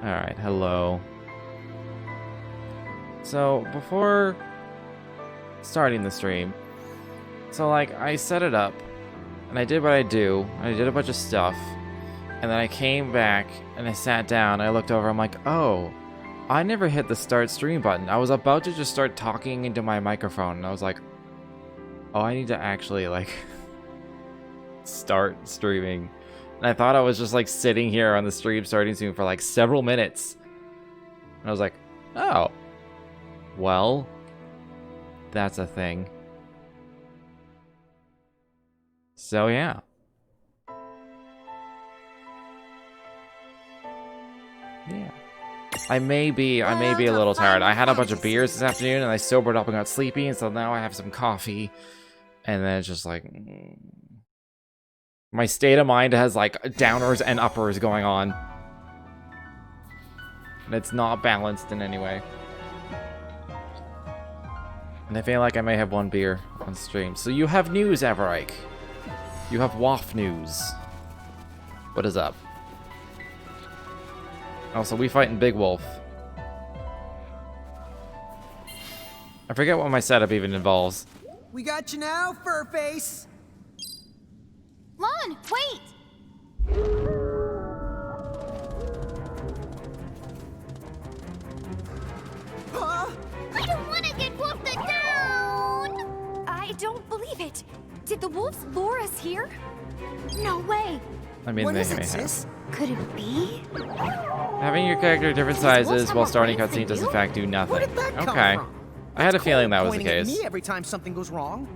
Alright, hello. So, before starting the stream, so like, I set it up, and I did what I do, and I did a bunch of stuff, and then I came back, and I sat down, and I looked over, I'm like, oh, I never hit the start stream button. I was about to just start talking into my microphone, and I was like, oh, I need to actually, like, start streaming. And I thought I was just, like, sitting here on the stream starting soon for, like, several minutes. And I was like, oh. Well, that's a thing. So, yeah. Yeah. I may be a little tired. I had a bunch of beers this afternoon, and I sobered up and got sleepy, and so now I have some coffee. And then it's just like... my state of mind has, like, downers and uppers going on. And it's not balanced in any way. And I feel like I may have one beer on stream. So you have news, Everike. You have WAF news. What is up? Also, we fighting Big Wolf. I forget what my setup even involves. We got you now, Furface! Lon, wait! Huh? I don't want to get wolfed down! I don't believe it. Did the wolves lure us here? No way. I mean, What they is may it, have. sis? Could it be? Having your character different wolves sizes have while more starting brains than cutscene does in you? fact do nothing. Where did that come Okay. from? I had a feeling that was the Pointing at case. me every time something goes wrong.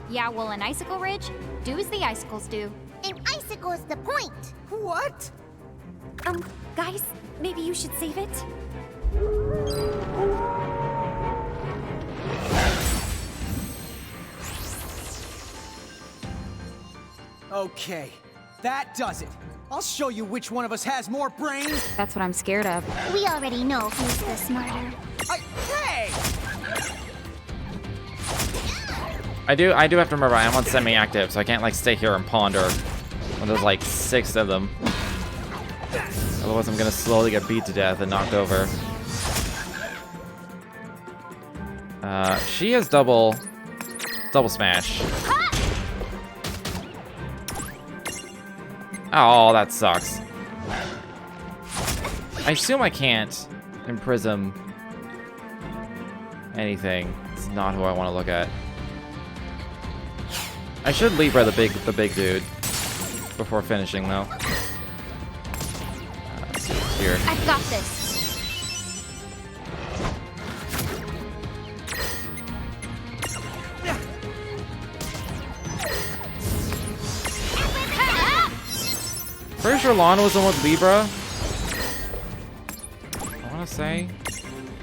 Yeah, well, an icicle ridge, do as the icicles do. An icicle's the point. What? Guys, maybe you should save it? Okay, that does it. I'll show you which one of us has more brains. That's what I'm scared of. We already know who's the smarter. Hey! I do have to remember I am on semi-active, so I can't like stay here and ponder when there's like 6 of them. Otherwise I'm gonna slowly get beat to death and knocked over. She has double smash. Oh, that sucks. I assume I can't imprison anything. It's not who I want to look at. I should Libra the big dude before finishing though. Let's see what's here. I've got this. Pretty sure Lana was the one with Libra. I want to say,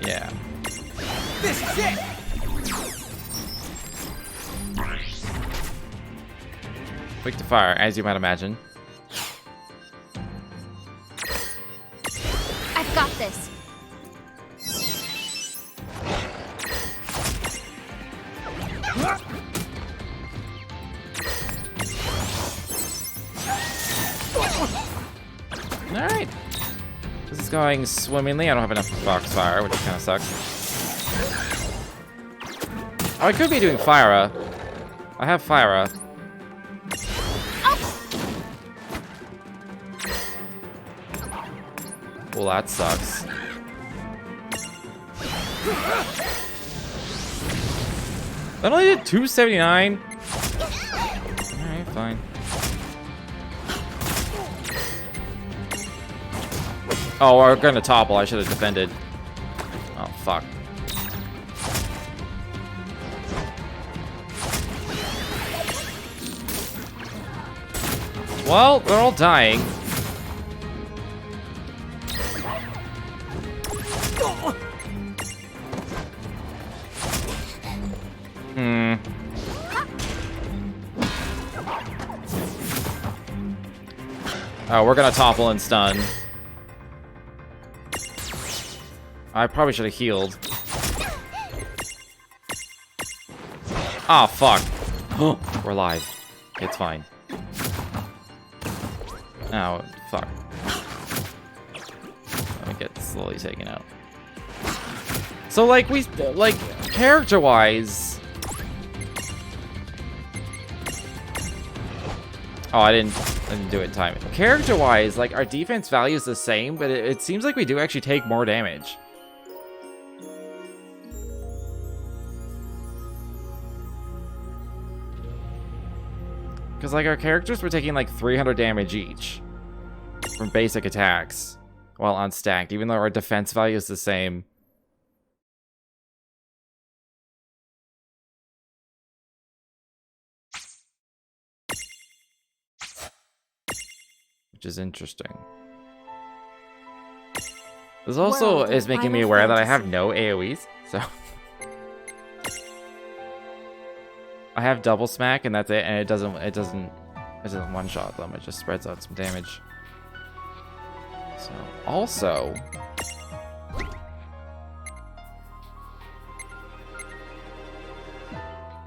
yeah. This is it! Quick to fire, as you might imagine. I've got this. Alright. This is going swimmingly. I don't have enough Foxfire, which kind of sucks. Oh, I could be doing Fyra. I have Fyra. Well, that sucks. That only did 279? Alright, fine. Oh, we're gonna topple. I should have defended. Oh, fuck. Well, they're all dying. Oh, we're gonna topple and stun. I probably should have healed. Oh, fuck. We're alive. It's fine. Oh, fuck. Let me get slowly taken out. So, like, character-wise... Oh, I didn't do it in time. Character-wise, like, our defense value is the same, but it seems like we do actually take more damage. Because, like, our characters were taking, like, 300 damage each from basic attacks while unstacked, even though our defense value is the same. Which is interesting. This also is making me aware that I have no AoEs, so... I have double smack and that's it, and it doesn't one-shot them, it just spreads out some damage. So, also...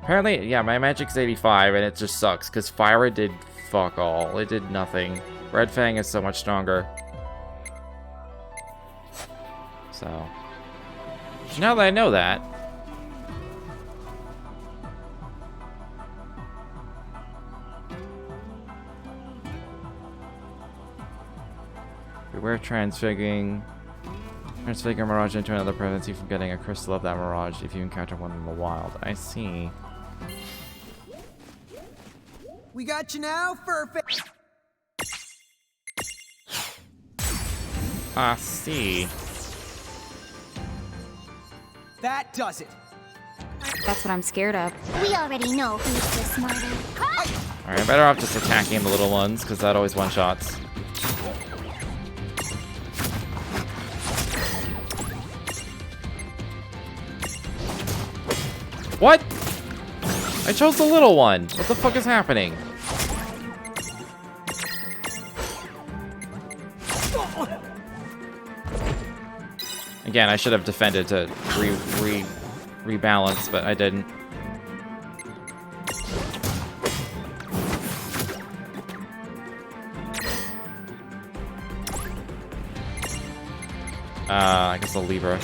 Apparently, yeah, my magic's 85 and it just sucks, because Fire did fuck all. It did nothing. Red Fang is so much stronger. So... Now that I know that... Beware transfiguring Mirage into another prevents you from getting a crystal of that Mirage if you encounter one in the wild. I see. We got you now, Furface. I see. That does it. That's what I'm scared of. We already know who's the smarter. Alright, better off just attacking the little ones, because that always one-shots. What? I chose the little one. What the fuck is happening? Again, I should have defended to rebalance, but I didn't. I guess I'll leave her.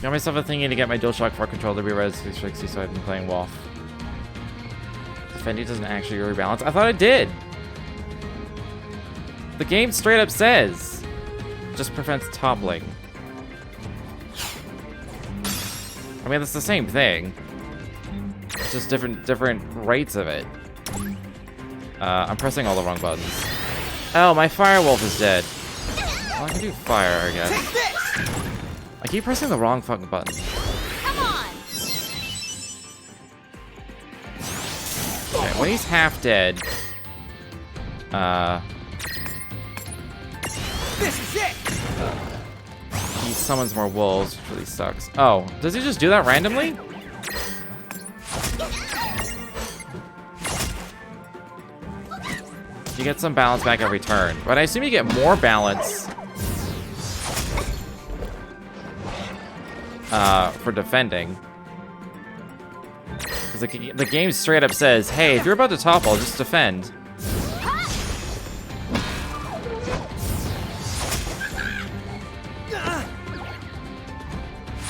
Got myself a thingy to get my DualShock 4 controller to be res 360, so I've been playing WoF. Defendi doesn't actually rebalance. I thought it did! The game straight up says just prevents toppling. I mean, it's the same thing. It's just different rates of it. I'm pressing all the wrong buttons. Oh, my Firewolf is dead. Well, I can do fire, I guess. I keep pressing the wrong fucking button. Come on! Okay, when he's half dead, This is it. he summons more wolves, which really sucks. Oh, does he just do that randomly? You get some balance back every turn, but I assume you get more balance for defending. Because the game straight up says, hey, if you're about to topple, just defend.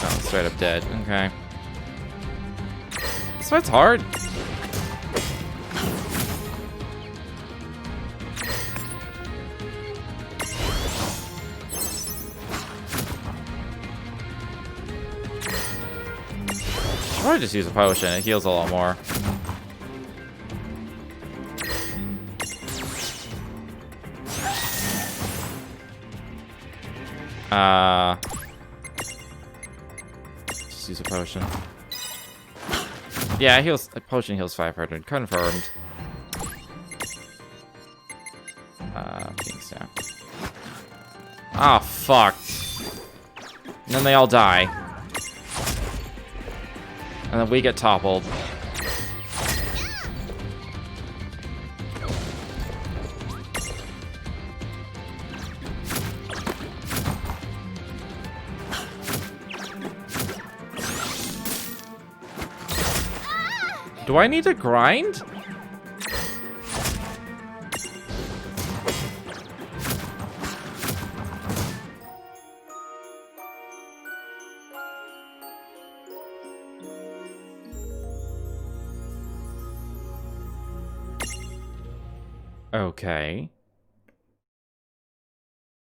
Oh, straight up dead. Okay. This fight's hard. I'll probably just use a potion. It heals a lot more. Just use a potion. Yeah, it heals. A potion heals 500. Confirmed. Being stabbed. Ah, fuck. And then they all die. And then we get toppled. Do I need to grind? Okay.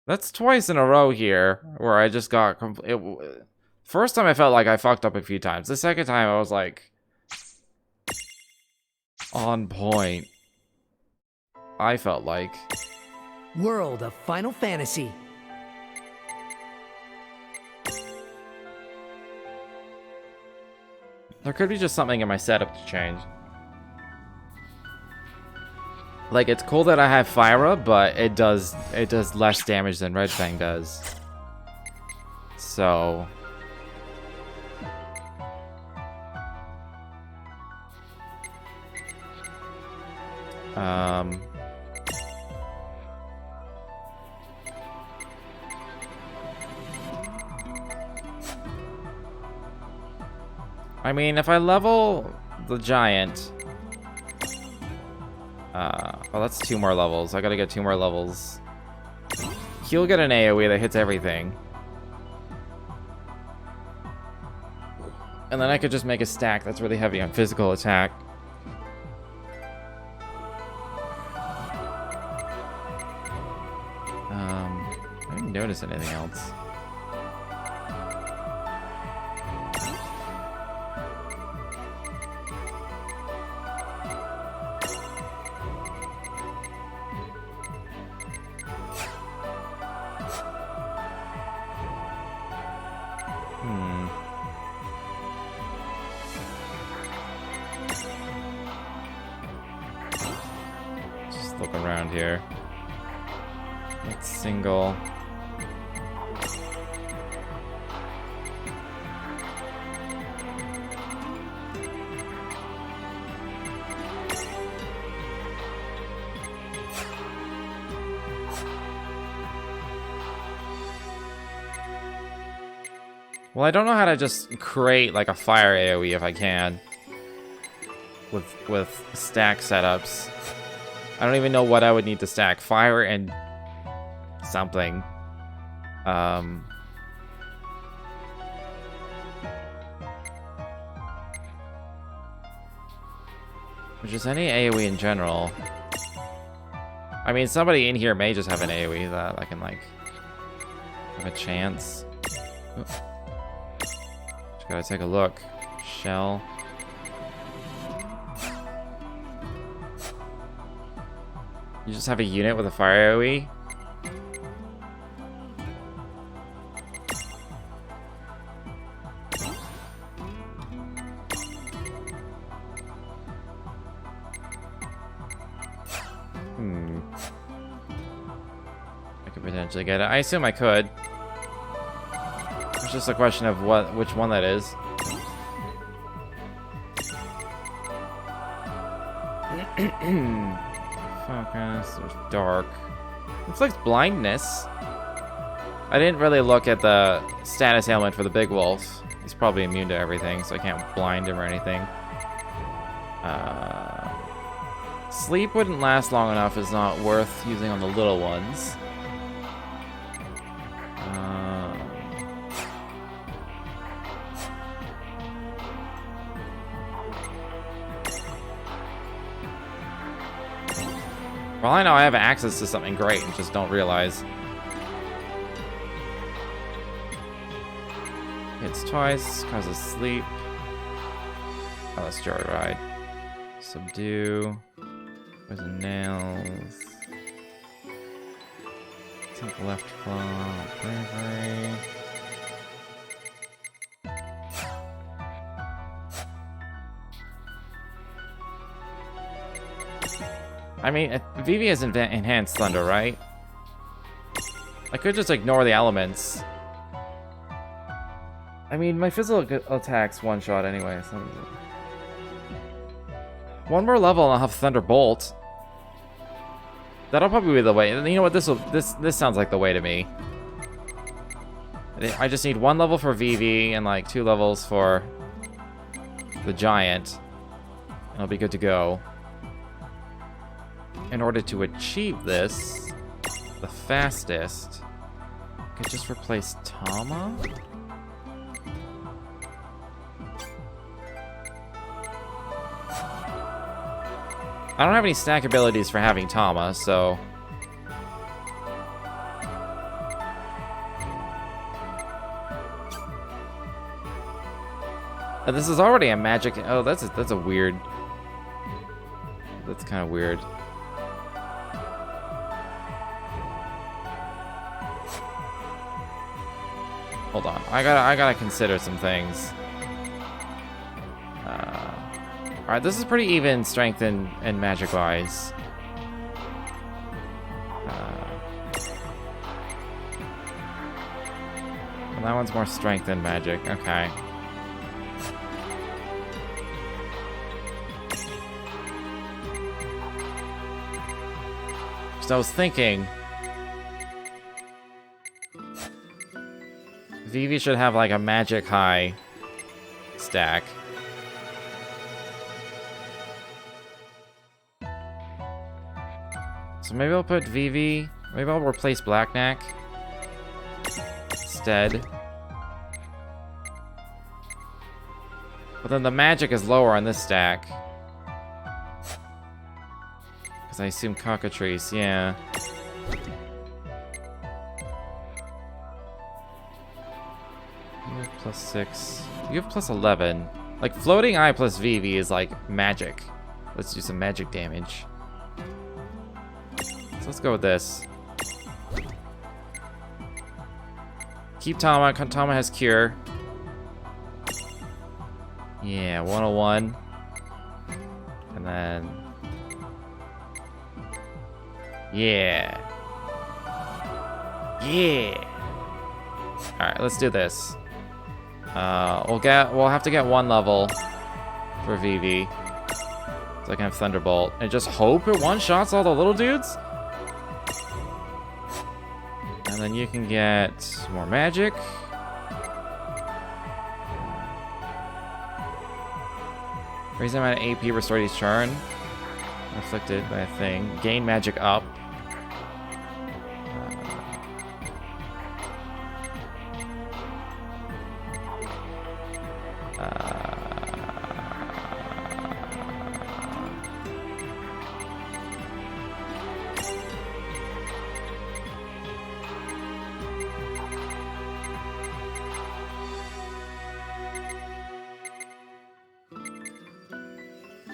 That's twice in a row here where I just got... First time I felt like I fucked up a few times. The second time I was like... on point. I felt like... World of Final Fantasy. There could be just something in my setup to change. Like, it's cool that I have Fyra, but it does less damage than Red Fang does. So... I mean, if I level the giant... well, that's 2 more levels. I gotta get 2 more levels. He'll get an AoE that hits everything. And then I could just make a stack that's really heavy on physical attack. I didn't notice anything else. Just look around here. Let's single. Well, I don't know how to just create like a fire AoE if I can. With stack setups. I don't even know what I would need to stack. Fire and something. Or just any AoE in general. I mean, somebody in here may just have an AoE that I can like have a chance. Oops. Just gotta take a look. Shell. You just have a unit with a fire AoE? I could potentially get it. I assume I could. It's just a question of which one that is. Focus, there's dark. Inflicts blindness. I didn't really look at the status ailment for the big wolf. He's probably immune to everything, so I can't blind him or anything. Sleep wouldn't last long enough, is not worth using on the little ones. Well, I know I have access to something great and just don't realize. Hits twice, causes sleep. Oh, that's Joyride. Subdue. Poison nails. Take left claw. Bravery. I mean, Vivi has enhanced thunder, right? I could just ignore the elements. I mean, my physical attack's one shot anyway. So... one more level and I'll have Thunderbolt. That'll probably be the way. You know what? This sounds like the way to me. I just need 1 level for Vivi and like 2 levels for the giant. And I'll be good to go. In order to achieve this, the fastest, I could just replace Tama? I don't have any stack abilities for having Tama, so... This is already a magic... Oh, that's a weird... That's kind of weird. Hold on. I gotta consider some things. Alright, this is pretty even strength and magic-wise. Well, that one's more strength than magic. Okay. So I was thinking... Vivi should have like a magic high stack. So maybe I'll put Vivi. Maybe I'll replace Blackneck instead. But then the magic is lower on this stack. Because I assume Cockatrice, yeah. You have +6. You have +11. Like, Floating Eye plus Vivi is like magic. Let's do some magic damage. So let's go with this. Keep Tama. Tama has Cure. Yeah, 101. And then... Yeah. Yeah. Alright, let's do this. We'll have to get 1 level for Vivi. So I can have Thunderbolt. And just hope it one-shots all the little dudes? And then you can get more magic. Raise the amount of AP restored each turn. Afflicted by a thing. Gain magic up.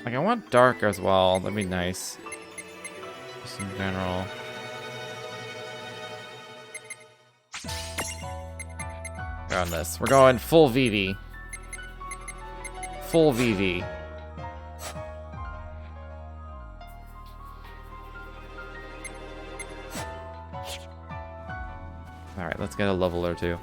Like, I want dark as well. That'd be nice. Just in general. We're on this. We're going full Vivi. Full Vivi. Alright, let's get a level or two.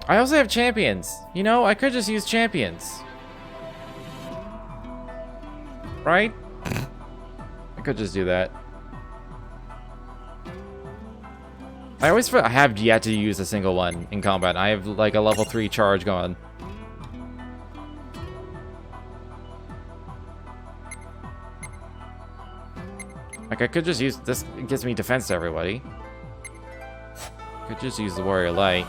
I also have champions. You know, I could just use champions. Right? I could just do that. I have yet to use a single one in combat. I have like a level 3 charge going. Like, I could just use this. It gives me defense to everybody. Could just use the Warrior Light.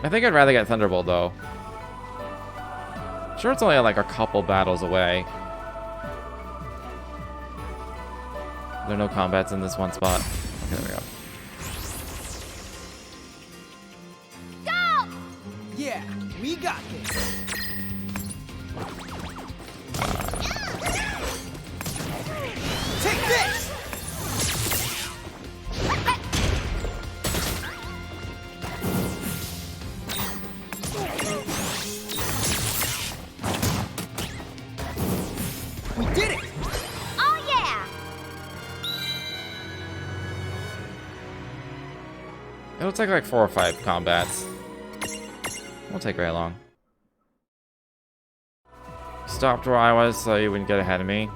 I think I'd rather get Thunderbolt, though. Sure, it's only like a couple battles away. There are no combats in this one spot. Okay, there we go. Go! Yeah, we got this. Take this! We did it! Oh yeah! It'll take like 4 or 5 combats. Won't take very long. Stopped where I was so you wouldn't get ahead of me.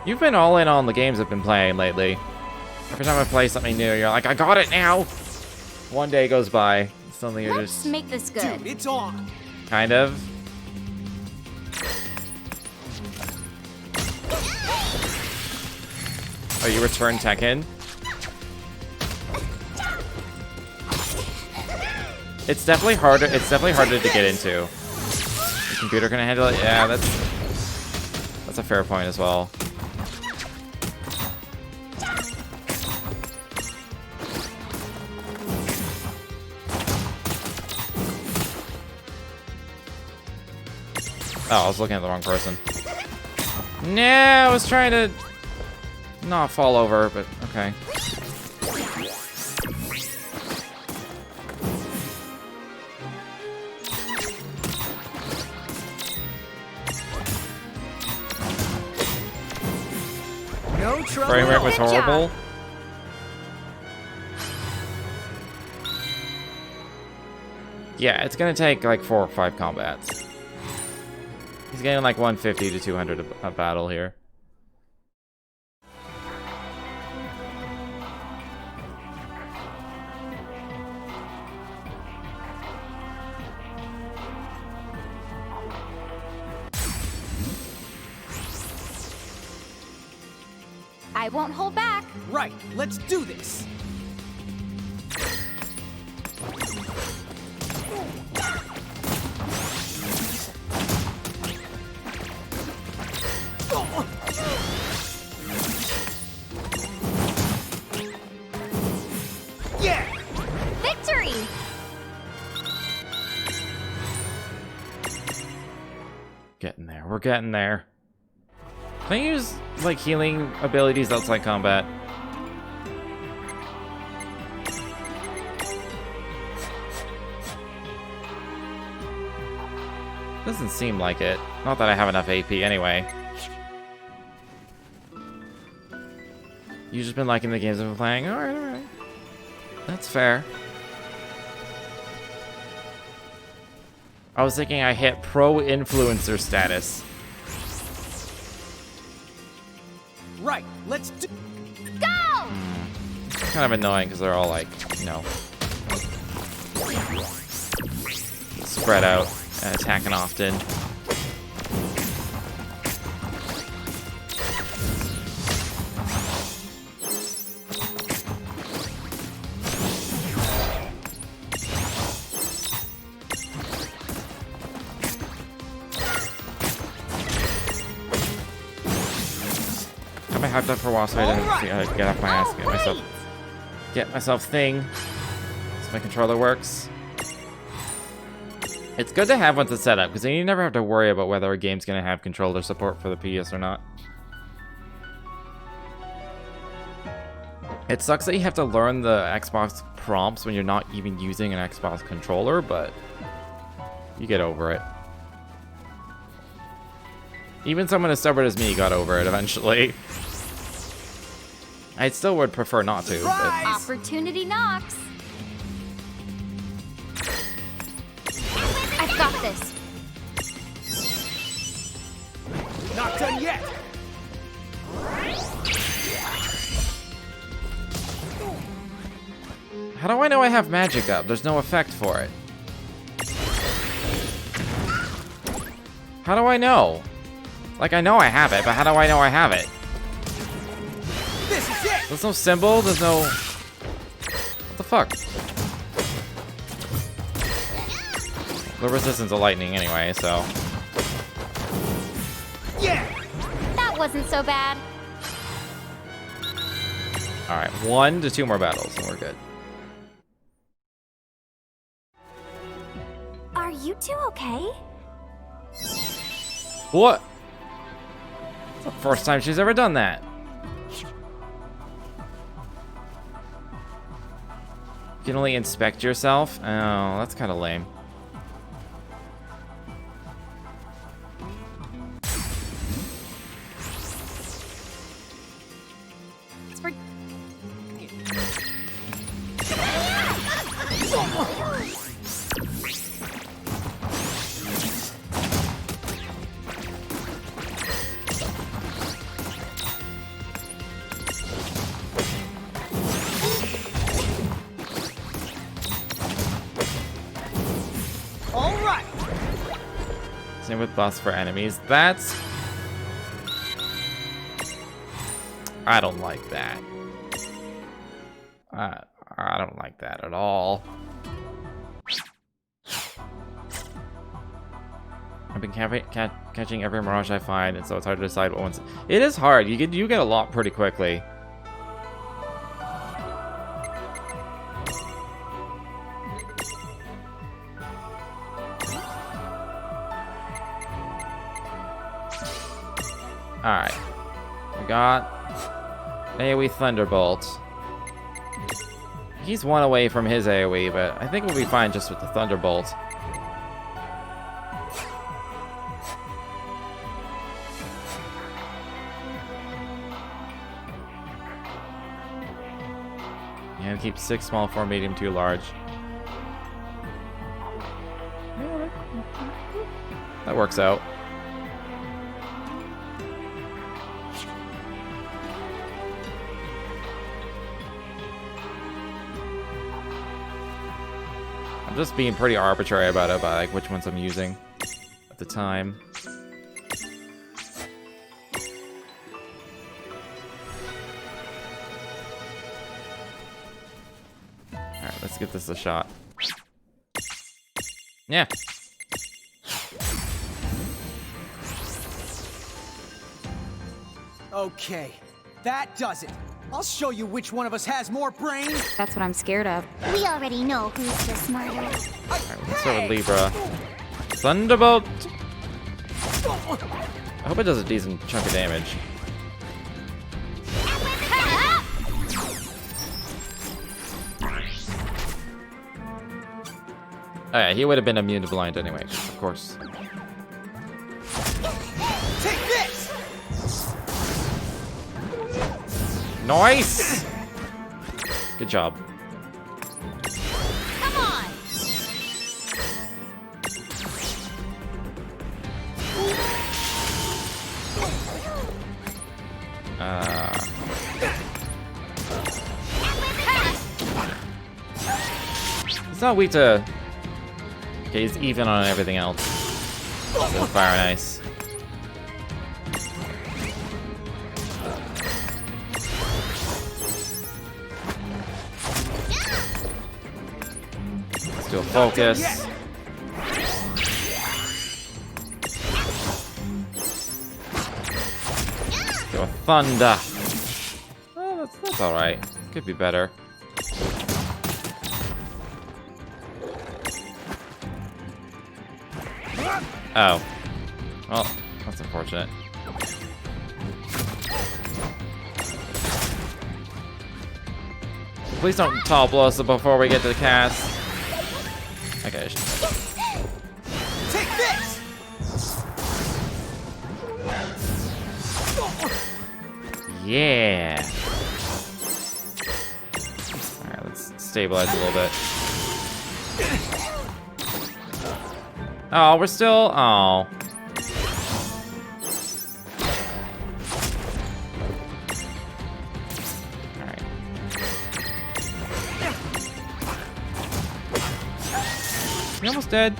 You've been all in on the games I've been playing lately. Every time I play something new, you're like, I got it now! One day goes by. Suddenly you're Let's just... make this good. Dude, it's on. Kind of. Oh, you return Tekken? It's definitely harder. It's definitely harder to get into. The computer can handle it. Yeah, that's a fair point as well. Oh, I was looking at the wrong person. No, I was trying to not fall over, but okay. No trouble. Frame rate was Good job. horrible. Yeah, it's gonna take like 4 or 5 combats. He's getting like 150 to 200 a battle here. I won't hold back. Right, let's do this. Yeah! Victory! Getting there. We're getting there. Can I use like healing abilities outside combat? Doesn't seem like it. Not that I have enough AP anyway. You've just been liking the games I've been playing? Alright, alright. That's fair. I was thinking I hit pro influencer status. Right, let's do. Go! Kind of annoying because they're all like, you know, spread out and attacking often. I hyped up for a while, so I didn't get off my ass, get myself thing, so my controller works. It's good to have one to set up, because then you never have to worry about whether a game's going to have controller support for the PS or not. It sucks that you have to learn the Xbox prompts when you're not even using an Xbox controller, but you get over it. Even someone as stubborn as me got over it eventually. I still would prefer not to, but... Opportunity knocks. I've got this. Not done yet. How do I know I have magic up? There's no effect for it. How do I know? Like, I know I have it, but how do I know I have it? This is it. There's no symbol, there's no... What the fuck? The resistance of lightning anyway, so... Yeah. That wasn't so bad. Alright, 1 to 2 more battles, and we're good. Are you two okay? What? It's the first time she's ever done that. You can only inspect yourself? Oh, that's kind of lame. It's for... All right. Same with buffs for enemies. That's... I don't like that. I don't like that at all. I've been catching every mirage I find, and so it's hard to decide what one's... It is hard. You get a lot pretty quickly. Alright. We got AoE Thunderbolt. He's one away from his AoE, but I think we'll be fine just with the Thunderbolt. And keep 6 small, 4 medium, 2 large. That works out. I'm just being pretty arbitrary about it, about like which ones I'm using at the time. Alright, let's give this a shot. Yeah. Okay, that does it. I'll show you which one of us has more brains. That's what I'm scared of. We already know who's the smarter. Alright, let's start with Libra. Thunderbolt! I hope it does a decent chunk of damage. Oh yeah, he would have been immune to blind anyway, of course. Take this! Nice! Good job. Come on! It's not weak to... Okay, he's even on everything else. So fire and ice. Let's do a focus. Do a thunder. Oh, that's alright. Could be better. Oh. Well, that's unfortunate. Please don't tall blow us before we get to the cast. Okay. Take this! Yeah. Alright, let's stabilize a little bit. Oh, we're still... Oh. Alright. He almost dead.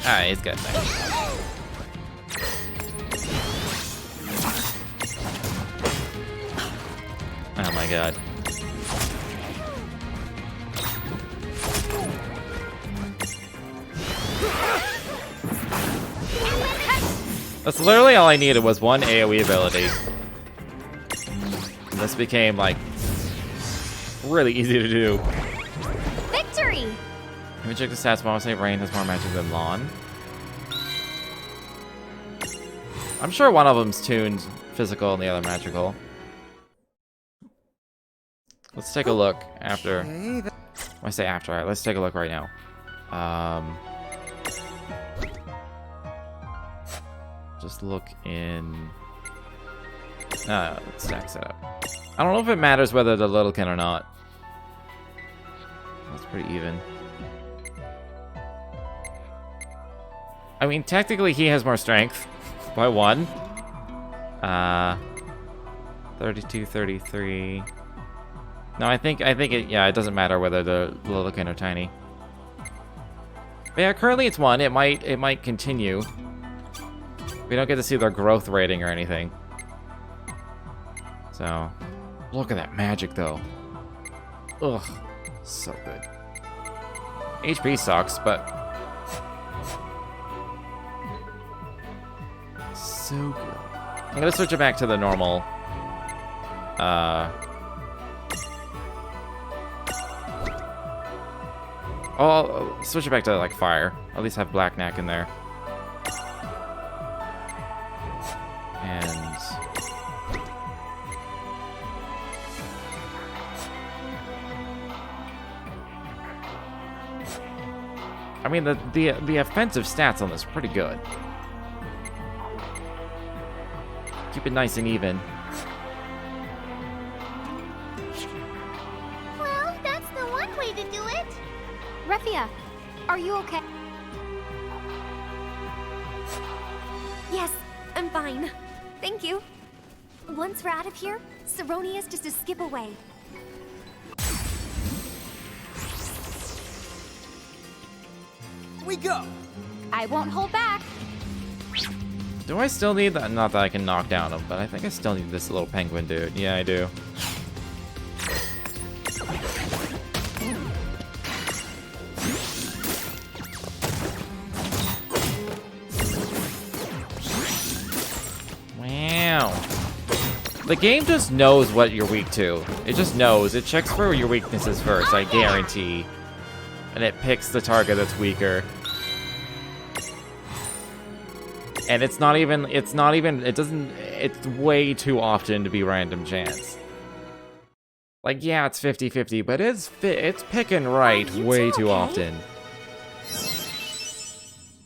Alright, he's good. Oh my god. That's literally all I needed was one AoE ability. And this became, like, really easy to do. Victory! Let me check the stats. Mom say Rain has more magic than Lawn. I'm sure one of them's tuned physical and the other magical. Let's take a look after. When I say after, alright, let's take a look right now. Just look in... stack setup. I don't know if it matters whether the Littlekin or not. That's pretty even. I mean, technically he has more strength by 1. 32, 33. No, I think it, yeah, it doesn't matter whether the Littlekin are tiny. But yeah, currently it's 1. It might continue. We don't get to see their growth rating or anything. So, look at that magic, though. Ugh, so good. HP sucks, but... So good. I'm gonna switch it back to the normal. I'll switch it back to like fire. At least have Black Knack in there. And I mean the offensive stats on this are pretty good. Keep it nice and even. Well, that's the one way to do it. Refia, are you okay? Yes, I'm fine. Thank you. Once we're out of here, Seronia's just a skip away. We go. I won't hold back. Do I still need that? Not that I can knock down him, but I think I still need this little penguin dude. Yeah, I do. Wow. The game just knows what you're weak to. It just knows. It checks for your weaknesses first, I guarantee. And it picks the target that's weaker. And it's way too often to be random chance. Like, yeah, it's 50-50, but it's picking right way too often.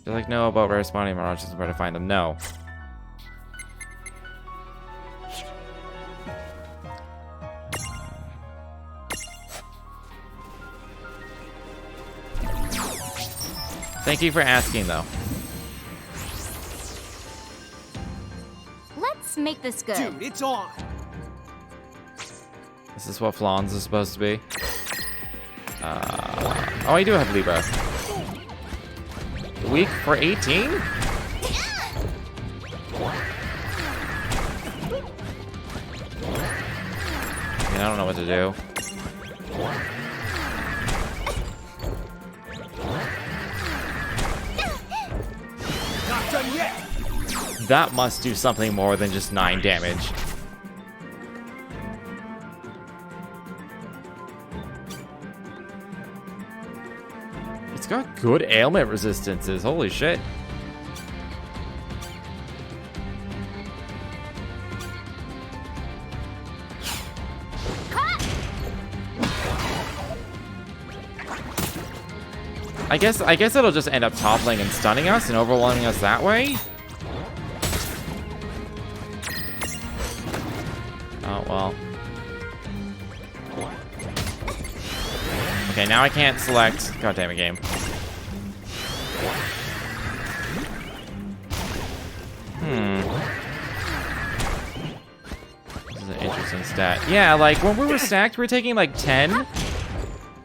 You're like, no, about rare spawning mirages and where to find them. No. Thank you for asking, though. Let's make this good. Dude, it's on. Is this what Flans is supposed to be? Oh, I do have Libra. Weak for 18? I mean, I don't know what to do. Not done yet. That must do something more than just 9 damage. It's got good ailment resistances, holy shit. I guess it'll just end up toppling and stunning us and overwhelming us that way. Oh, well. Okay, now I can't select. God damn it, game. This is an interesting stat. Yeah, like, when we were stacked, we were taking, like, 10.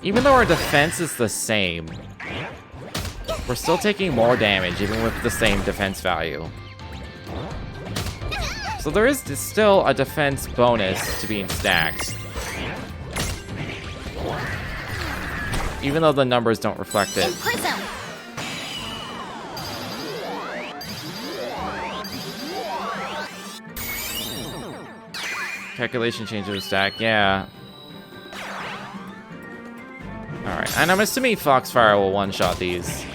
Even though our defense is the same. We're still taking more damage, even with the same defense value. So there is still a defense bonus to being stacked. Even though the numbers don't reflect it. Prism. Calculation change of the stack, yeah. Alright, and I'm assuming Foxfire will one-shot these.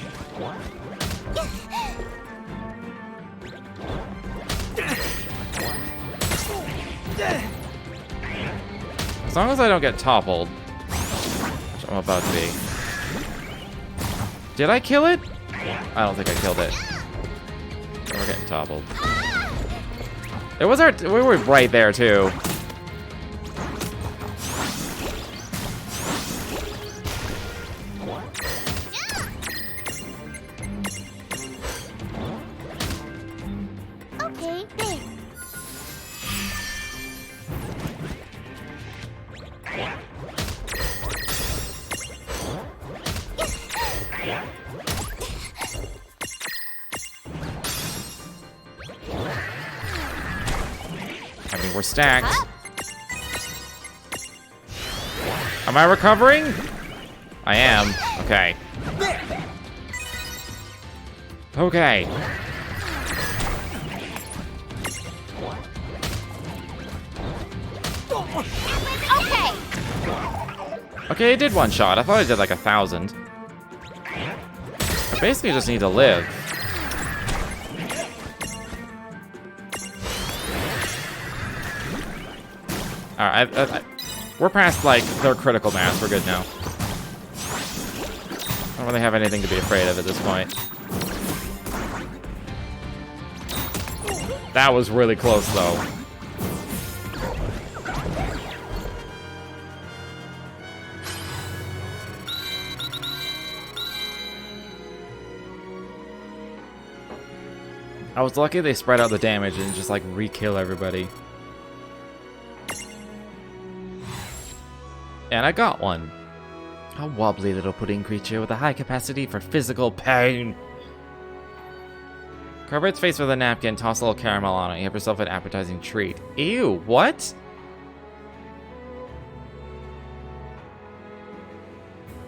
As long as I don't get toppled. Which I'm about to be. Did I kill it? I don't think I killed it. We're getting toppled. It was we were right there too. Okay, there. I mean, we're stacked. Am I recovering? I am. Okay. Okay. Okay, it did one shot. I thought it did like 1,000. I basically just need to live. Alright, we're past, like, their critical mass. We're good now. I don't really have anything to be afraid of at this point. That was really close, though. I was lucky they spread out the damage and just, like, re-kill everybody. And I got one. A wobbly little pudding creature with a high capacity for physical pain. Cover its face with a napkin, toss a little caramel on it, and have yourself an appetizing treat. Ew, what?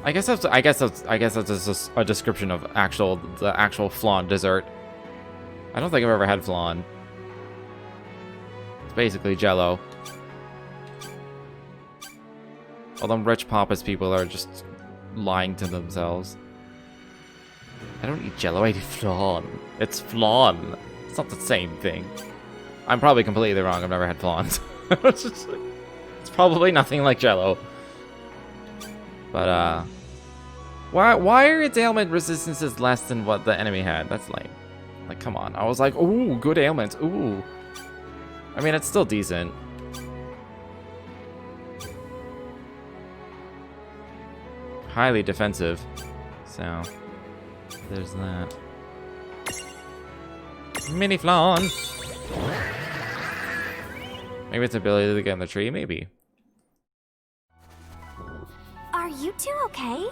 I guess that's just a description of the actual flan dessert. I don't think I've ever had flan. It's basically Jello. All them rich pompous people are just lying to themselves. I don't eat Jello, I eat flan. It's flan. It's not the same thing. I'm probably completely wrong. I've never had flan. It's probably nothing like Jello. But why are its ailment resistances less than what the enemy had? That's lame. Like, come on. I was like, ooh, good ailment. Ooh. I mean, it's still decent. Highly defensive. So, there's that. Mini flan. Maybe it's ability to get in the tree, maybe. Are you two okay?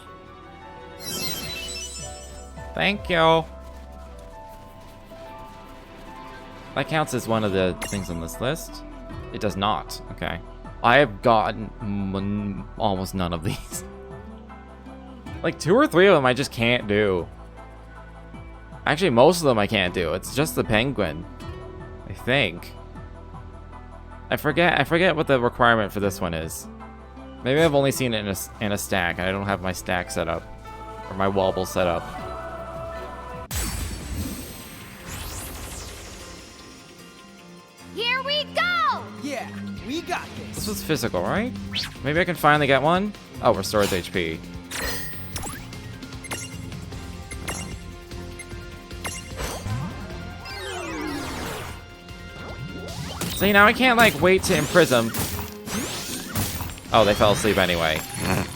Thank you. That counts as one of the things on this list. It does not. Okay. I have gotten almost none of these. Like 2 or 3 of them I just can't do. Actually, most of them I can't do. It's just the penguin, I think. I forget what the requirement for this one is. Maybe I've only seen it in a stack, and I don't have my stack set up. Or my wobble set up. Here we go! Yeah, we got this. This was physical, right? Maybe I can finally get one? Oh, restores HP. See, now I can't, like, wait to imprison. Oh, they fell asleep anyway.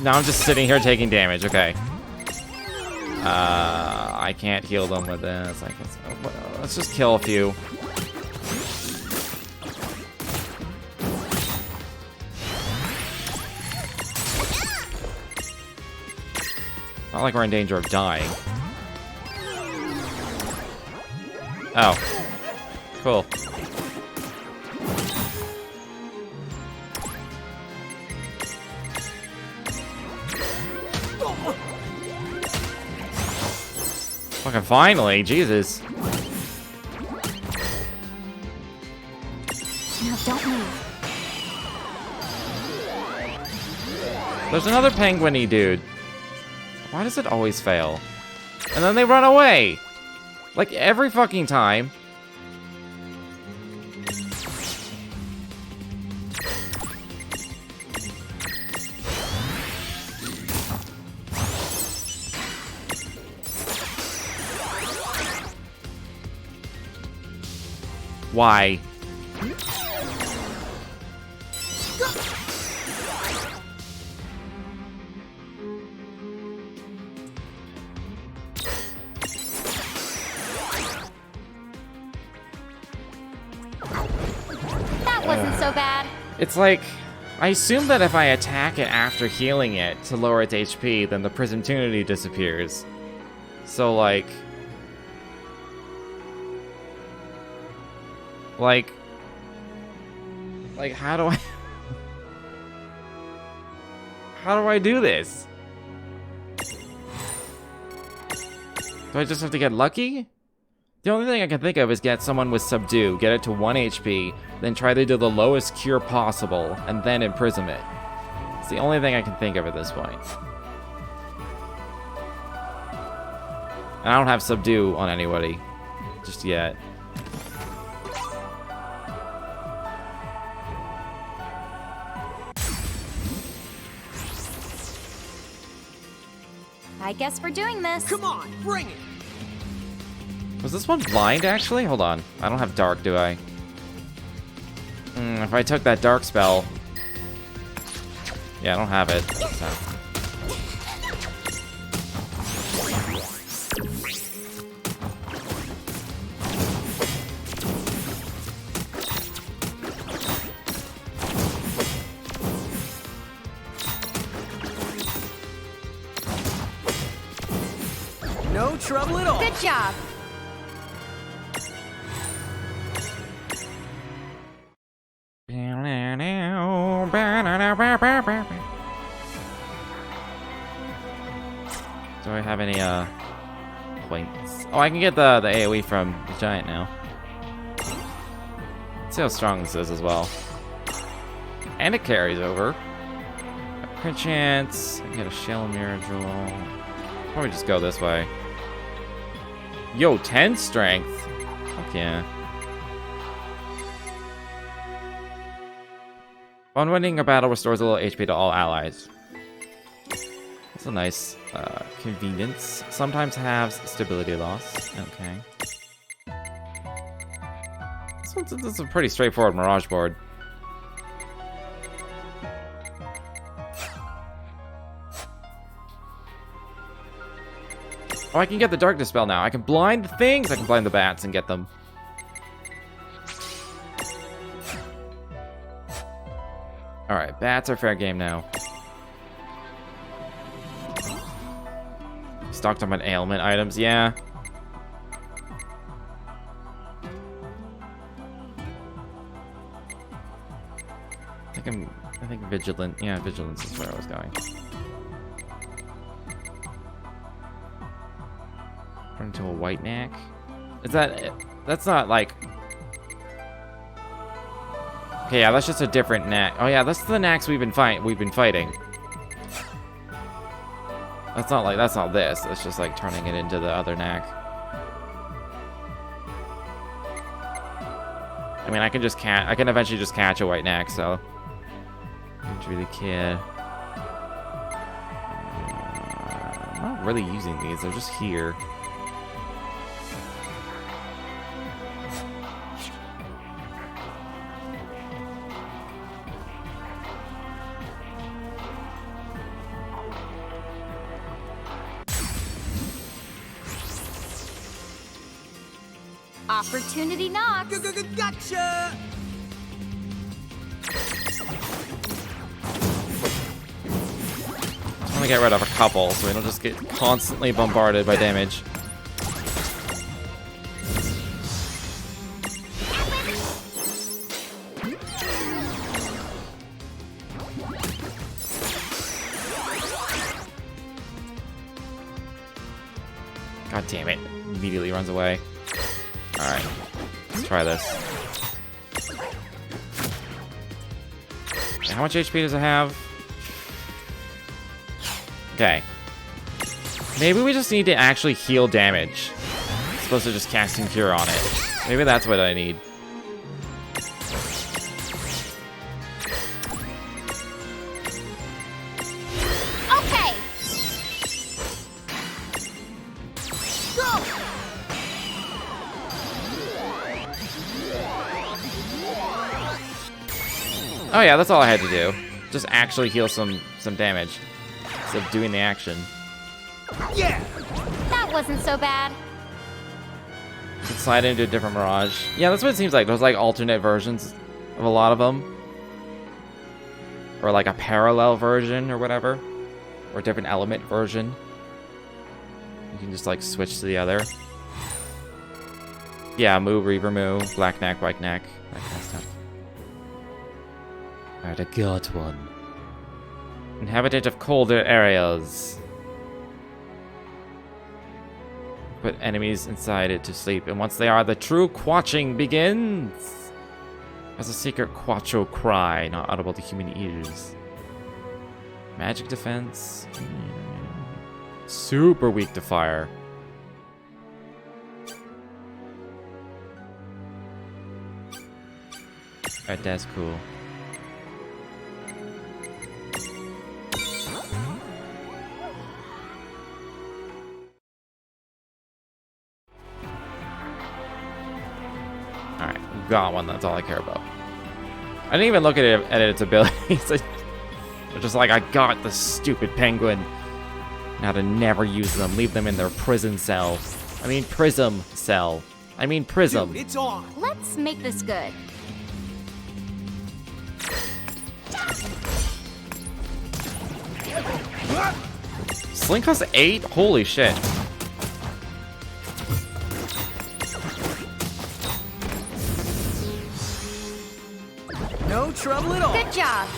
Now I'm just sitting here taking damage. Okay. I can't heal them with this. I guess. Let's just kill a few. Not like we're in danger of dying. Oh. Cool. Fucking finally, Jesus. No, don't move. There's another penguin-y dude. Why does it always fail? And then they run away! Like, every fucking time. Why? That wasn't so bad. It's like, I assume that if I attack it after healing it to lower its HP, then the prisontunity disappears. So, like, how do I... How do I do this? Do I just have to get lucky? The only thing I can think of is get someone with Subdue, get it to 1 HP, then try to do the lowest cure possible, and then imprison it. It's the only thing I can think of at this point. And I don't have Subdue on anybody just yet. I guess we're doing this. Come on, bring it! Was this one blind, actually? Hold on. I don't have dark, do I? If I took that dark spell... Yeah, I don't have it. So. No trouble at all. Good job. Do I have any points? Oh, I can get the AoE from the giant now. Let's see how strong this is as well. And it carries over. A crit chance. I can get a shell mirror jewel. Probably just go this way. Yo, 10 strength. Fuck yeah. On winning a battle restores a little HP to all allies. That's a nice convenience. Sometimes halves stability loss. Okay. This is a pretty straightforward Mirage board. Oh, I can get the Dark Dispel now. I can blind things. I can blind the bats and get them. Alright, bats are fair game now. Stocked up on ailment items, yeah. I think vigilant. Yeah, vigilance is where I was going. Turn into a white knack. Is that? That's not like. Okay, yeah, that's just a different knack. Oh yeah, that's the knacks we've been fighting. That's not this. That's just like turning it into the other knack. I mean, I can eventually just catch a white knack, so I don't really care. I'm not really using these. They're just here. Opportunity knocks. Gotcha! I want to get rid of a couple so we don't just get constantly bombarded by damage. God damn it. Immediately runs away. Alright. Let's try this. How much HP does it have? Okay. Maybe we just need to actually heal damage. I'm supposed to just casting Cure on it. Maybe that's what I need. Okay. Go. Oh yeah, that's all I had to do. Just actually heal some damage. Instead of doing the action. Yeah! That wasn't so bad. You can slide into a different Mirage. Yeah, that's what it seems like. There's like alternate versions of a lot of them. Or like a parallel version or whatever. Or a different element version. You can just like switch to the other. Yeah, moo, Reaper moo, black knack, white knack, that kind of stuff. Alright, I got one. Inhabitant of colder areas. put enemies inside it to sleep, and once they are, the true quatching begins. As a secret quacho cry, not audible to human ears. Magic defense. Super weak to fire. Alright, that's cool. Alright, we got one, that's all I care about. I didn't even look at its abilities. They're just like, I got the stupid penguin. Now to never use them. Leave them in their prison cell. I mean prism cell. I mean prism. Dude, it's on. Let's make this good. Sling costs 8? Holy shit. No trouble at all. Good job.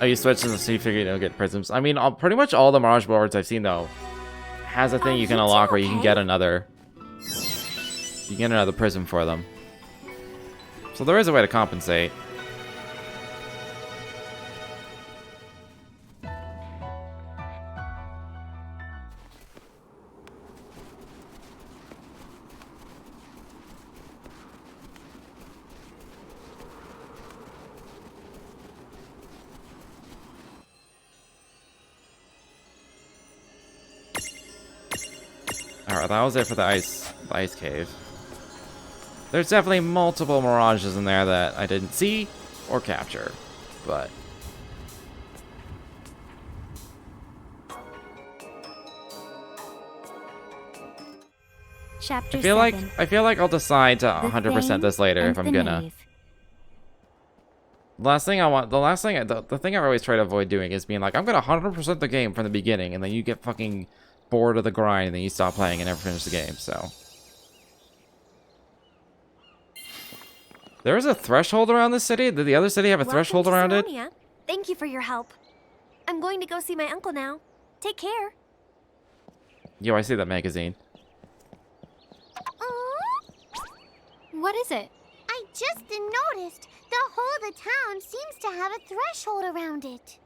Oh, you switch to the sea figure, you don't get prisms. I mean, pretty much all the Mirage boards I've seen, though, has a thing you can unlock where you can get another... You get another prism for them. So there is a way to compensate. Alright, that was it for the ice cave. There's definitely multiple mirages in there that I didn't see or capture, but Chapter I feel 7. like I'll decide to The 100% this Thing later and if I'm the gonna. Knave. The thing I always try to avoid doing is being like, I'm gonna 100% the game from the beginning, and then you get fucking bored of the grind, and then you stop playing and never finish the game. So there is a threshold around this city. Did the other city have a threshold around it? Sherlotta. Thank you for your help. I'm going to go see my uncle now. Take care. Yo, I see that magazine. What is it? I just noticed the whole of the town seems to have a threshold around it.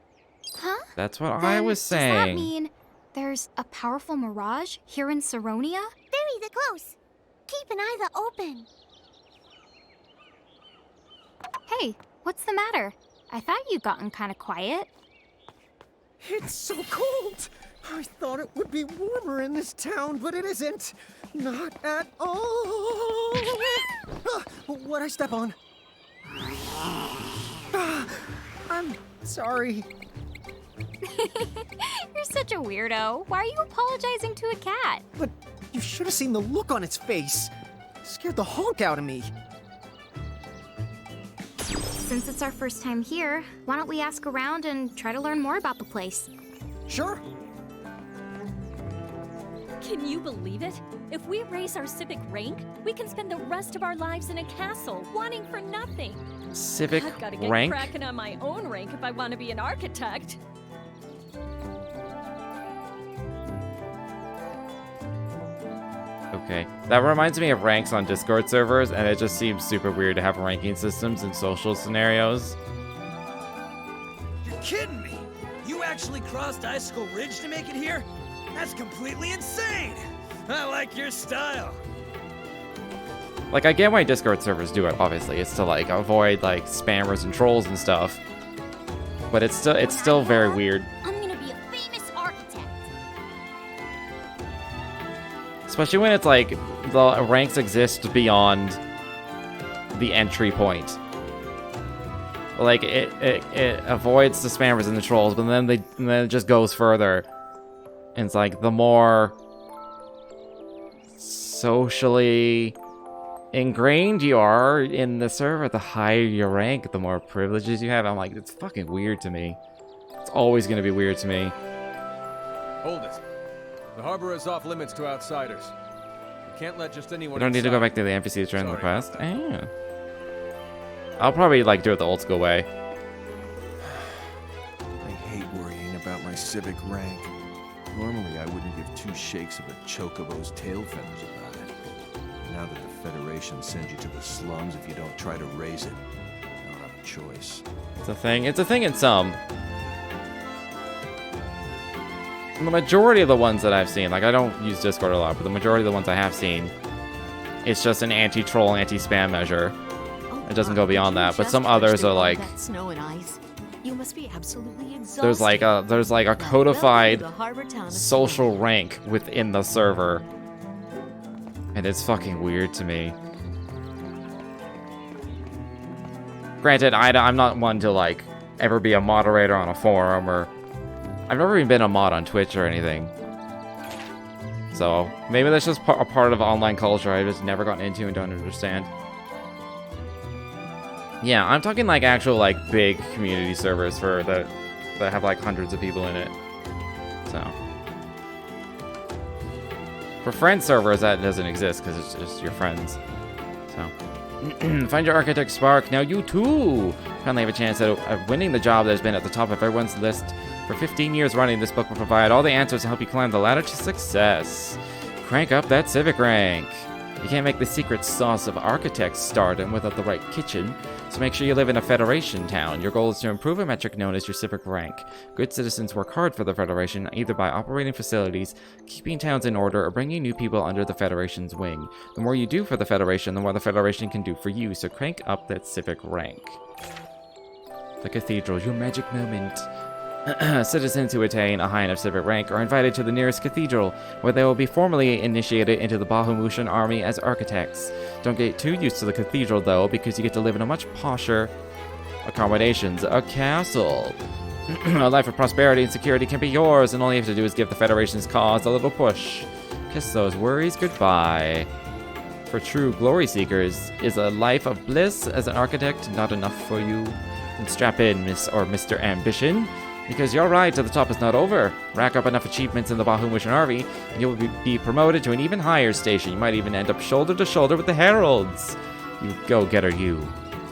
Huh? That's what I Then was does that saying. mean there's a powerful mirage here in Saronia? Very close. Keep an eye open. Hey, what's the matter? I thought you'd gotten kind of quiet. It's so cold. I thought it would be warmer in this town, but it isn't. Not at all. What'd I step on? I'm sorry. You're such a weirdo. Why are you apologizing to a cat? But you should have seen the look on its face. It scared the honk out of me. Since it's our first time here, why don't we ask around and try to learn more about the place? Sure. Can you believe it? If we raise our civic rank, we can spend the rest of our lives in a castle, wanting for nothing. Civic I've got to get rank? cracking on my own rank if I want to be an architect. Okay. That reminds me of ranks on Discord servers, and it just seems super weird to have ranking systems in social scenarios. You're kidding me! You actually crossed Icicle Ridge to make it here? That's completely insane! I like your style. Like, I get why Discord servers do it, obviously. It's to, like, avoid, like, spammers and trolls and stuff. But it's still very weird. I'm gonna be a famous architect. Especially when it's, like, the ranks exist beyond the entry point. Like, it avoids the spammers and the trolls, but then it just goes further. And it's like, the more socially ingrained you are in the server, the higher your rank, the more privileges you have. I'm like, it's fucking weird to me. It's always going to be weird to me. Hold it. The harbor is off limits to outsiders. We can't let just anyone We don't need to go inside. back to the NPCs during the Sorry quest. about I'll probably, like, do it the old school way. my civic rank. Normally, I wouldn't give two shakes of a chocobo's tail feathers about it. Now that the Federation sends you to the slums if you don't try to raise it, I don't have a choice. It's a thing. It's a thing in some. The majority of the ones that I've seen, like I don't use Discord a lot, but the majority of the ones I have seen, it's just an anti-troll, anti-spam measure. It doesn't go beyond that. But some others are like, Snow and ice. You must be absolutely exhausted. there's like a codified social rank within the server, and it's fucking weird to me. Granted, I'm not one to like ever be a moderator on a forum, or I've never even been a mod on Twitch or anything. So maybe that's just a part of online culture I've just never gotten into and don't understand. Yeah, I'm talking like actual like big community servers for that have like hundreds of people in it. So for friend servers that doesn't exist because it's just your friends. So find your architect spark. Now you too finally have a chance at winning the job that has been at the top of everyone's list for 15 years running. This book will provide all the answers to help you climb the ladder to success. Crank up that civic rank. You can't make the secret sauce of architects stardom without the right kitchen, so make sure you live in a Federation town. Your goal is to improve a metric known as your civic rank. Good citizens work hard for the Federation, either by operating facilities, keeping towns in order, or bringing new people under the Federation's wing. The more you do for the Federation, the more the Federation can do for you, so crank up that civic rank. The Cathedral, your magic moment. Citizens who attain a high enough civic rank are invited to the nearest cathedral, where they will be formally initiated into the Bahamutian army as architects. Don't get too used to the cathedral, though, because you get to live in a much posher accommodations, a castle. A life of prosperity and security can be yours, and all you have to do is give the Federation's cause a little push. Kiss those worries goodbye. For true glory seekers, is a life of bliss as an architect not enough for you? Then strap in, Miss or Mr. Ambition, because your ride to the top is not over. Rack up enough achievements in the Bahamutian army, and you will be promoted to an even higher station. You might even end up shoulder to shoulder with the Heralds. You go-getter, you.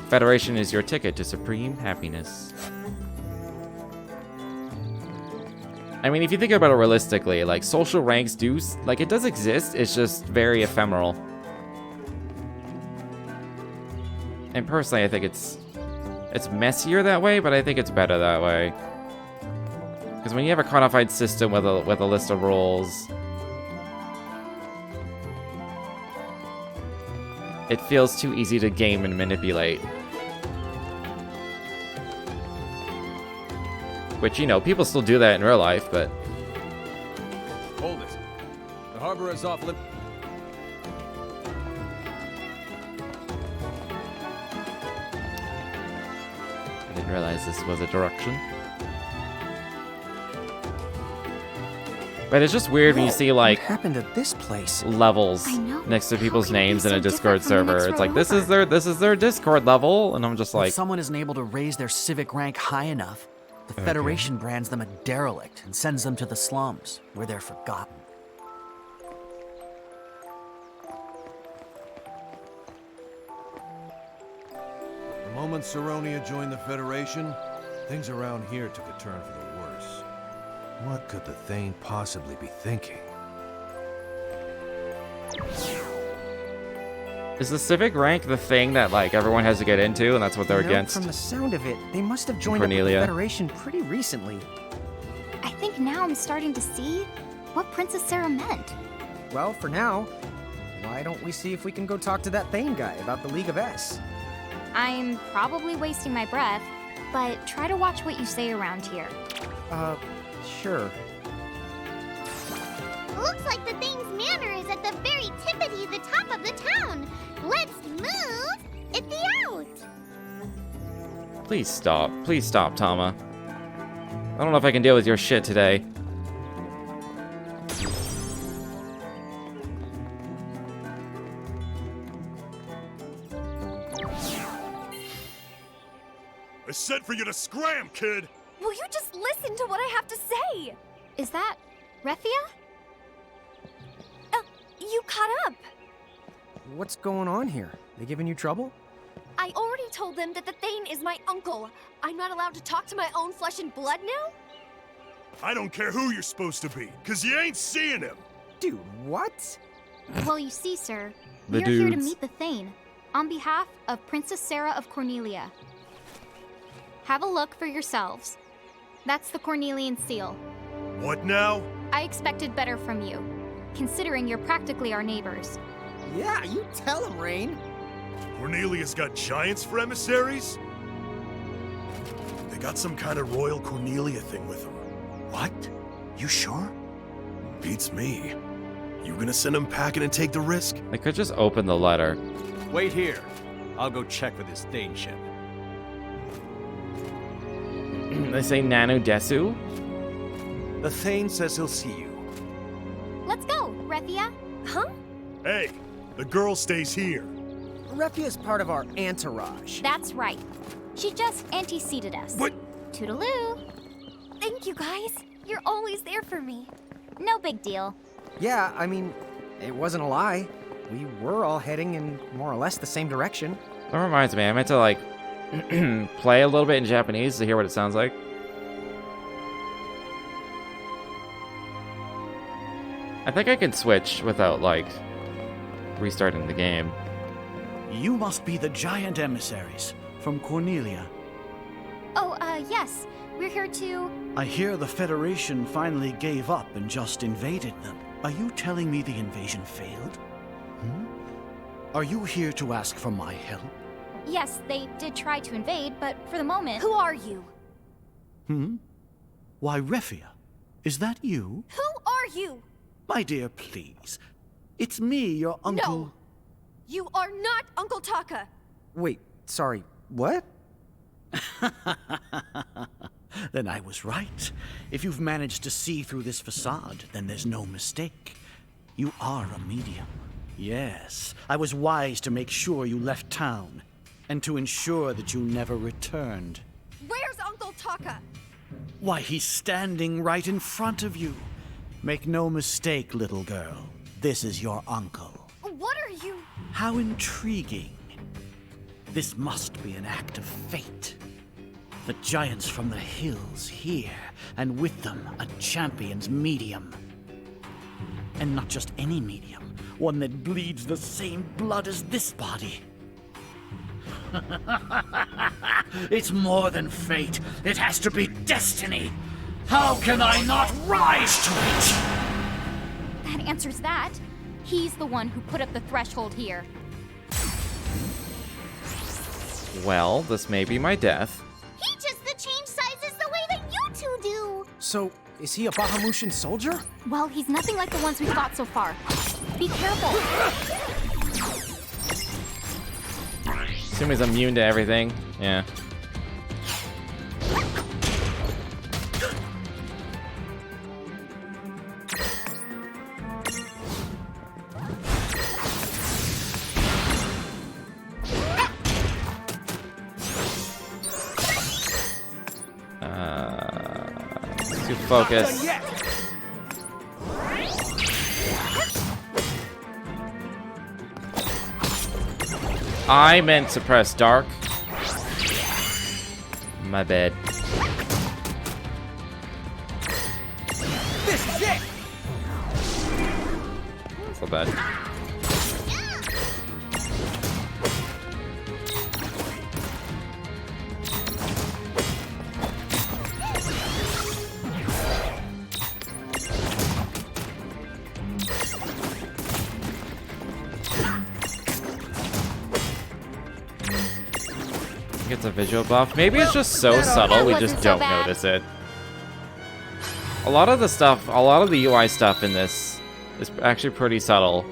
Federation is your ticket to supreme happiness. I mean, if you think about it realistically, like, social ranks do, like, it does exist, it's just very ephemeral. And personally, I think it's messier that way, but I think it's better that way. Because when you have a codified system with a list of rules, it feels too easy to game and manipulate. Which, you know, people still do that in real life, but... Hold it. The harbor is off limits. I didn't realize this was a direction. But it's just weird when you see, like, what happened to this place? levels next to people's names in a Discord server. It's like, this is their Discord level, and I'm just like... If someone isn't able to raise their civic rank high enough, the Federation brands them a derelict and sends them to the slums, where they're forgotten. The moment Saronia joined the Federation, things around here took a turn for the worse. What could the Thane possibly be thinking? Is the civic rank the thing that, like, everyone has to get into, and that's what they're against? From the sound of it, they must have joined up with the Federation pretty recently. I think now I'm starting to see what Princess Sarah meant. Well, for now, why don't we see if we can go talk to that Thane guy about the League of S? I'm probably wasting my breath, but try to watch what you say around here. Sure. Looks like the Thane's manor is at the very tippity the top of the town. Let's move it out. Please stop, Tama. I don't know if I can deal with your shit today. I said for you to scram, kid! Will you just listen to what I have to say? Is that Refia? You caught up. What's going on here? They giving you trouble? I already told them that the Thane is my uncle. I'm not allowed to talk to my own flesh and blood now? I don't care who you're supposed to be, cause you ain't seeing him. Dude, what? Well, you see, sir, The we're here to dudes. meet the Thane on behalf of Princess Sarah of Cornelia. Have a look for yourselves. That's the Cornelian seal. What now? I expected better from you, considering you're practically our neighbors. Yeah, you tell him, Rain. Cornelia's got giants for emissaries? They got some kind of Royal Cornelia thing with them. What? You sure? Beats me. You gonna send them packing and take the risk? They could just open the letter. Wait here. I'll go check for this Thane ship. They say Nanu Desu? The Thane says he'll see you. Let's go, Refia. Huh? Hey, the girl stays here. Refia's part of our entourage. That's right. She just anteceded us. What? Toodaloo. Thank you, guys. You're always there for me. No big deal. Yeah, I mean, it wasn't a lie. We were all heading in more or less the same direction. That reminds me, I meant to like play a little bit in Japanese to hear what it sounds like. I think I can switch without like restarting the game. You must be the giant emissaries from Cornelia. Oh, yes. We're here to... I hear the Federation finally gave up and just invaded them. Are you telling me the invasion failed? Hmm? Are you here to ask for my help? Yes, they did try to invade, but for the moment... Who are you? Why, Refia, is that you? Who are you? My dear, please. It's me, your uncle. No. You are not Uncle Taka. Wait, sorry, what? Then I was right. If you've managed to see through this facade, then there's no mistake. You are a medium. Yes, I was wise to make sure you left town, and to ensure that you never returned. Where's Uncle Taka? Why, he's standing right in front of you. Make no mistake, little girl. This is your uncle. What are you? How intriguing. This must be an act of fate. The giants from the hills here, and with them a champion's medium. And not just any medium, one that bleeds the same blood as this body. It's more than fate. It has to be destiny. How can I not rise to it? That answers that. He's the one who put up the threshold here. Well, this may be my death. He just the change sizes the way that you two do. So, is he a Bahamutian soldier? Well, he's nothing like the ones we've fought so far. Be careful. Assume he's immune to everything. Yeah. Too focused. I meant to press dark. My bad. This is it! That's not bad. Gets a visual buff. Maybe it's just so subtle we just don't notice it. A lot of the stuff, a lot of the UI stuff in this is actually pretty subtle.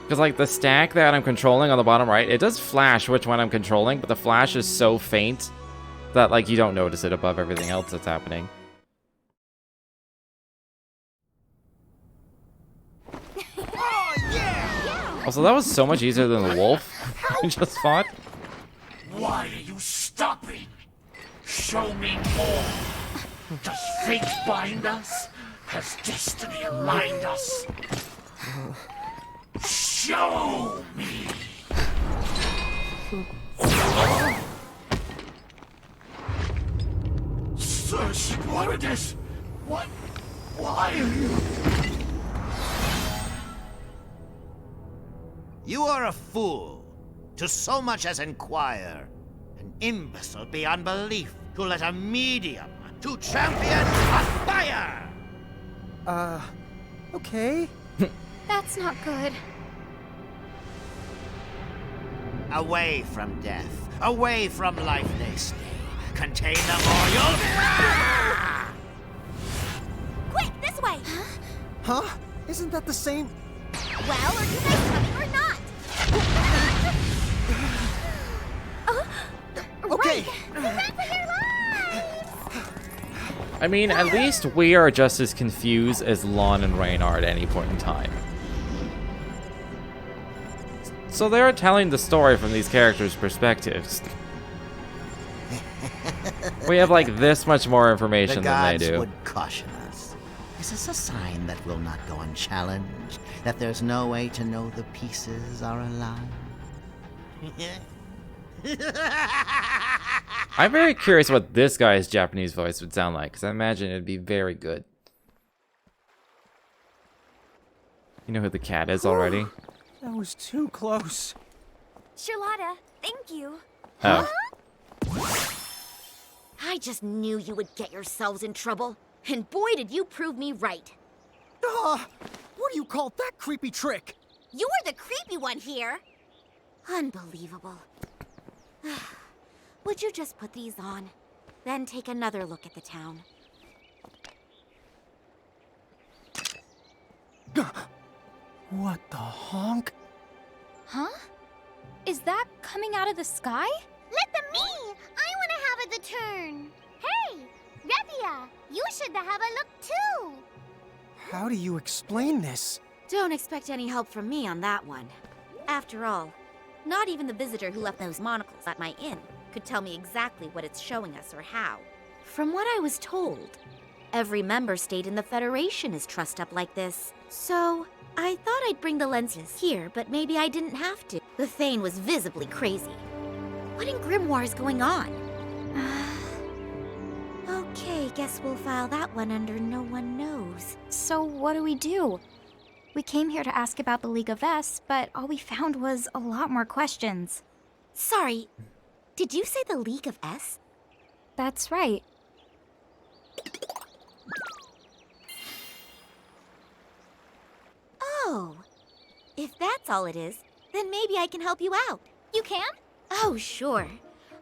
Because like the stack that I'm controlling on the bottom right, it does flash which one I'm controlling, but the flash is so faint that like you don't notice it above everything else that's happening. Oh, yeah! Also, that was so much easier than the wolf we just fought. Why are you stopping? Show me more. Does fate bind us? Has destiny aligned us? Show me! Why would this? What? Why are you? You are a fool to so much as inquire. An imbecile beyond belief to let a medium to champion a fire! Okay. That's not good. Away from death, away from life they stay. Contain them or you'll... Quick, this way! Huh? Isn't that the same? Well, are you guys coming or not? Okay. Run for your lives! I mean, at least we are just as confused as Lon and Rain are at any point in time. So they're telling the story from these characters' perspectives. We have like this much more information The than they gods do. would caution us. Is this a sign that will not go unchallenged? That there's no way to know the pieces are alive? I'm very curious what this guy's Japanese voice would sound like, because I imagine it'd be very good. You know who the cat is already? That was too close. Sherlotta, thank you. Oh. I just knew you would get yourselves in trouble. And boy, did you prove me right. What do you call that creepy trick? You were the creepy one here. Unbelievable. Would you just put these on? Then take another look at the town. What the honk? Huh? Is that coming out of the sky? Let them me! I want to have the turn. Hey, Revia, you should have a look too. How do you explain this? Don't expect any help from me on that one. After all, not even the visitor who left those monocles at my inn could tell me exactly what it's showing us or how. From what I was told, every member state in the Federation is trussed up like this. So, I thought I'd bring the lenses here, but maybe I didn't have to. The Thane was visibly crazy. What in Grimoire is going on? Okay, guess we'll file that one under no one knows. So what do we do? We came here to ask about the League of S, but all we found was a lot more questions. Sorry, did you say the League of S? That's right. Oh, if that's all it is, then maybe I can help you out. You can? Oh, sure.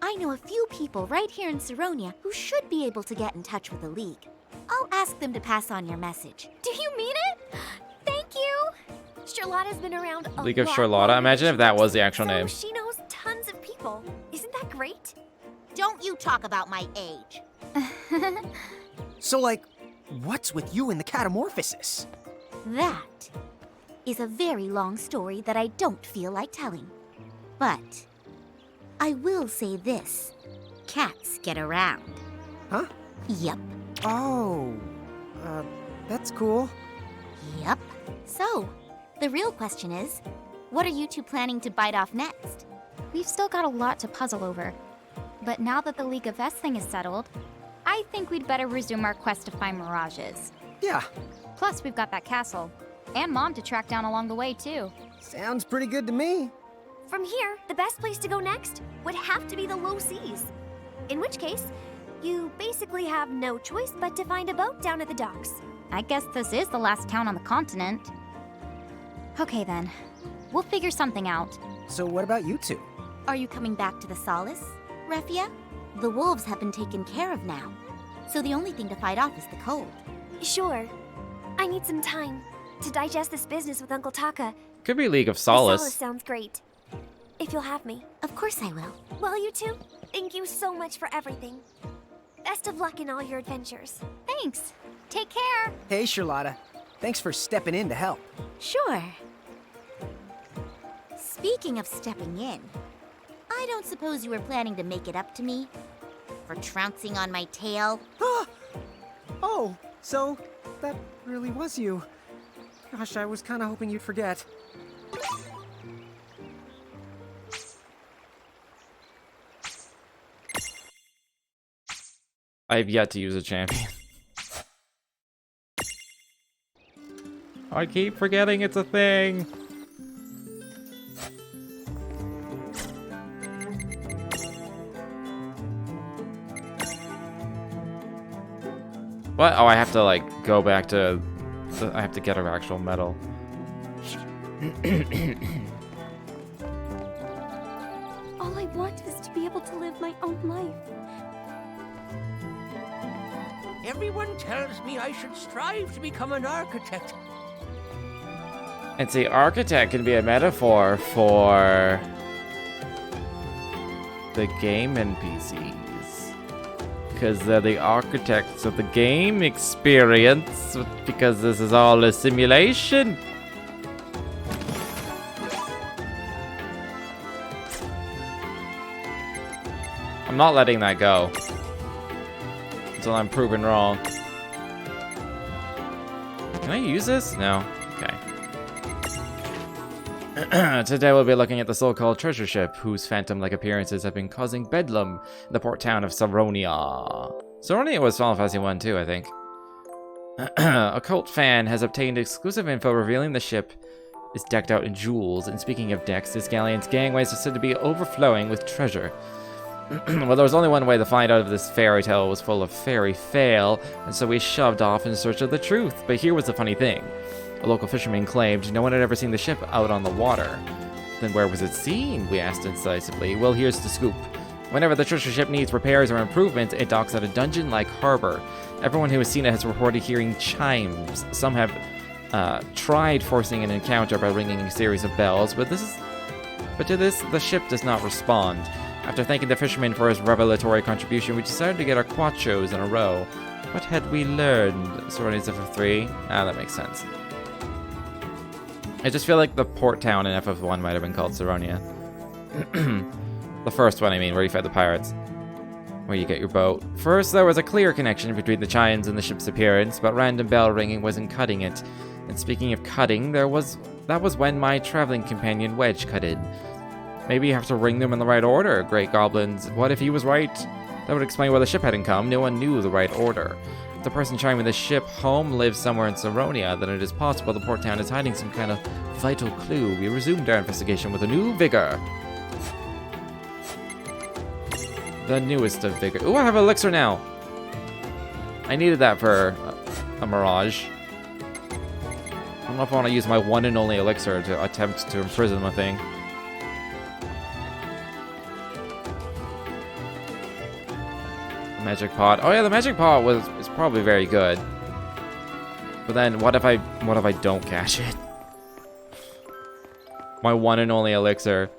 I know a few people right here in Saronia who should be able to get in touch with the League. I'll ask them to pass on your message. Do you mean it? Thank you! Charlotta's been around a League of lot Sherlotta. longer Imagine than if that she was the thinks, actual so name. She knows tons of people. Isn't that great? Don't you talk about my age. So, like, what's with you and the catamorphosis? That is a very long story that I don't feel like telling. But I will say this. Cats get around. Huh? Yep. Oh, that's cool. Yep. So, the real question is, what are you two planning to bite off next? We've still got a lot to puzzle over. But now that the League of S thing is settled, I think we'd better resume our quest to find mirages. Yeah, Plus, we've got that castle. And Mom to track down along the way, too. sounds pretty good to me. From here, the best place to go next would have to be the low seas. In which case, you basically have no choice but to find a boat down at the docks. I guess this is the last town on the continent. Okay, then. We'll figure something out. So what about you two? Are you coming back to the Solace, Refia? The wolves have been taken care of now, so the only thing to fight off is the cold. Sure. I need some time to digest this business with Uncle Taka. Could be League of The Solace. sounds great. If you'll have me. Of course I will. Well, you two, thank you so much for everything. Best of luck in all your adventures. Thanks. Take care. Hey, Sherlotta. Thanks for stepping in to help. Sure. Speaking of stepping in, I don't suppose you were planning to make it up to me? For trouncing on my tail? Oh, so that really was you. Gosh, I was kind of hoping you'd forget. I've yet to use a champion. I keep forgetting it's a thing. What? Oh, I have to like go back to. I have to get her actual medal. All I want is to be able to live my own life. Everyone tells me I should strive to become an architect. And see, architect can be a metaphor for the game NPCs. Because they're the architects of the game experience, because this is all a simulation. I'm not letting that go until I'm proven wrong. Can I use this? No. Okay. Today we'll be looking at the so-called treasure ship, whose phantom-like appearances have been causing bedlam in the port town of Saronia. Saronia was Final Fantasy 1 too, I think. A cult fan has obtained exclusive info revealing the ship is decked out in jewels, and speaking of decks, this galleon's gangways are said to be overflowing with treasure. Well, there was only one way to find out if this fairy tale was full of fairy fail, and so we shoved off in search of the truth. But here was the funny thing. A local fisherman claimed no one had ever seen the ship out on the water. Then where was it seen? We asked incisively. Well, here's the scoop. Whenever the treasure ship needs repairs or improvements, it docks at a dungeon-like harbor. Everyone who has seen it has reported hearing chimes. Some have tried forcing an encounter by ringing a series of bells, but to this, the ship does not respond. After thanking the fisherman for his revelatory contribution, we decided to get our quatchos in a row. What had we learned? Sororities FF3? Ah, that makes sense. I just feel like the port town in FF1 might have been called Saronia. The first one, I mean, where you fight the pirates. Where you get your boat. First, there was a clear connection between the chimes and the ship's appearance, but random bell ringing wasn't cutting it. And speaking of cutting, that was when my traveling companion Wedge cut in. Maybe you have to ring them in the right order, great goblins. What if he was right? That would explain why the ship hadn't come. No one knew the right order. If the person chiming the ship home lives somewhere in Saronia, then it is possible the port town is hiding some kind of vital clue. We resumed our investigation with a new vigor. The newest of vigor. Ooh, I have elixir now. I needed that for a mirage. I don't know if I want to use my one and only elixir to attempt to imprison the thing. Magic pot. Oh yeah, the magic pot is probably very good. But then what if I don't cash it? My one and only elixir.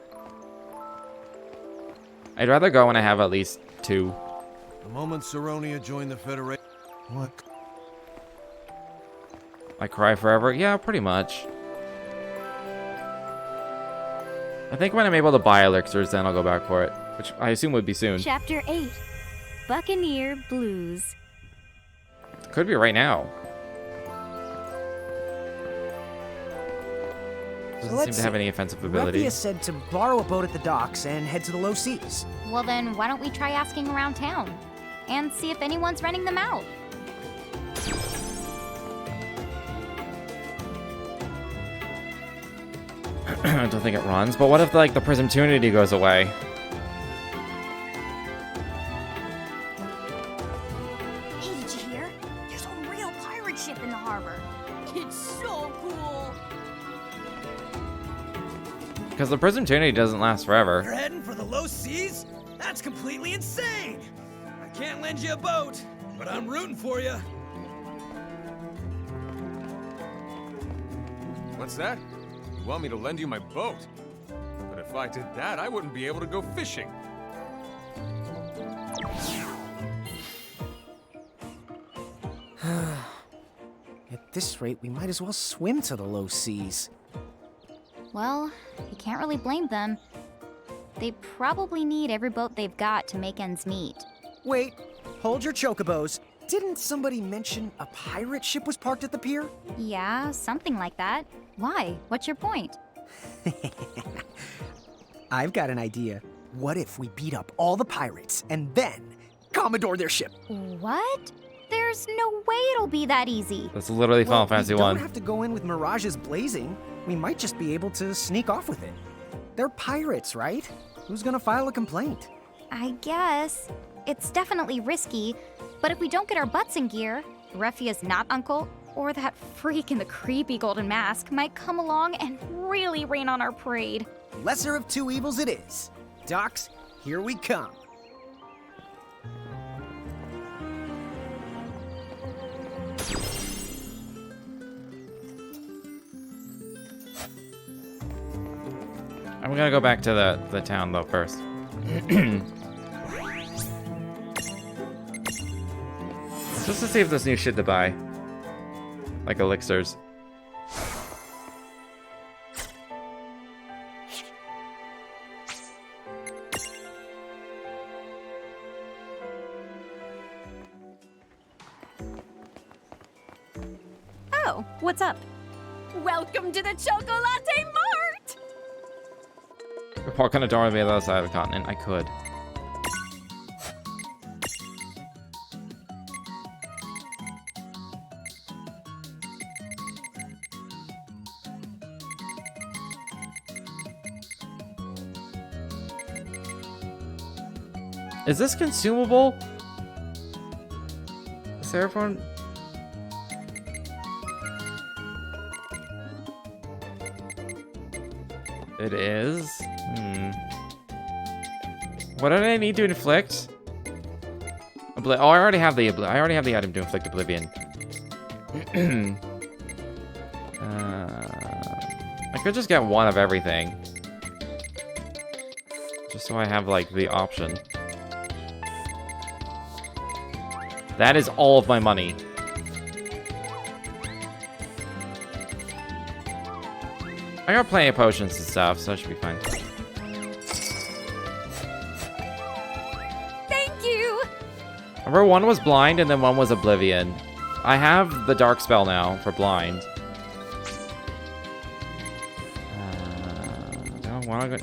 I'd rather go when I have at least 2. The moment Saronia joined the Federation. What? I cry forever? Yeah, pretty much. I think when I'm able to buy elixirs, then I'll go back for it. Which I assume would be soon. Chapter 8. Buccaneer Blues. Could be right now. Doesn't seem to have any offensive ability. Ruffy said to borrow a boat at the docks and head to the low seas. Well then, why don't we try asking around town? And see if anyone's renting them out. I don't think it runs, but what if like the presumptivity goes away? Hey, did you hear? There's a real pirate ship in the harbor. It's so cool. Because the presumptivity doesn't last forever. You're heading for the low seas? That's completely insane! I can't lend you a boat, but I'm rooting for you. What's that? You want me to lend you my boat? But if I did that, I wouldn't be able to go fishing. At this rate, we might as well swim to the low seas. Well, you can't really blame them. They probably need every boat they've got to make ends meet. Wait, hold your chocobos. Didn't somebody mention a pirate ship was parked at the pier? Yeah, something like that. Why? What's your point? I've got an idea. What if we beat up all the pirates and then, Commodore their ship. What? There's no way it'll be that easy. That's literally Final Fantasy We 1. don't have to go in with Mirage's blazing. We might just be able to sneak off with it. They're pirates, right? Who's gonna file a complaint? I guess. It's definitely risky, but if we don't get our butts in gear, Refia's not uncle, or that freak in the creepy golden mask might come along and really rain on our parade. Lesser of two evils it is. Docs, here we come. I'm gonna go back to the town though first. Just to see if there's new shit to buy. Like elixirs. Oh, what's up? Welcome to the Chocolate Mart! If I could door on the other side of the continent, I could. Is this consumable? Is there everyone? It is? What did I need to inflict? Oh, I already have the item to inflict oblivion. I could just get one of everything. Just so I have, like, the option. That is all of my money. I got plenty of potions and stuff, so I should be fine. Thank you! Remember, one was blind and then one was oblivion. I have the dark spell now for blind.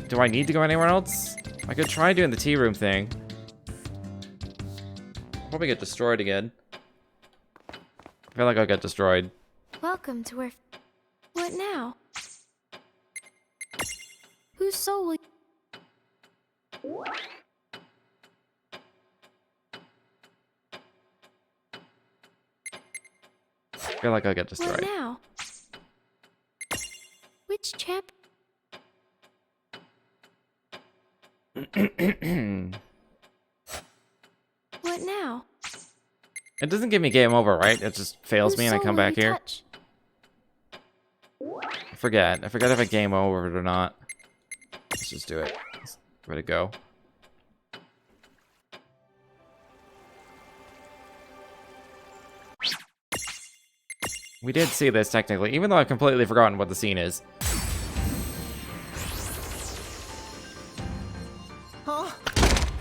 Do I need to go anywhere else? I could try doing the tea room thing. Probably get destroyed again. I feel like I'll get destroyed. Welcome to where... What now? Whose soul will... I feel like I'll get What destroyed. now? Which chap... What now? It doesn't give me game over, right? It just fails Whose me and I soul come will back you here. touch? I forget if I game over it or not. Let's just do it. Where'd it go? We did see this technically, even though I've completely forgotten what the scene is. Huh?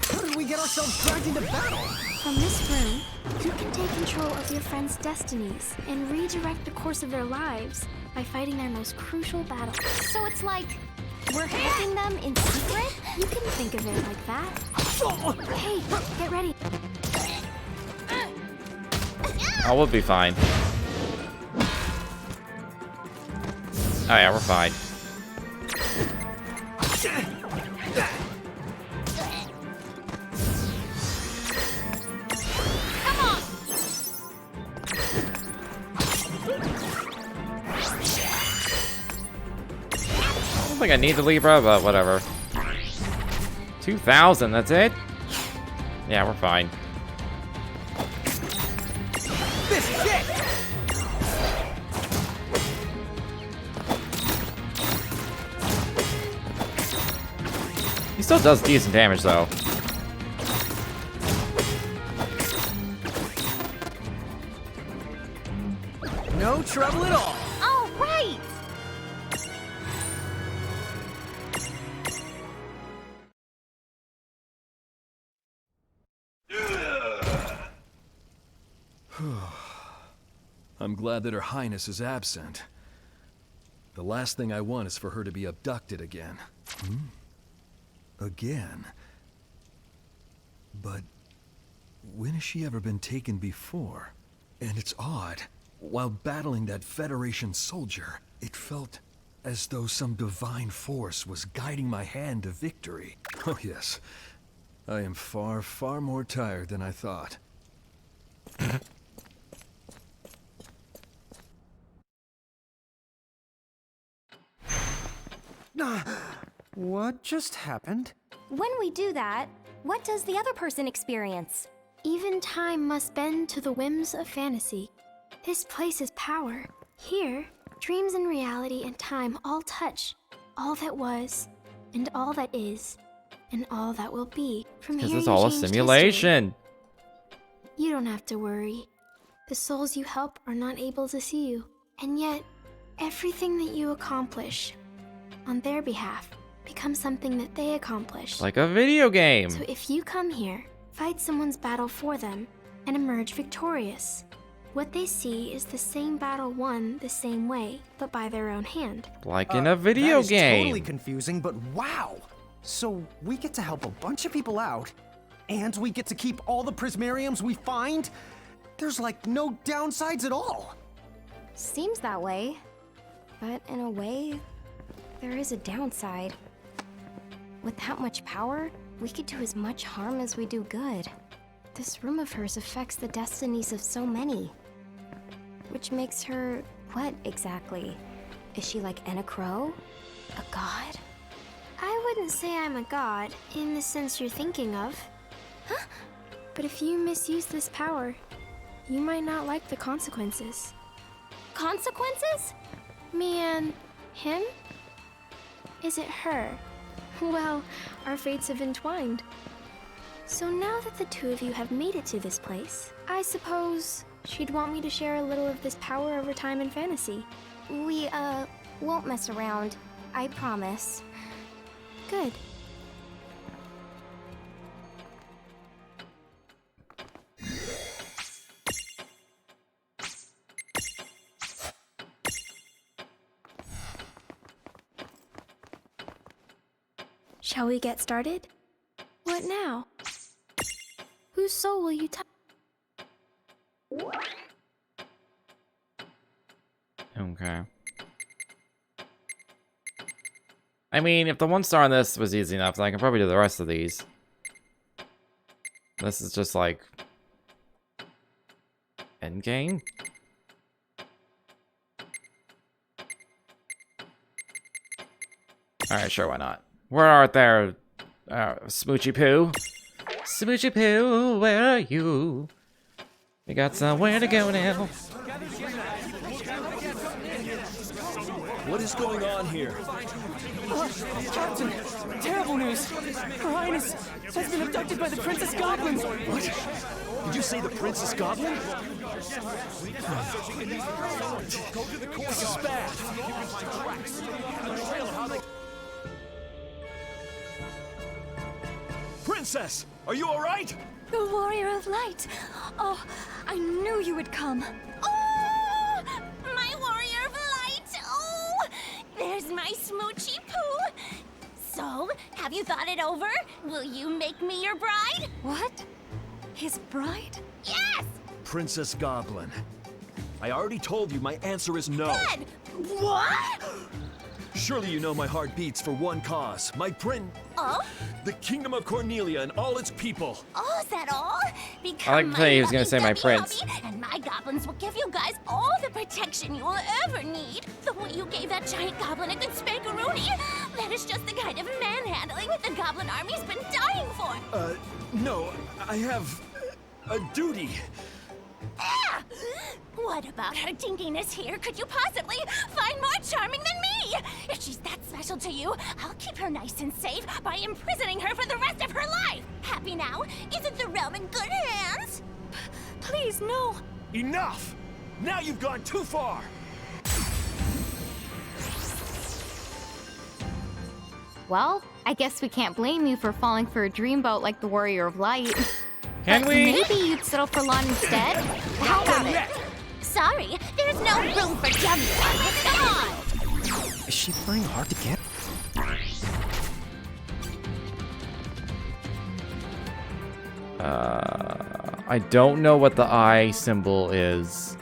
How did we get ourselves dragged into battle? From this room, you can take control of your friends' destinies and redirect the course of their lives by fighting their most crucial battle. So it's like We're helping them in secret? You can think of it like that. Hey, get ready. Oh, we'll be fine. Oh yeah, we're fine. I don't think I need the Libra, but whatever. 2,000, that's it? Yeah, we're fine. This is it! He still does decent damage, though. No trouble at all. All right! I'm glad that Her Highness is absent. The last thing I want is for her to be abducted again. Again? But When has she ever been taken before? And it's odd. While battling that Federation soldier, it felt as though some divine force was guiding my hand to victory. Oh yes, I am far, far more tired than I thought. What just happened? When we do that, what does the other person experience? Even time must bend to the whims of fantasy. This place is power. Here, dreams and reality and time all touch. All that was, and all that is, and all that will be. From here, Because it's you all a changed simulation. history. You don't have to worry. The souls you help are not able to see you. And yet, everything that you accomplish on their behalf becomes something that they accomplish. Like a video game. So if you come here, fight someone's battle for them, and emerge victorious, what they see is the same battle won the same way, but by their own hand. Like in a video that is game. Totally confusing, but wow! So we get to help a bunch of people out, and we get to keep all the prismariums we find? There's like no downsides at all. Seems that way. But in a way, there is a downside. With that much power, we could do as much harm as we do good. This room of hers affects the destinies of so many. Which makes her what exactly? Is she like Anna Crow? A god? I wouldn't say I'm a god in the sense you're thinking of. Huh? But if you misuse this power, you might not like the consequences. Consequences? Me and him? Is it her? Well, our fates have entwined. So now that the two of you have made it to this place, I suppose she'd want me to share a little of this power over time and fantasy. We, won't mess around. I promise. Good. Shall we get started? What now? Whose soul will you touch? Okay. I mean, if the 1 star on this was easy enough, then I can probably do the rest of these. This is just like... endgame? Alright, sure, why not? Where art there, Smoochy Poo? Smoochy Poo, where are you? We got somewhere to go now. What is going on here? Captain, terrible news. Her Highness has been abducted by the Princess Goblins. What? Did you say the Princess Goblin? This is bad. Princess, are you all right? The Warrior of Light. Oh, I knew you would come. Oh, my Warrior of Light. Oh, there's my Smoochy Poo. So, have you thought it over? Will you make me your bride? What? His bride? Yes! Princess Goblin. I already told you my answer is no. Good! What? Surely you know my heart beats for one cause. My Oh? the Kingdom of Cornelia and all its people. Oh, is that all? I like to say he was gonna say my prince. And my goblins will give you guys all the protection you will ever need. The way you gave that giant goblin a good spankaroonie. That is just the kind of manhandling that the goblin army's been dying for. No, I have a duty. Ah! What about her dinkiness here could you possibly find more charming than me? If she's that special to you, I'll keep her nice and safe by imprisoning her for the rest of her life. Happy now? Isn't the realm in good hands? Please, no. Enough! Now you've gone too far! Well, I guess we can't blame you for falling for a dreamboat like the Warrior of Light. Can but we? Maybe you'd settle for Lon instead? How about it? Sorry, there's no room for dummies on this. Come on! Is she playing hard to get? I don't know what the eye symbol is.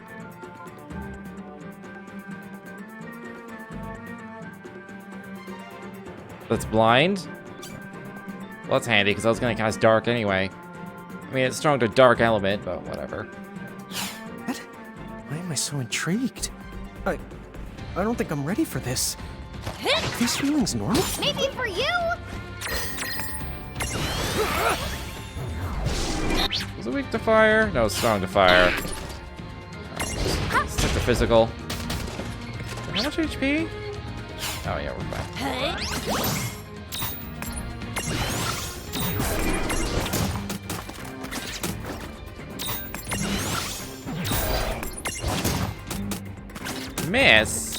That's blind? Well, that's handy, because I was going to cast dark anyway. I mean, it's strong to dark element, but whatever. What? Why am I so intrigued? I don't think I'm ready for this. Are these feelings normal? Maybe for you? Is it weak to fire? No, it's strong to fire. Stick to physical. How much HP? Oh yeah, we're fine. Miss.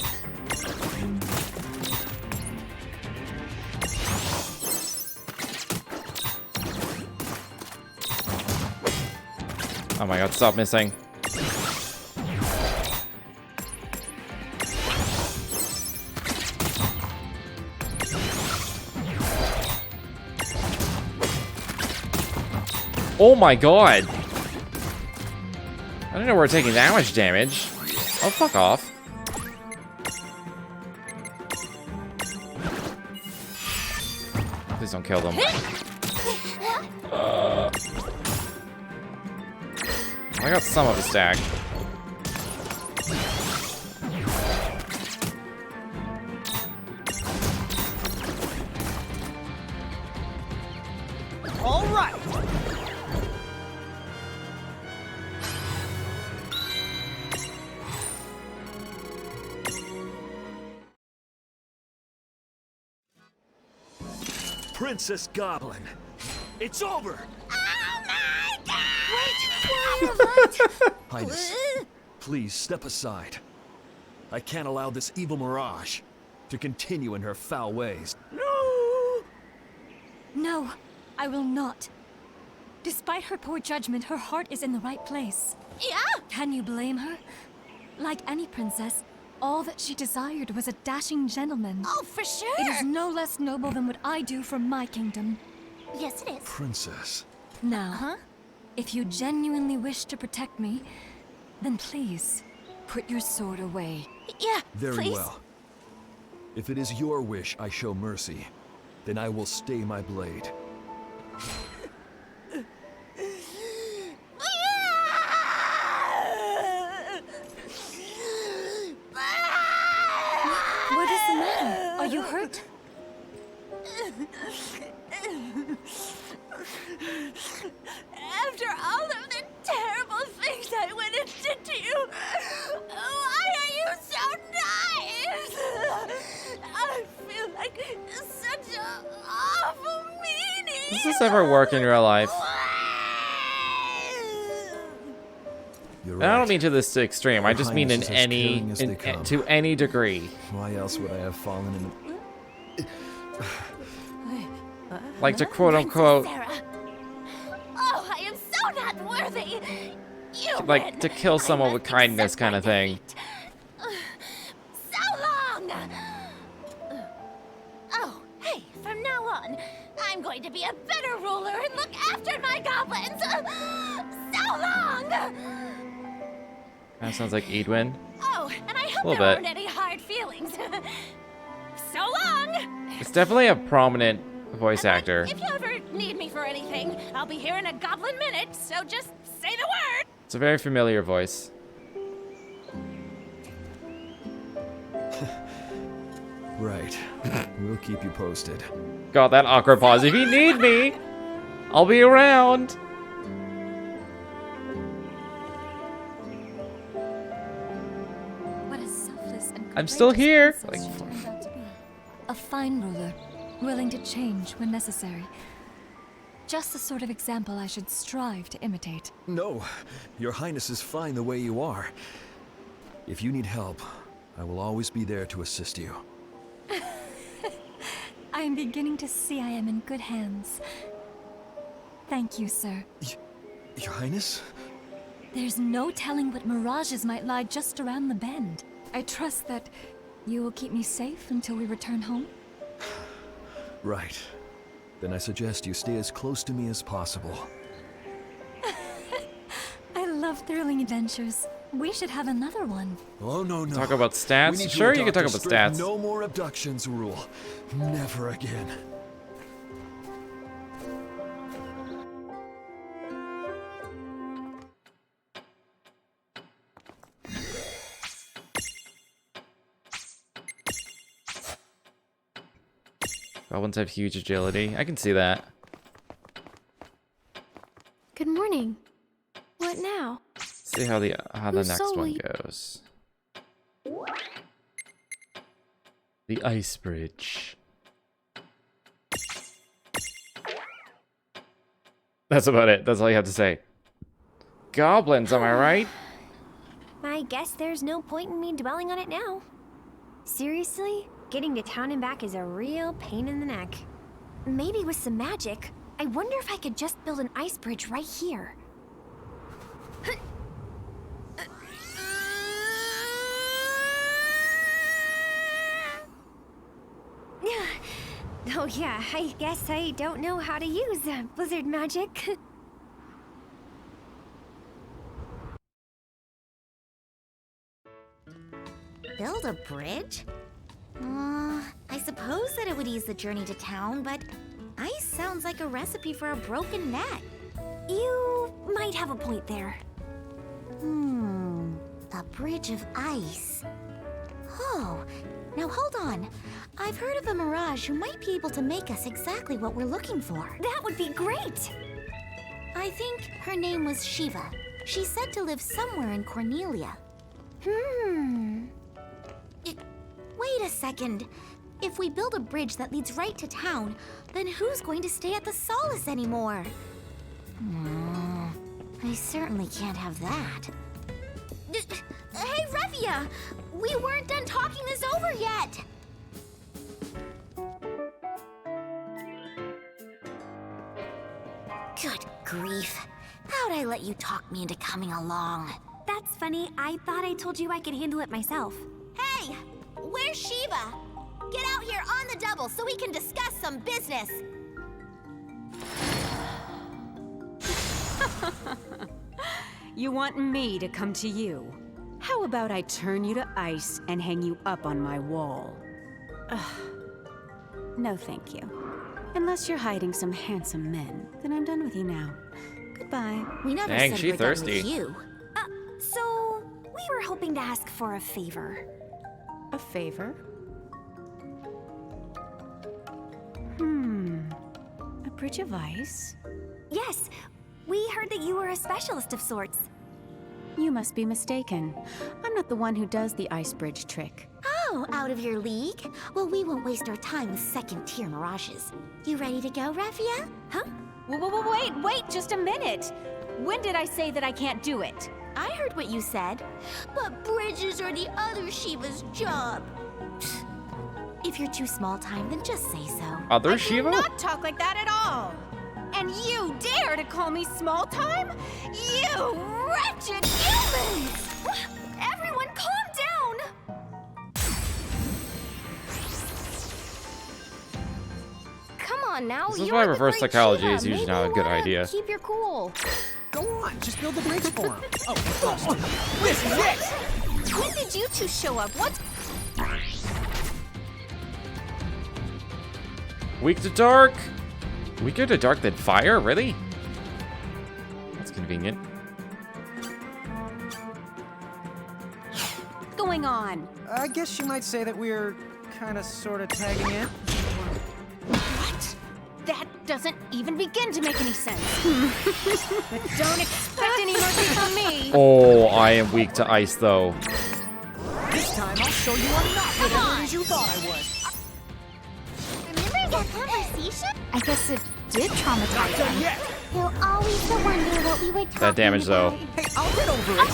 Oh my god, stop missing. Oh my god! I don't know we're taking that much damage. Oh, fuck off. Please don't kill them. I got some of a stack. All right. Princess Goblin, it's over! Highness, please step aside. I can't allow this evil mirage to continue in her foul ways. No, I will not. Despite her poor judgment, her heart is in the right place. Yeah? Can you blame her? Like any princess, all that she desired was a dashing gentleman. Oh, for sure! It is no less noble than what I do for my kingdom. Yes, it is. Princess. Now, if you genuinely wish to protect me, then please, put your sword away. Yeah, Very please. well. If it is your wish I show mercy, then I will stay my blade. What is the matter? Are you hurt? After all of the terrible things I went into you, why are you so nice? I feel like such an awful meanie. Does this ever work in real life? You're And I don't right. mean to this extreme. I just mean in Highness is as any, caring as they come. to any degree. Why else would I have fallen in... Like to quote unquote, Sarah. Oh, I am so not worthy. You like win. to kill someone with kindness kind of thing. So long. Oh, hey, from now on, I'm going to be a better ruler and look after my goblins. So long. That sounds like Edwin. Oh, and I hope Little there bit. aren't any hard feelings. So long. It's definitely a prominent voice actor. If you ever need me for anything, I'll be here in a goblin minute, so just say the word. It's a very familiar voice. Right. We'll keep you posted. Got that awkward pause. If you need me, I'll be around. What a selfless and I'm still here. courageous princess she turned out to be. A fine ruler, willing to change when necessary. Just the sort of example I should strive to imitate. No, Your Highness is fine the way you are. If you need help, I will always be there to assist you. I am beginning to see I am in good hands. Thank you, sir. Your Highness? There's no telling what mirages might lie just around the bend. I trust that you will keep me safe until we return home. Right. Then I suggest you stay as close to me as possible. love thrilling adventures. We should have another one. Oh, no. Talk about stats? We need to Sure, you can adopt talk a about strict stats. No more abductions rule. Never again. Goblins have huge agility. I can see that. Good morning. What now? See how the Whose next soul will one you- goes. The ice bridge. That's about it. That's all you have to say. Goblins, am I right? I guess there's no point in me dwelling on it now. Seriously? Getting to town and back is a real pain in the neck. Maybe with some magic. I wonder if I could just build an ice bridge right here. Oh yeah, I guess I don't know how to use blizzard magic. Build a bridge? I suppose that it would ease the journey to town, but ice sounds like a recipe for a broken neck. You might have a point there. A bridge of ice. Oh, now hold on. I've heard of a mirage who might be able to make us exactly what we're looking for. That would be great! I think her name was Shiva. She's said to live somewhere in Cornelia. Wait a second. If we build a bridge that leads right to town, then who's going to stay at the Solace anymore? I certainly can't have that. Hey, Revia! We weren't done talking this over yet! Good grief. How'd I let you talk me into coming along? That's funny. I thought I told you I could handle it myself. Hey! Where's Shiva? Get out here on the double so we can discuss some business! You want me to come to you? How about I turn you to ice and hang you up on my wall? Ugh. No, thank you. Unless you're hiding some handsome men, then I'm done with you now. Goodbye. We never Dang, said she we're done thirsty. with you. So, we were hoping to ask for a favor. A favor? A bridge of ice? Yes, we heard that you were a specialist of sorts. You must be mistaken. I'm not the one who does the ice bridge trick. Oh, out of your league? Well, we won't waste our time with second-tier mirages. You ready to go, Revia? Huh? Wait just a minute! When did I say that I can't do it? I heard what you said. But bridges are the other Shiva's job. If you're too small time, then just say so. Other Shiva? Not talk like that at all! And you dare to call me small time? You wretched humans! Everyone calm down! Come on now, This is you're why the reverse great psychology Shiva. is usually Maybe not a you good wanna idea. Keep your cool. Go on, just build the bridge for him. Listen, this! When did you two show up? What's... Weak to dark. Weaker to dark than fire? Really? That's convenient. What's going on? I guess you might say that we're kind of sort of tagging in. What? That doesn't even begin to make any sense. But don't expect any mercy from me. Oh, I am weak to ice though. This time I'll show you I'm not whatever it is you thought I was. Remember that conversation? I guess it did traumatize Done him. yet. You'll always wonder what we were talking That damage though. about. Hey, I'll get over it.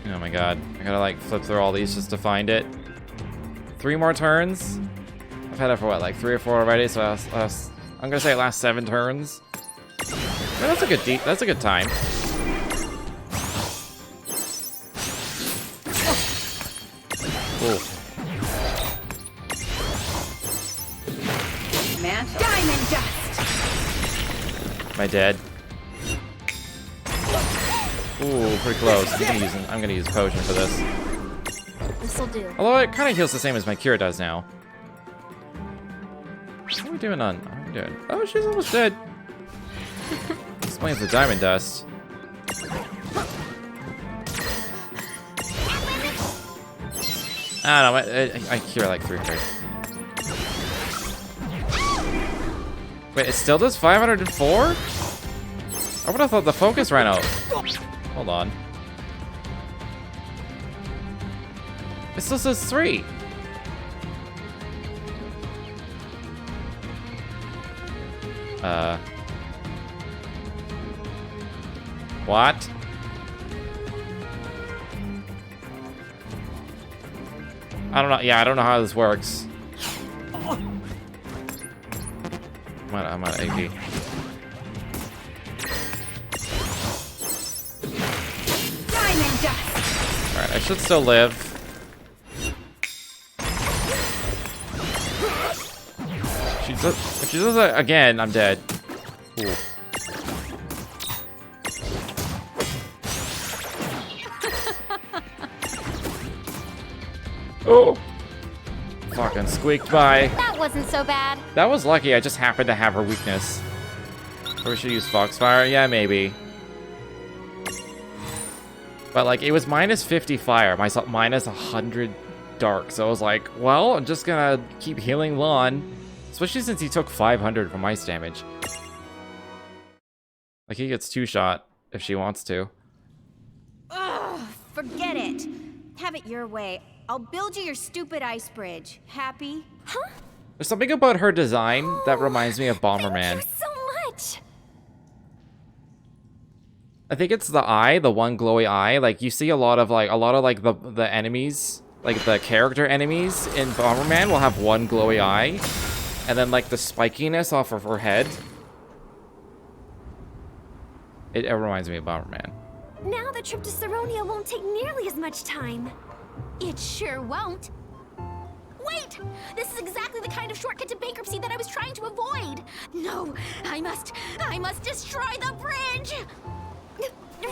Oh my god. I gotta like flip through all these just to find it. 3 more turns? I've had it for what, like 3 or 4 already, so I'm gonna say it lasts 7 turns. Yeah, that's a good time. Cool. Man, diamond dust. Am I dead? Ooh, pretty close. I'm gonna use a potion for this. This'll do. Although it kind of heals the same as my cure does now. What are we doing on? What are we doing? Oh, she's almost dead. Explains the diamond dust. I don't know. I cure like 3 cards. Wait, it still does 504? I would have thought the focus ran out. Hold on. It still says 3. What? I don't know. Yeah, I don't know how this works. I'm at AP. Diamond dust. Alright, I should still live. If she does it again, I'm dead. Ooh. Oh! Fucking squeaked by. That wasn't so bad. That was lucky. I just happened to have her weakness. Or we should use Foxfire? Yeah, maybe. But, like, it was minus 50 fire, minus 100 dark. So I was like, well, I'm just gonna keep healing Lon. Especially since he took 500 from ice damage. Like, he gets 2-shot if she wants to. Ugh, forget it. Have it your way. I'll build you your stupid ice bridge. Happy? Huh? There's something about her design that reminds me of Bomberman. Thank you so much. I think it's the eye, the one glowy eye. Like, you see a lot of the enemies, like the character enemies in Bomberman will have one glowy eye. And then, like, the spikiness off of her head. It reminds me of Bomberman. Now the trip to Saronia won't take nearly as much time. It sure won't. Wait! This is exactly the kind of shortcut to bankruptcy that I was trying to avoid. No, I must destroy the bridge!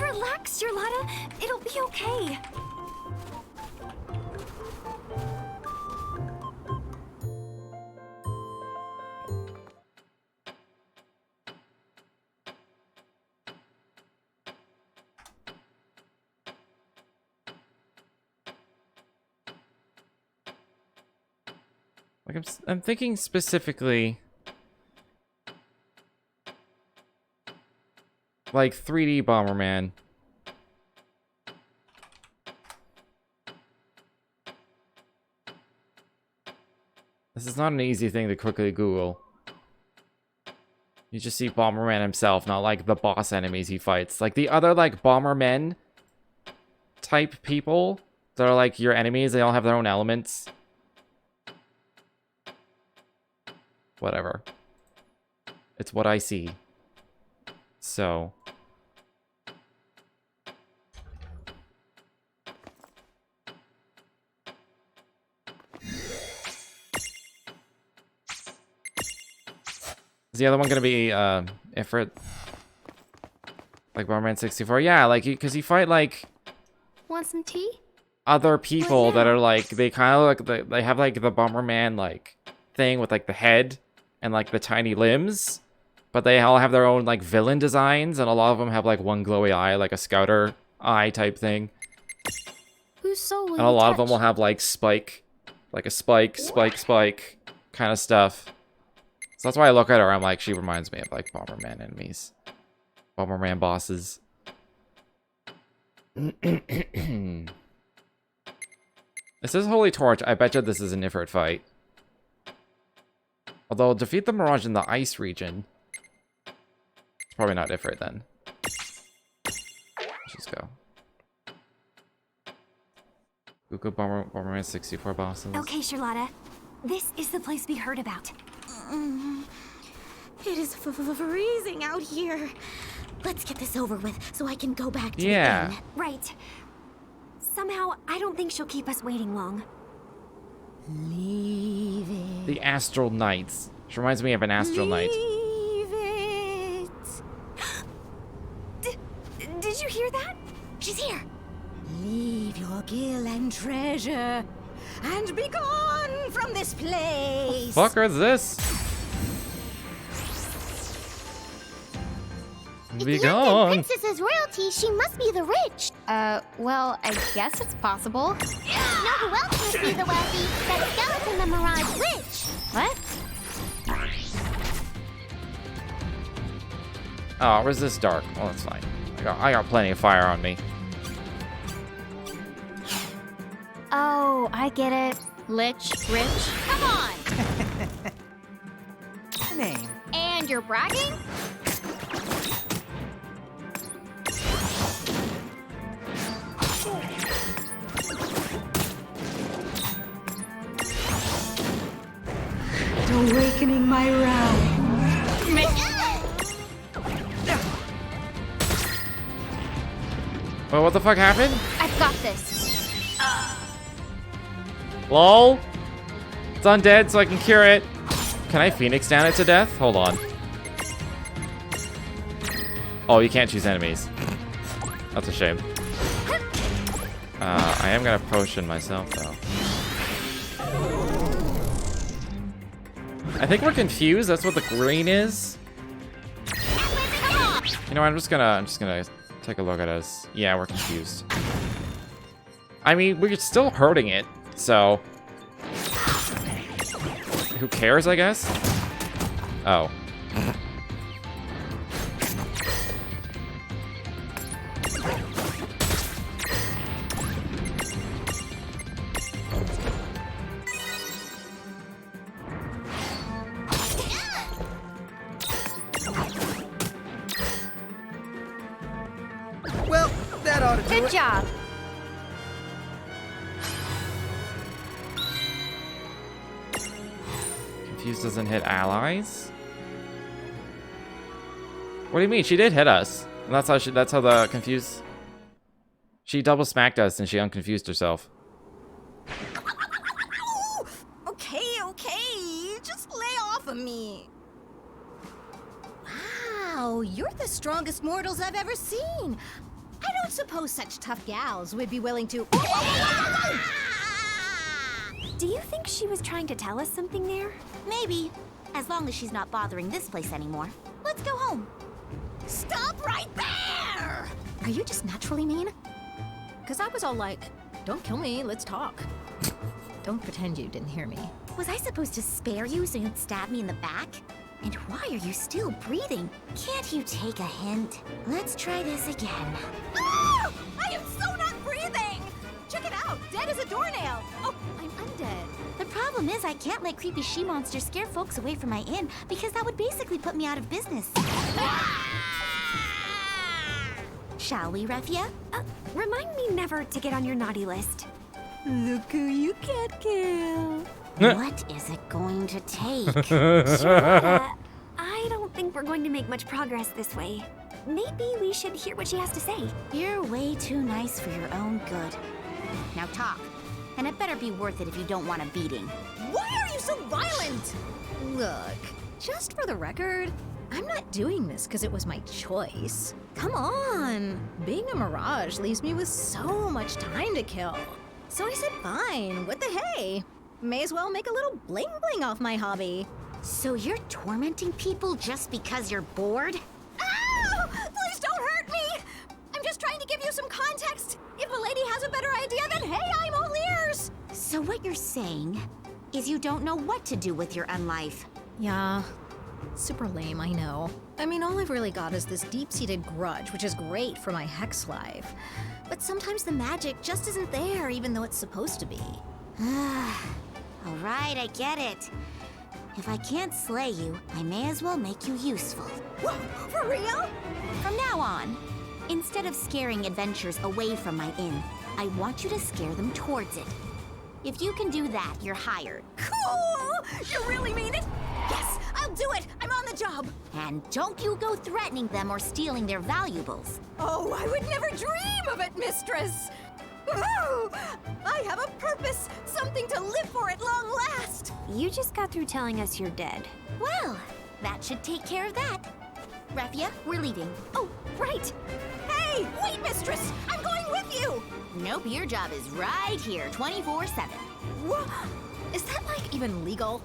Relax, Sherlotta. It'll be okay. Like, I'm thinking specifically, like 3D Bomberman. This is not an easy thing to quickly Google. You just see Bomberman himself, not like the boss enemies he fights. Like the other like Bombermen type people that are like your enemies, they all have their own elements. Whatever. It's what I see. So. Is the other one gonna be Ifrit? Like Bomberman 64? Yeah, like because you fight like Want some tea? other people that are like they kind of like they have like the Bomberman like thing with like the head and like the tiny limbs, but they all have their own like villain designs, and a lot of them have like one glowy eye, like a scouter eye type thing. Whose soul will And a lot of them will have like spike, like a spike kind of stuff. So that's why I look at her, I'm like, she reminds me of like Bomberman enemies. Bomberman bosses. It says Holy Torch. I bet you this is an Ifrit fight. Although, defeat the Mirage in the ice region. It's probably not Ifrit then. Let's just go. Google Bomberman 64 bosses. Okay, Sherlotta. This is the place we heard about. It is freezing out here. Let's get this over with so I can go back to Yeah. the inn. Right. Somehow, I don't think she'll keep us waiting long. Leave it. The Astral Knights. Which reminds me of an Astral Knight. Leave it. Did you hear that? She's here. Leave your gil and treasure and be gone from this place. Fuck is this? Be If the young gone. princess is royalty, she must be the rich. Well, I guess it's possible. Know who else must be the wealthy? That skeleton the Mirage Witch. What? Oh, resist dark. Well, that's fine. I got plenty of fire on me. Oh, I get it. Rich. Come on. Name. And you're bragging? Awakening my realm. Well, what the fuck happened? I've got this. LOL. It's undead, so I can cure it. Can I Phoenix down it to death? Hold on. Oh, you can't choose enemies. That's a shame. I am gonna potion myself, though. I think we're confused. That's what the green is. You know, I'm just gonna take a look at us. Yeah, we're confused. I mean, we're still hurting it, so who cares, I guess? Oh. Well, that ought to do Good it. job. Confused doesn't hit allies? What do you mean? She did hit us. And that's how the confused. She double smacked us and she unconfused herself. Okay. Just lay off of me. Wow, you're the strongest mortals I've ever seen. I don't suppose such tough gals would be willing to. Do you think she was trying to tell us something there? Maybe, as long as she's not bothering this place anymore. Let's go home. Stop right there! Are you just naturally mean? Because I was all like, don't kill me, let's talk. Don't pretend you didn't hear me. Was I supposed to spare you so you'd stab me in the back? And why are you still breathing? Can't you take a hint? Let's try this again. Ah! I am so not breathing! Check it out, dead as a doornail. Oh, I'm undead. The problem is I can't let creepy she-monsters scare folks away from my inn because that would basically put me out of business. Shall we, Refia? Remind me never to get on your naughty list. Look who you can't kill. What is it going to take? Sherlotta, I don't think we're going to make much progress this way. Maybe we should hear what she has to say. You're way too nice for your own good. Now talk. And it better be worth it if you don't want a beating. Why are you so violent? Look, just for the record, I'm not doing this because it was my choice. Come on. Being a mirage leaves me with so much time to kill. So I said, fine, what the hey? May as well make a little bling-bling off my hobby. So you're tormenting people just because you're bored? Ow! Please don't hurt me! I'm just trying to give you some context. If Milady has a better idea, then hey, I'm all ears! So what you're saying is you don't know what to do with your unlife. Yeah, super lame, I know. I mean, all I've really got is this deep-seated grudge, which is great for my hex life. But sometimes the magic just isn't there, even though it's supposed to be. All right, I get it. If I can't slay you, I may as well make you useful. Whoa, for real? From now on, instead of scaring adventurers away from my inn, I want you to scare them towards it. If you can do that, you're hired. Cool! You really mean it? Yes, I'll do it! I'm on the job! And don't you go threatening them or stealing their valuables. Oh, I would never dream of it, mistress! I have a purpose, something to live for at long last. You just got through telling us you're dead. Well, that should take care of that. Raffia, we're leaving. Oh, right. Hey, wait, mistress! I'm going with you! Nope, your job is right here, 24/7. What? Is that, like, even legal?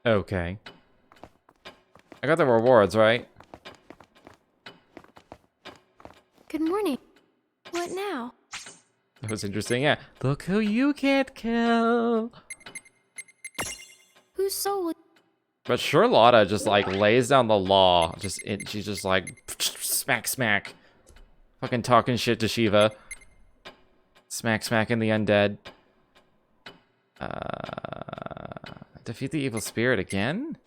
Okay. I got the rewards, right? Good morning. What now? That was interesting, yeah. Look who you can't kill. Whose soul? But Sherlotta just like lays down the law. She's just like smack smack. Fucking talking shit to Shiva. Smack smacking the undead. Defeat the evil spirit again?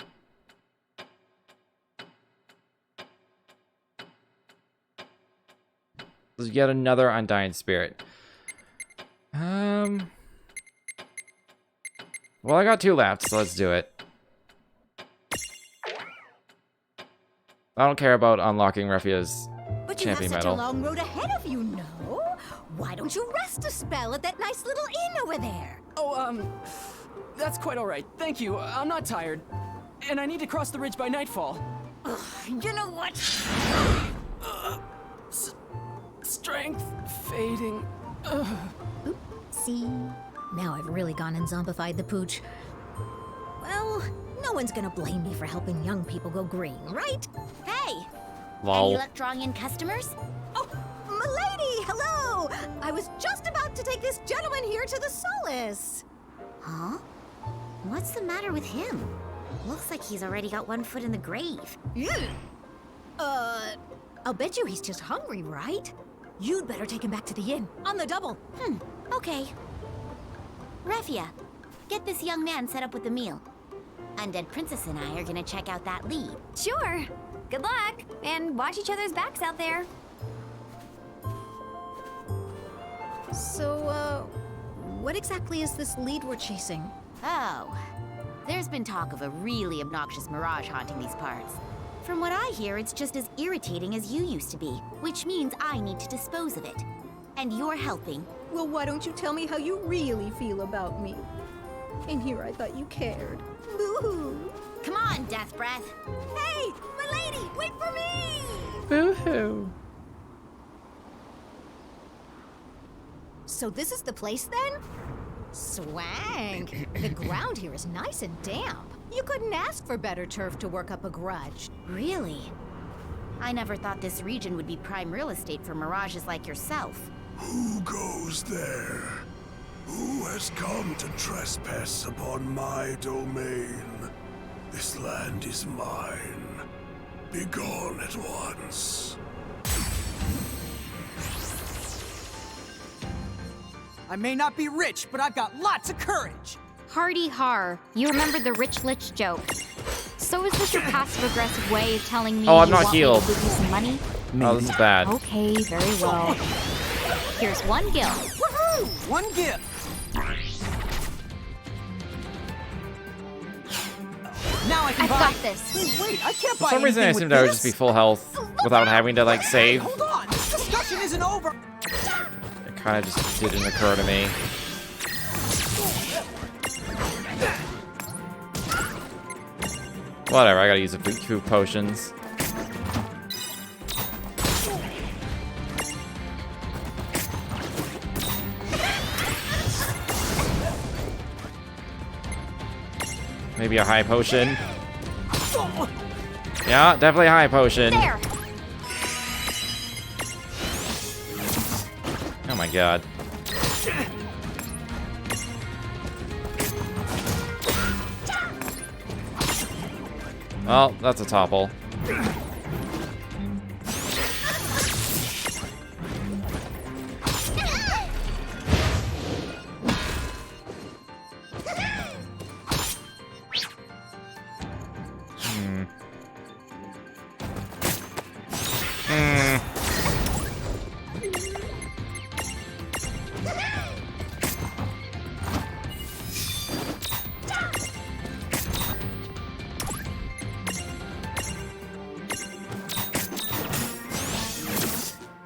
There's yet another undying spirit. Well, I got 2 left, so let's do it. I don't care about unlocking Raffia's But you have champion such medal. a long road ahead of you, no? Why don't you rest a spell at that nice little inn over there? Oh, that's quite all right. Thank you. I'm not tired. And I need to cross the ridge by nightfall. Ugh, you know what? Strength fading. See? Now I've really gone and zombified the pooch. Well, no one's gonna blame me for helping young people go green, right? Hey! Lol. Any luck drawing in customers? Oh, milady, hello! I was just about to take this gentleman here to the Solace. Huh? What's the matter with him? Looks like he's already got one foot in the grave. I'll bet you he's just hungry, right? You'd better take him back to the inn, on the double. Okay. Raffia, get this young man set up with the meal. Undead Princess and I are gonna check out that lead. Sure. Good luck, and watch each other's backs out there. So, what exactly is this lead we're chasing? Oh, there's been talk of a really obnoxious mirage haunting these parts. From what I hear, it's just as irritating as you used to be, which means I need to dispose of it. And you're helping. Well, why don't you tell me how you really feel about me? In here, I thought you cared. Boo-hoo. Come on, Death Breath. Hey, milady, wait for me! Boo-hoo. So this is the place then? Swank! The ground here is nice and damp. You couldn't ask for better turf to work up a grudge. Really? I never thought this region would be prime real estate for mirages like yourself. Who goes there? Who has come to trespass upon my domain? This land is mine. Be gone at once. I may not be rich, but I've got lots of courage. Hardy har. You remembered the rich lich joke. So is this your passive-aggressive way of telling me Oh, I'm you not want healed. me to give you some money? Oh, this is bad. Okay, very well. Here's 1 gil. Woohoo! 1 gift. Now I can I've buy. got this. Wait, I can't For buy some reason, I anything assumed with I would this. just be full health without having to, like, save. Hold on, this discussion isn't over. It kind of just didn't occur to me. Whatever, I gotta use a few potions. Maybe a high potion. Yeah, definitely a high potion. There. Oh my god. Well, that's a topple.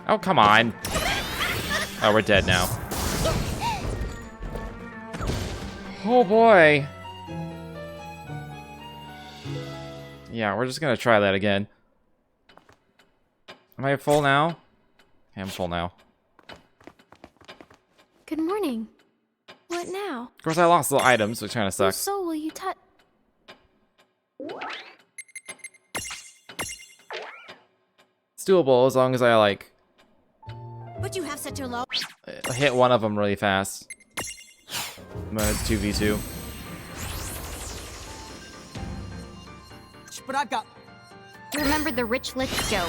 Oh, come on. Oh, we're dead now. Oh, boy. Yeah, we're just gonna try that again. Am I full now? Okay, I'm full now. Good morning. What now? Of course, I lost the items, which kind of Whose sucks. soul will you touch? It's doable as long as I, like, But you have such a low. hit one of them really fast. When it's 2v2. But I've got... Remember the rich lich joke.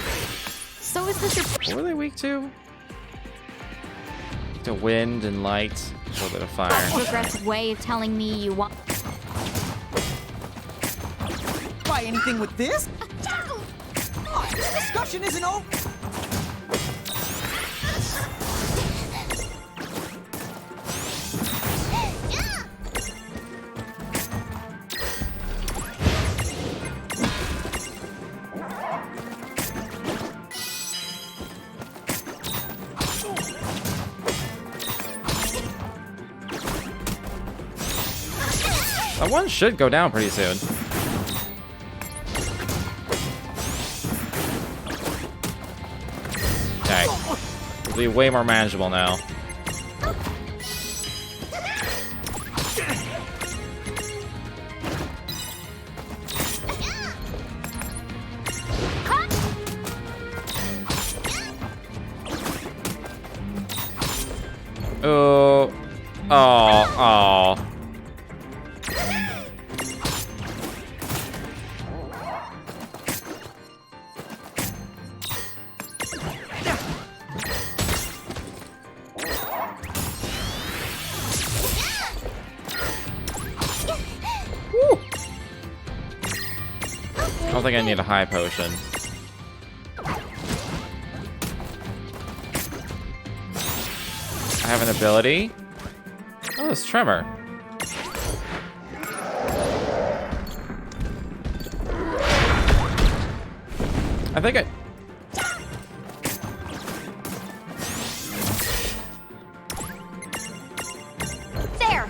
So is this your... What are they weak to? To wind and light. A little bit of fire. progressive way of telling me you want... Buy anything with this? Oh, this discussion isn't over. That one should go down pretty soon. Okay. It'll be way more manageable now. Oh. Oh. Oh. I don't think I need a high potion. I have an ability. Oh, it's Tremor. I think I... There!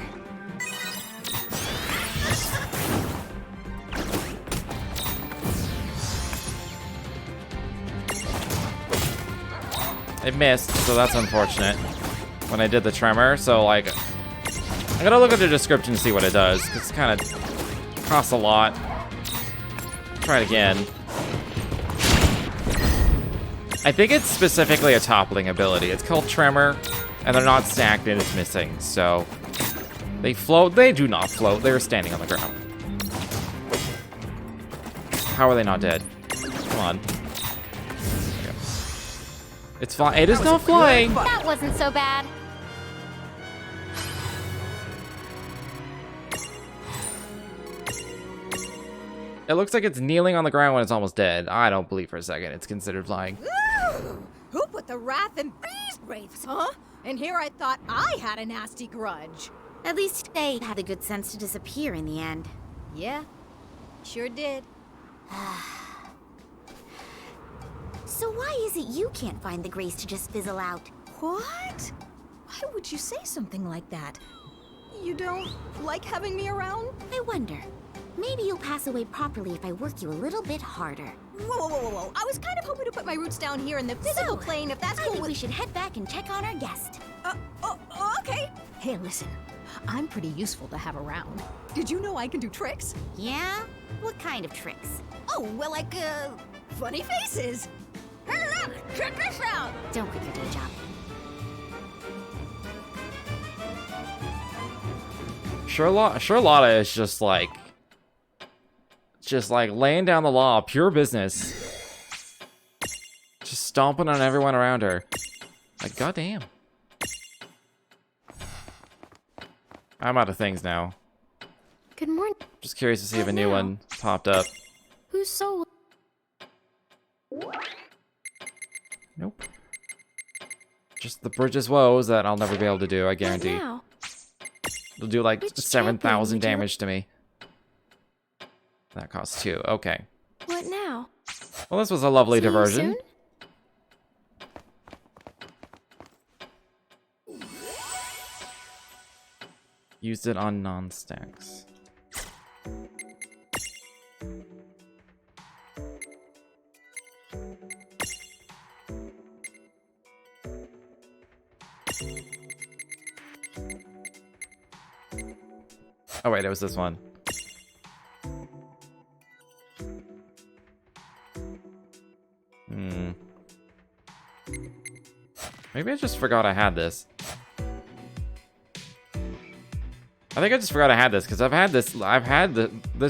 It missed, so that's unfortunate. When I did the Tremor, so like... I gotta look at the description to see what it does, because it's kind of costs a lot. Try it again. I think it's specifically a toppling ability. It's called Tremor, and they're not stacked and it's missing, so... They float? They do not float. They're standing on the ground. How are they not dead? Come on. It's flying. It is not flying. That wasn't so bad. It looks like it's kneeling on the ground when it's almost dead. I don't believe for a second it's considered flying. Ooh, who put the wrath in these wraiths, huh? And here I thought I had a nasty grudge. At least they had the good sense to disappear in the end. Yeah, sure did. So why is it you can't find the grace to just fizzle out? What? Why would you say something like that? You don't like having me around? I wonder. Maybe you'll pass away properly if I work you a little bit harder. Whoa. I was kind of hoping to put my roots down here in the physical plane, if that's cool. I think we should head back and check on our guest. Okay. Hey, listen. I'm pretty useful to have around. Did you know I can do tricks? Yeah? What kind of tricks? Oh, well, like, funny faces. Hey, look! Check this out! Don't quit your day job. Sherlotta is just like laying down the law, pure business. Just stomping on everyone around her. Like, goddamn. I'm out of things now. Good morning. Just curious to see if a new one popped up. Whose soul? Nope. Just the Bridges woes that I'll never be able to do, I guarantee. What now? It'll do like Which 7,000 champion would you damage to me. That costs 2. Okay. What now? Well, this was a lovely See you diversion. soon? Used it on non-stacks. Oh wait, it was this one. Maybe I just forgot I had this. I think I just forgot I had this because I've had this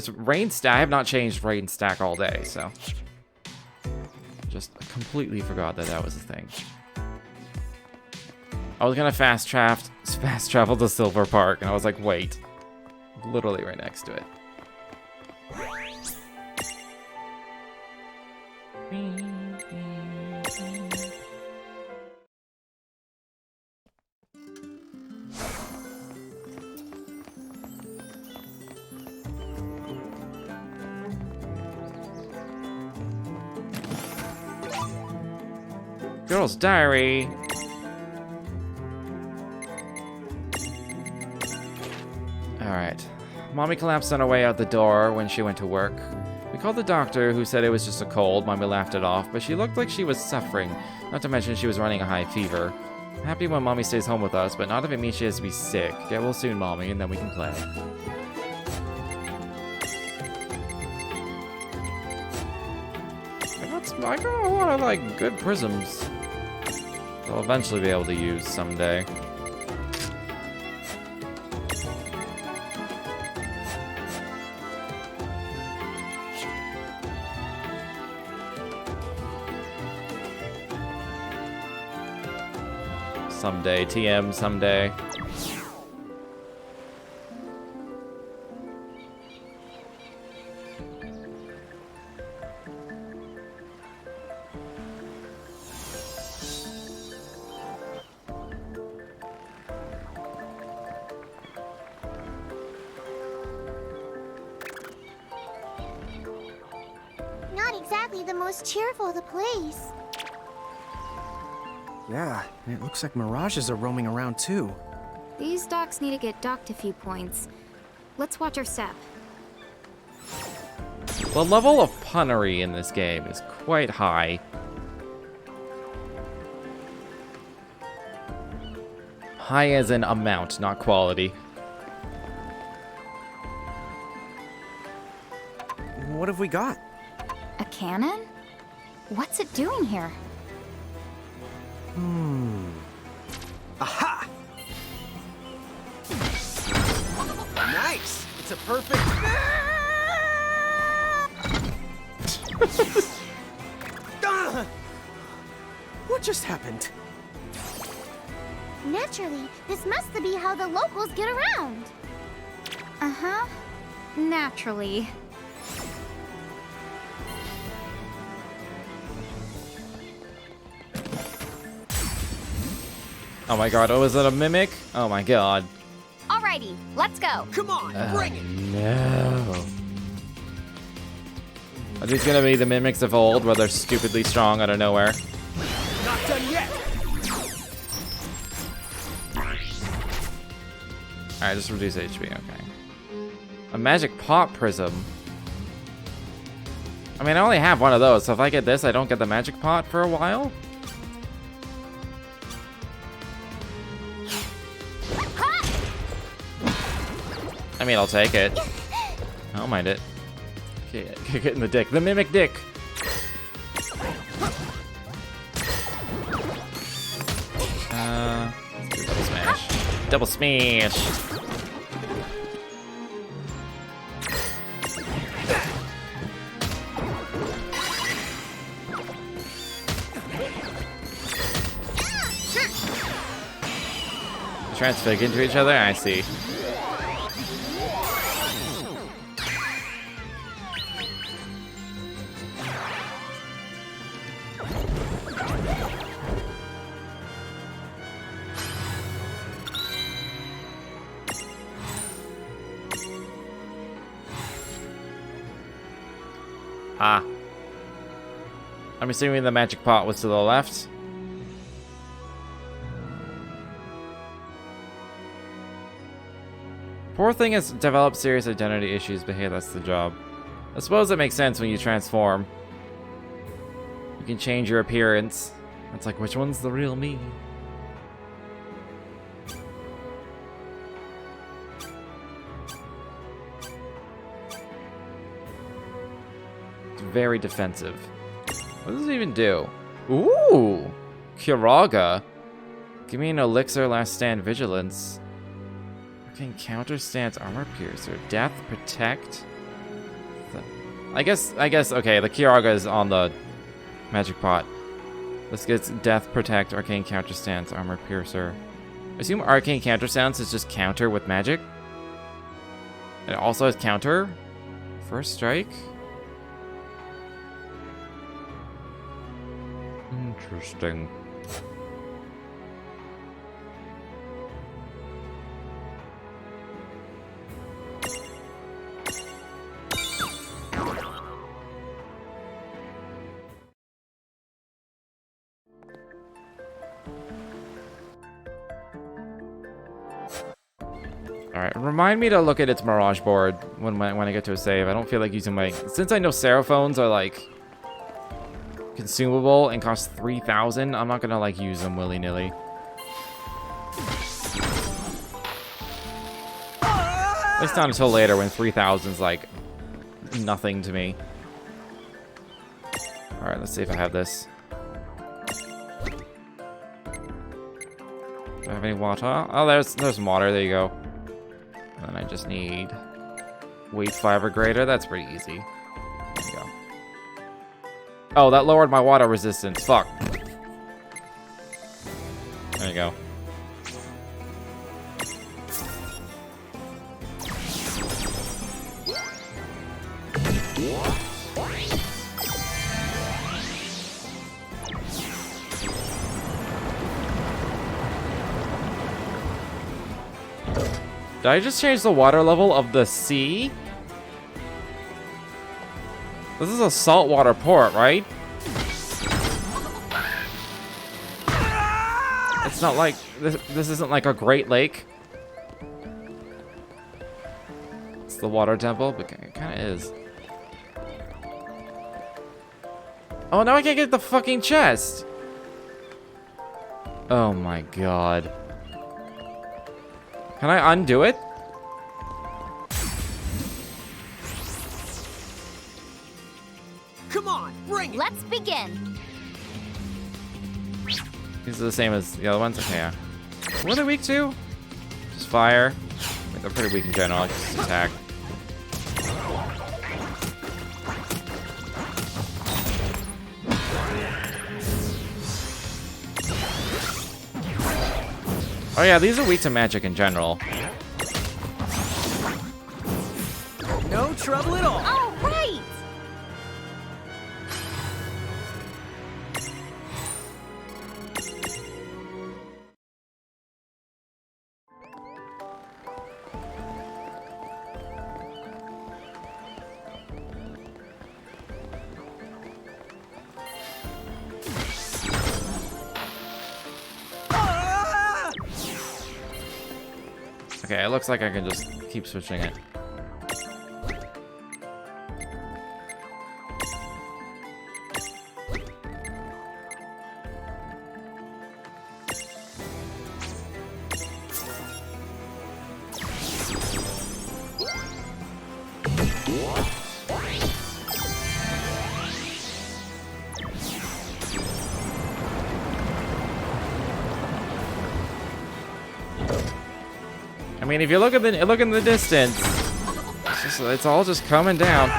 rain stack. I have not changed rain stack all day, so just completely forgot that was a thing. I was gonna fast travel to Silver Park, and I was like, wait, literally right next to it. Girl's diary. Alright. Mommy collapsed on her way out the door when she went to work. We called the doctor, who said it was just a cold. Mommy laughed it off, but she looked like she was suffering. Not to mention she was running a high fever. I'm happy when Mommy stays home with us, but not if it means she has to be sick. Get well soon, Mommy, and then we can play. I got a lot of, like, good prisms I'll eventually be able to use someday. Someday, TM, someday. Not exactly the most cheerful of the place. Yeah, and it looks like mirages are roaming around too. These docks need to get docked a few points. Let's watch our step. The level of punnery in this game is quite high. High as in amount, not quality. What have we got? A cannon? What's it doing here? Aha! Nice! It's a perfect... Ah! What just happened? Naturally, this must be how the locals get around. Uh-huh. Naturally. Oh my god, oh, is it a mimic? Oh my god. Alrighty, let's go. Come on, bring it! No. Are these gonna be the mimics of old, where they're stupidly strong out of nowhere? Not done yet! Alright, just reduce HP, okay. A magic pot prism. I mean, I only have one of those, so if I get this, I don't get the magic pot for a while? I mean, I'll take it. I don't mind it. Okay, kick it in the dick. The mimic dick. Let's do double smash. Double smash. Transfig into each other? I see. Ah. I'm assuming the magic pot was to the left. poor thing has developed serious identity issues, but hey, that's the job. I suppose it makes sense when you transform. You can change your appearance. It's like, which one's the real me? It's very defensive. What does it even do? Ooh! Kiraga. Give me an elixir, last stand, vigilance. Okay, counter stance, armor piercer, death, protect. I guess, okay, the Kiraga is on the magic pot. This gets death, protect, arcane counter stance, armor piercer. I assume arcane counter stance is just counter with magic. It also has counter. First strike. Interesting. Alright, remind me to look at its Mirage board when I get to a save. I don't feel like using my... Since I know Seraphones are, like, consumable and cost 3,000, I'm not gonna, like, use them willy-nilly. At least not until later when 3,000's, like, nothing to me. Alright, let's see if I have this. Do I have any water? Oh, there's water. There you go. And I just need weight 5 or greater. That's pretty easy. There you go. Oh, that lowered my water resistance. Fuck. There you go. Did I just change the water level of the sea? This is a saltwater port, right? It's not like... This isn't like a Great Lake. It's the water temple, but it kind of is. Oh, now I can't get the fucking chest! Oh my god. Can I undo it? Come on, bring it! Let's begin. These are the same as the other ones? Okay, yeah. What are they weak to? Just fire. I mean, they're pretty weak in general, just attack. Oh yeah, these are weak to magic in general. No trouble at all. All right. Okay, it looks like I can just keep switching it. I mean, if you look at the distance, it's all just coming down.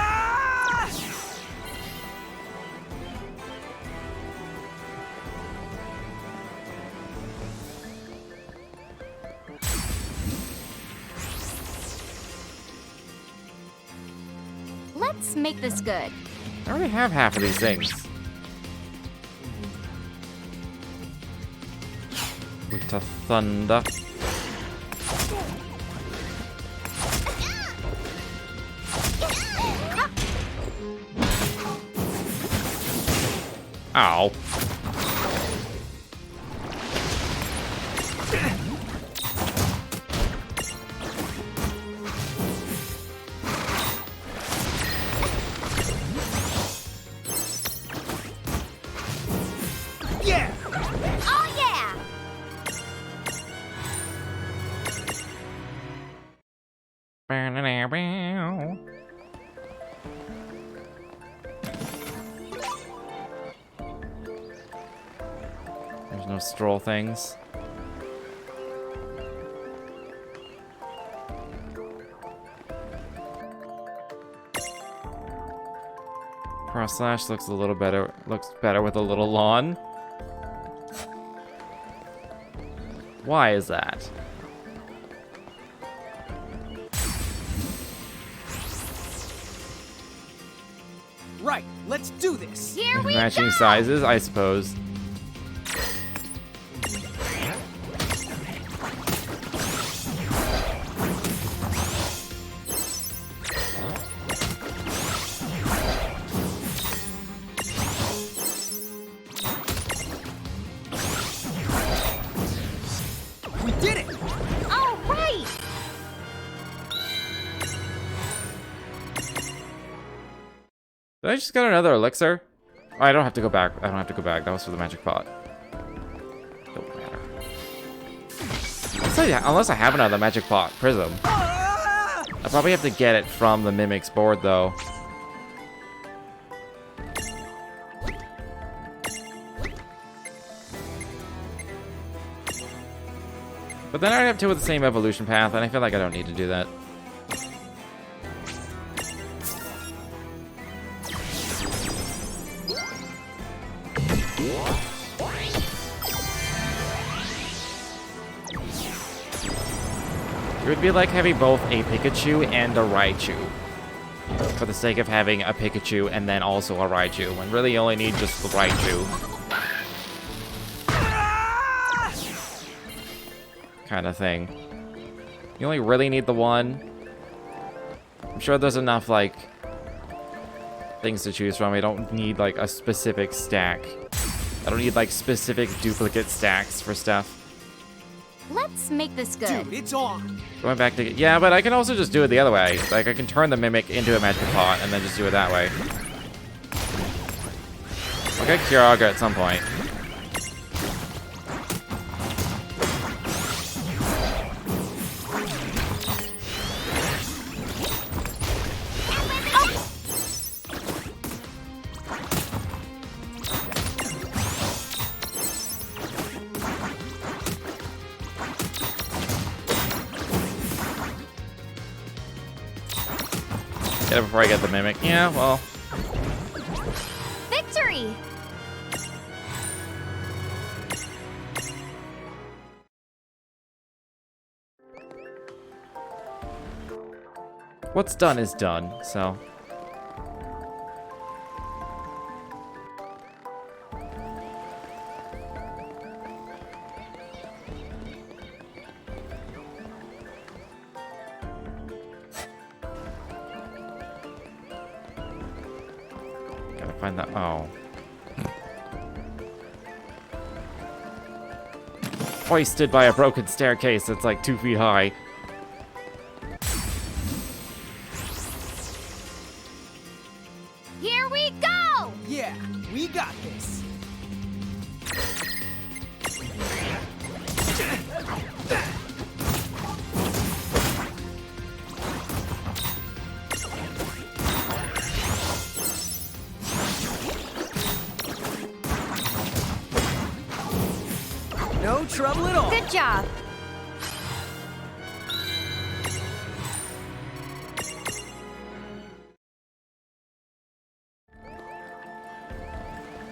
Let's make this good. I already have half of these things. With the thunder. Ow. Bow, bow. There's no stroll things. Cross slash looks a little better. Looks better with a little lawn. Why is that? Right, let's do this. Here we Matching go. sizes, I suppose. We did it! All right. Did I just get another elixir? Oh, I don't have to go back. I don't have to go back. That was for the magic pot. Don't matter. Unless I have another magic pot prism. I probably have to get it from the Mimic's board, though. But then I have two with the same evolution path, and I feel like I don't need to do that. It would be like having both a Pikachu and a Raichu. For the sake of having a Pikachu and then also a Raichu, when really you only need just the Raichu. Kind of thing. You only really need the one. I'm sure there's enough, like, things to choose from. I don't need, like, a specific stack. I don't need, like, specific duplicate stacks for stuff. Let's make this good. Dude, it's on. Going back to... Yeah, but I can also just do it the other way. Like, I can turn the Mimic into a magic pot and then just do it that way. I'll get Kyogre at some point. Get it before I get the Mimic. Yeah, well... Victory! What's done is done, so... Gotta find that... Oh. Hoisted by a broken staircase that's like 2 feet high. Here we go. Yeah, we got this. No trouble at all. Good job.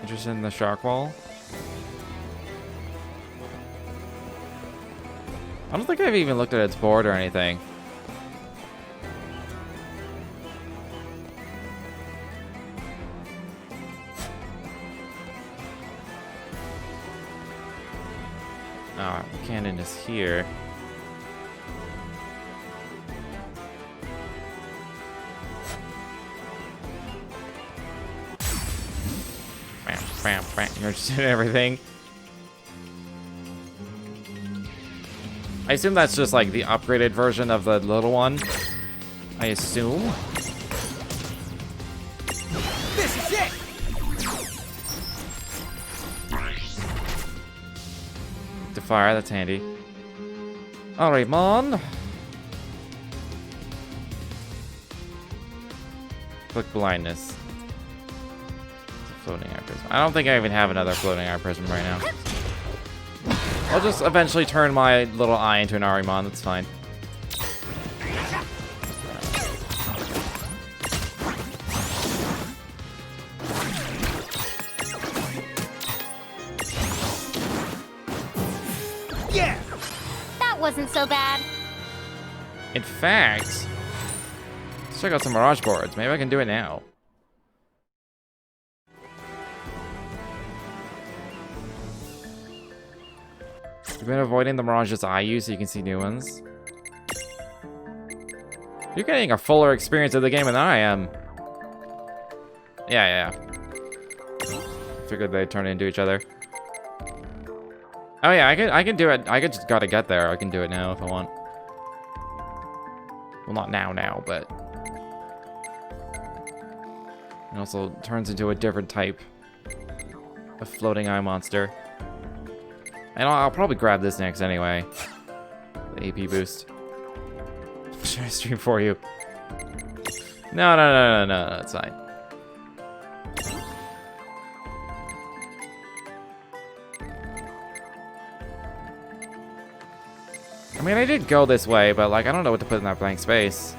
Interested in the shark wall? I don't think I've even looked at its board or anything. Ah, the cannon is here. Bam, bam, bam. You're interested in everything. I assume that's just like the upgraded version of the little one. I assume. This is it. To fire, that's handy. Alright, Mon. Click blindness. Floating eye prism. I don't think I even have another floating eye prism right now. I'll just eventually turn my little eye into an Arimon. That's fine. Yeah! That wasn't so bad. In fact, let's check out some Mirage boards. Maybe I can do it now. You've been avoiding the Mirage's I use so you can see new ones. You're getting a fuller experience of the game than I am. Yeah. Figured they'd turn into each other. Oh yeah, I can do it. I just gotta get there. I can do it now if I want. Well, not now, but it also turns into a different type of floating eye monster. And I'll probably grab this next anyway. The AP boost. Should I stream for you? No, it's fine. I mean, I did go this way, but like, I don't know what to put in that blank space.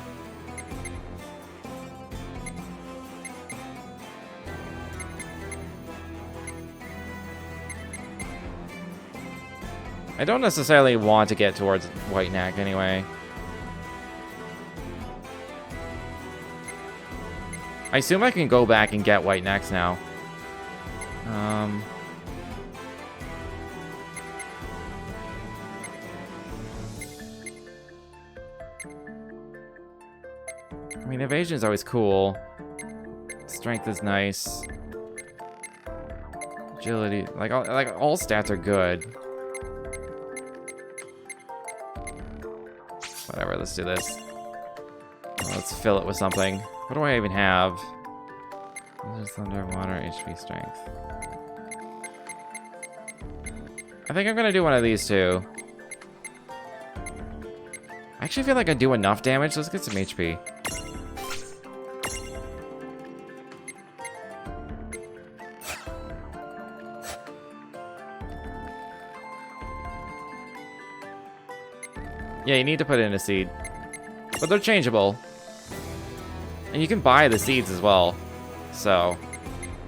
I don't necessarily want to get towards White Neck anyway. I assume I can go back and get White Necks now. I mean, evasion is always cool. Strength is nice. Agility, like all stats are good. Whatever, let's do this. Let's fill it with something. What do I even have? There's thunder, water, HP, strength. I think I'm gonna do one of these two. I actually feel like I do enough damage. Let's get some HP. Yeah, you need to put in a seed. But they're changeable. And you can buy the seeds as well. So,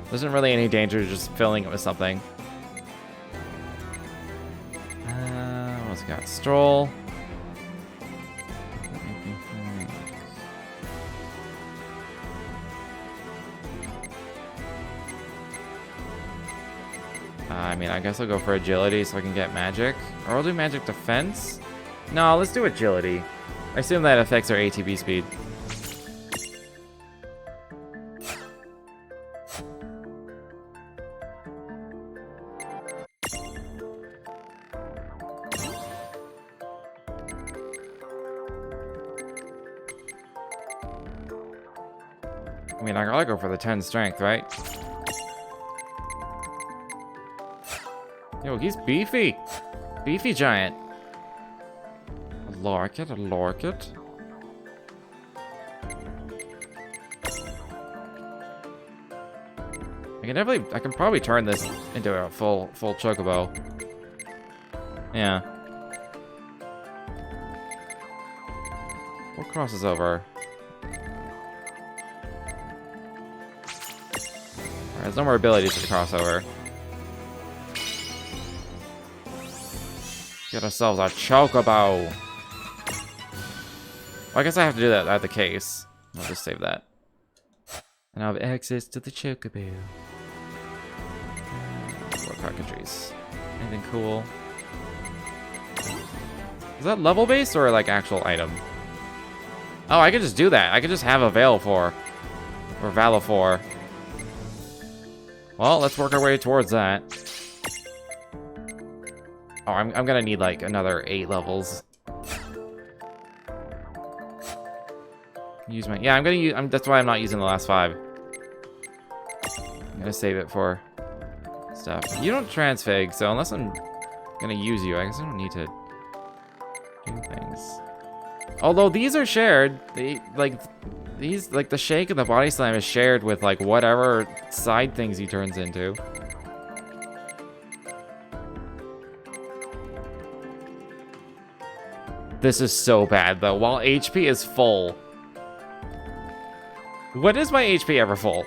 there isn't really any danger just filling it with something. What's it got? Stroll. I mean, I guess I'll go for agility so I can get magic. Or I'll do magic defense. No, let's do agility. I assume that affects our ATB speed. I mean, I gotta go for the 10 strength, right? Yo, he's beefy. Beefy giant. I like it. I can probably turn this into a full chocobo. Yeah. What crosses over? Alright, there's no more abilities to cross over. Get ourselves a chocobo. Well, I guess I have to do that at the case. I'll just save that. And I'll have access to the chocobo. More cartridges. Anything cool? Is that level based or like actual item? Oh, I could just do that. I could just have a Valefor. Or Valefor. Well, let's work our way towards that. Oh, I'm gonna need like another 8 levels. Use my... Yeah, I'm gonna use... that's why I'm not using the last 5. I'm gonna save it for stuff. You don't transfig, so unless I'm gonna use you, I guess I don't need to do things. Although these are shared, they, like, He's like the shake and the body slam is shared with like whatever side things he turns into. This is so bad though. While HP is full. When is my HP ever full?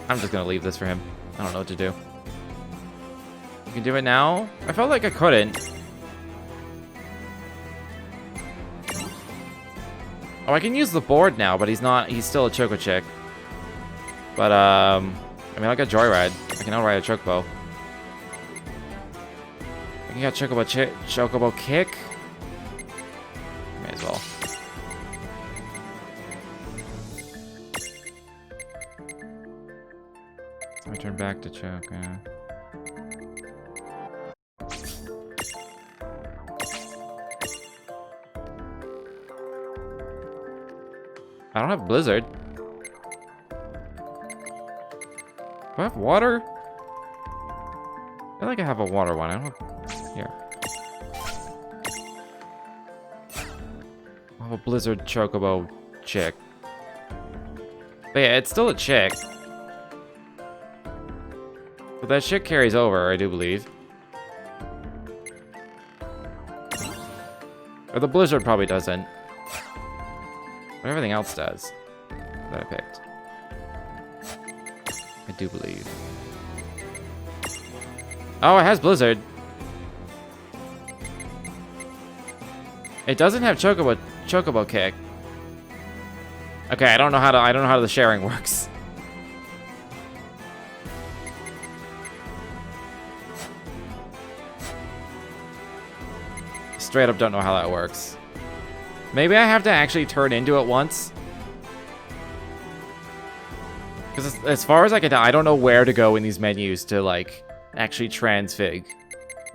I'm just gonna leave this for him. I don't know what to do. You can do it now? I felt like I couldn't. Oh, I can use the board now, but he's still a Choco Chick. But, I mean, I'll get Joyride. I can outride a Chocobo. I can get Chocobo Kick. May as well. So I turn back to Choke. I don't have Blizzard. Do I have water? I feel like I have a water one. I don't have... Here. I have a Blizzard Chocobo Chick. But yeah, it's still a chick. But that shit carries over, I do believe. Or the Blizzard probably doesn't. But everything else does. That I picked. I do believe. Oh, it has Blizzard. It doesn't have Chocobo Kick. Okay, I don't know how the sharing works. Straight up don't know how that works. Maybe I have to actually turn into it once. Because as far as I can tell, I don't know where to go in these menus to, like, actually transfig.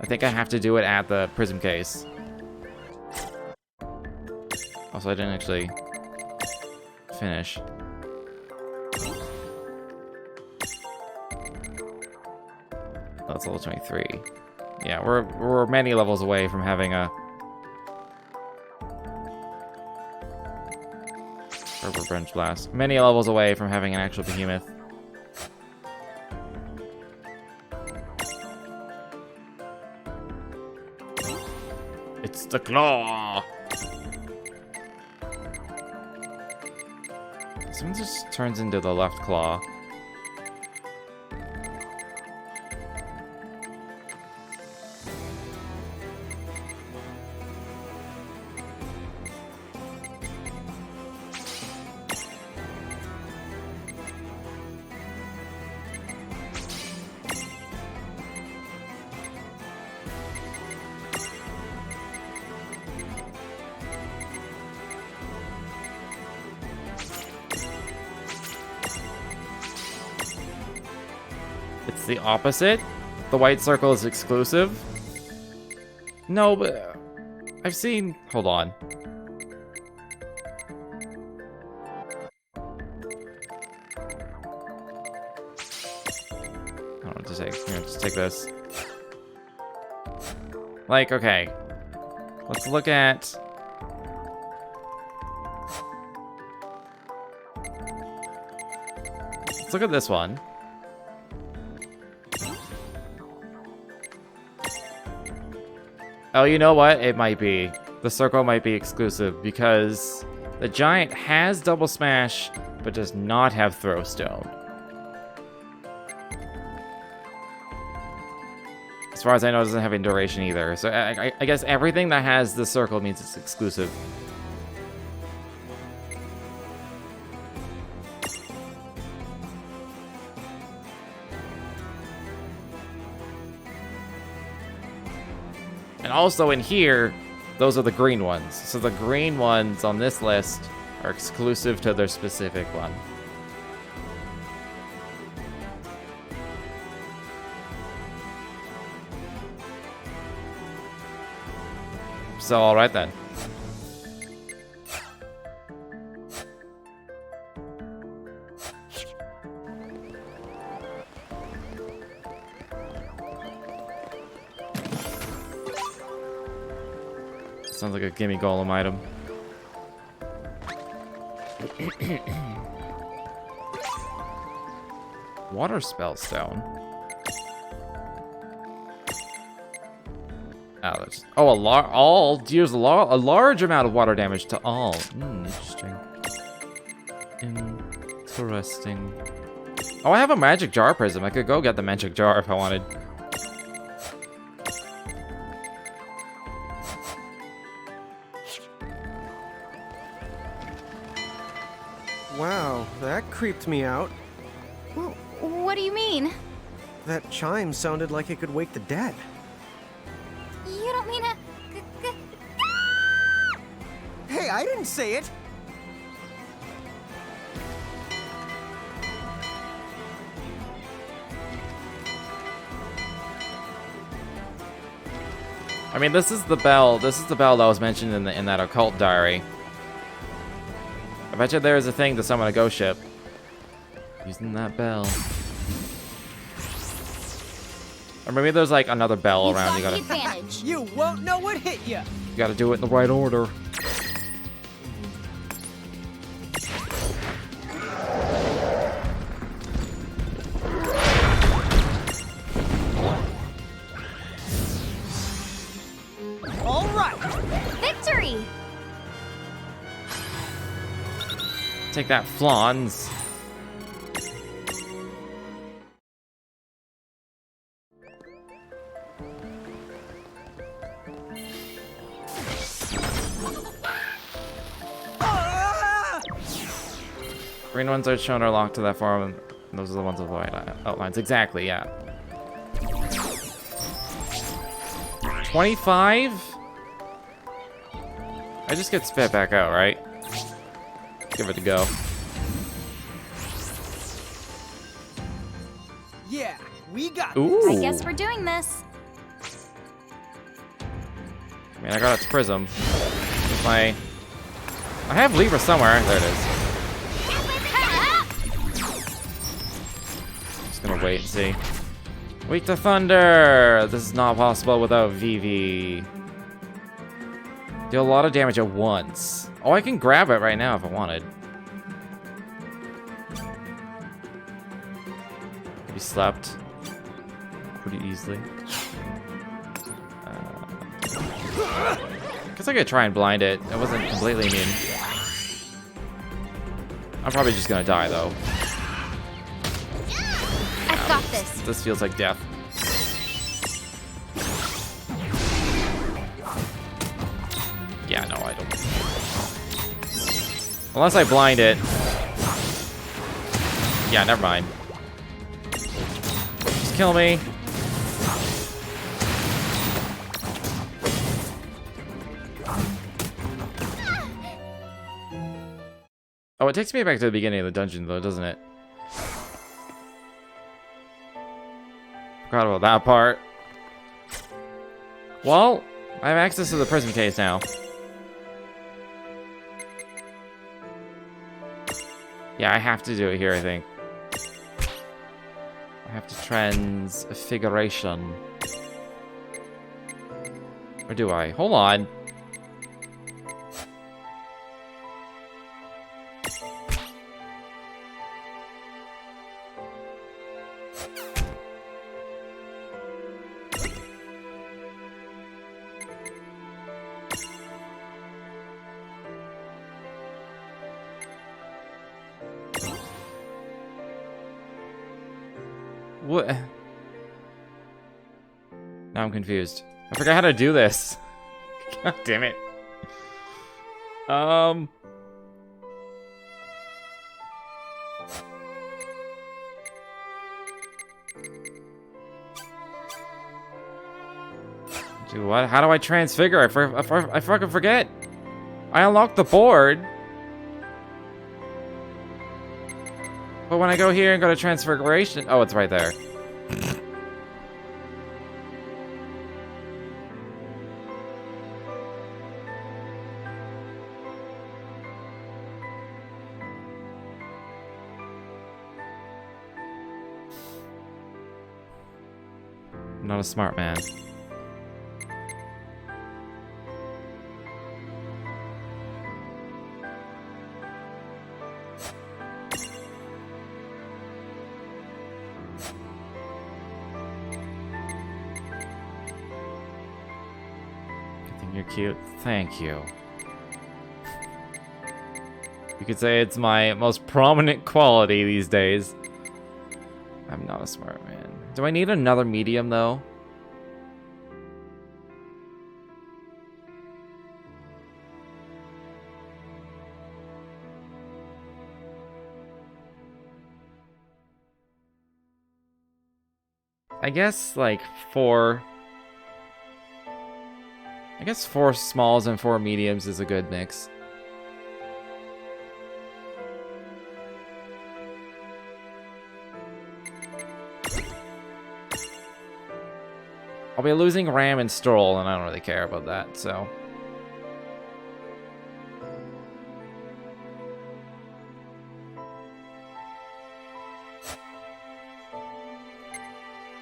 I think I have to do it at the prism case. Also, I didn't actually finish. Oh, that's level 23. Yeah, we're many levels away from having a Revenge Blast. Many levels away from having an actual behemoth. It's the claw! Someone just turns into the left claw. It's the opposite. The white circle is exclusive. No, but I've seen... Hold on. I don't know what to take. Here, just take this. Like, okay. Let's look at... Let's look at this one. Oh, you know what? It might be. The circle might be exclusive because the giant has double smash, but does not have throw stone. As far as I know, it doesn't have duration either. So I guess everything that has the circle means it's exclusive. And also in here, those are the green ones. So the green ones on this list are exclusive to their specific one. So, alright then. Sounds like a gimme golem item. Water spell stone. Oh, that's, oh, all deals a large amount of water damage to all. Interesting. Interesting. Oh, I have a magic jar prism. I could go get the magic jar if I wanted. Wow, that creeped me out. What do you mean? That chime sounded like it could wake the dead. You don't mean a... Hey, I didn't say it! I mean, this is the bell. This is the bell that was mentioned in that occult diary. I bet you there is a thing to summon a ghost ship. Using that bell. Or maybe there's like another bell around. You gotta. Advantage. You won't know what hit you. You gotta do it in the right order. All right. Victory! Take that, Flans. Green ones are shown are locked to that form, and those are the ones with white outlines. Exactly, yeah. 25? I just get spit back out, right? Give it a go. Yeah, we got Ooh. I guess we're doing this. I mean, I got its prism. With my... I have Libra somewhere. There it is. Just gonna wait and see. Weak to thunder! This is not possible without VV. Deal a lot of damage at once. Oh, I can grab it right now if I wanted. Could be slept pretty easily. Guess I could try and blind it. It wasn't completely immune. I'm probably just gonna die though. I've got this. This feels like death. Yeah, no, I don't. Unless I blind it. Yeah, never mind. Just kill me. Oh, it takes me back to the beginning of the dungeon, though, doesn't it? Forgot about that part. Well, I have access to the prism case now. Yeah, I have to do it here, I think. I have to transfiguration. Or do I? Hold on. What? Now I'm confused. I forgot how to do this. God damn it. Do what? How do I transfigure? I fucking forget. I unlocked the board. But when I go here and go to transfiguration, oh, it's right there. I'm not a smart man. You're cute. Thank you. You could say it's my most prominent quality these days. I'm not a smart man. Do I need another medium, though? I guess, like, 4... I guess 4 smalls and 4 mediums is a good mix. I'll be losing Ram and Stroll, and I don't really care about that, so...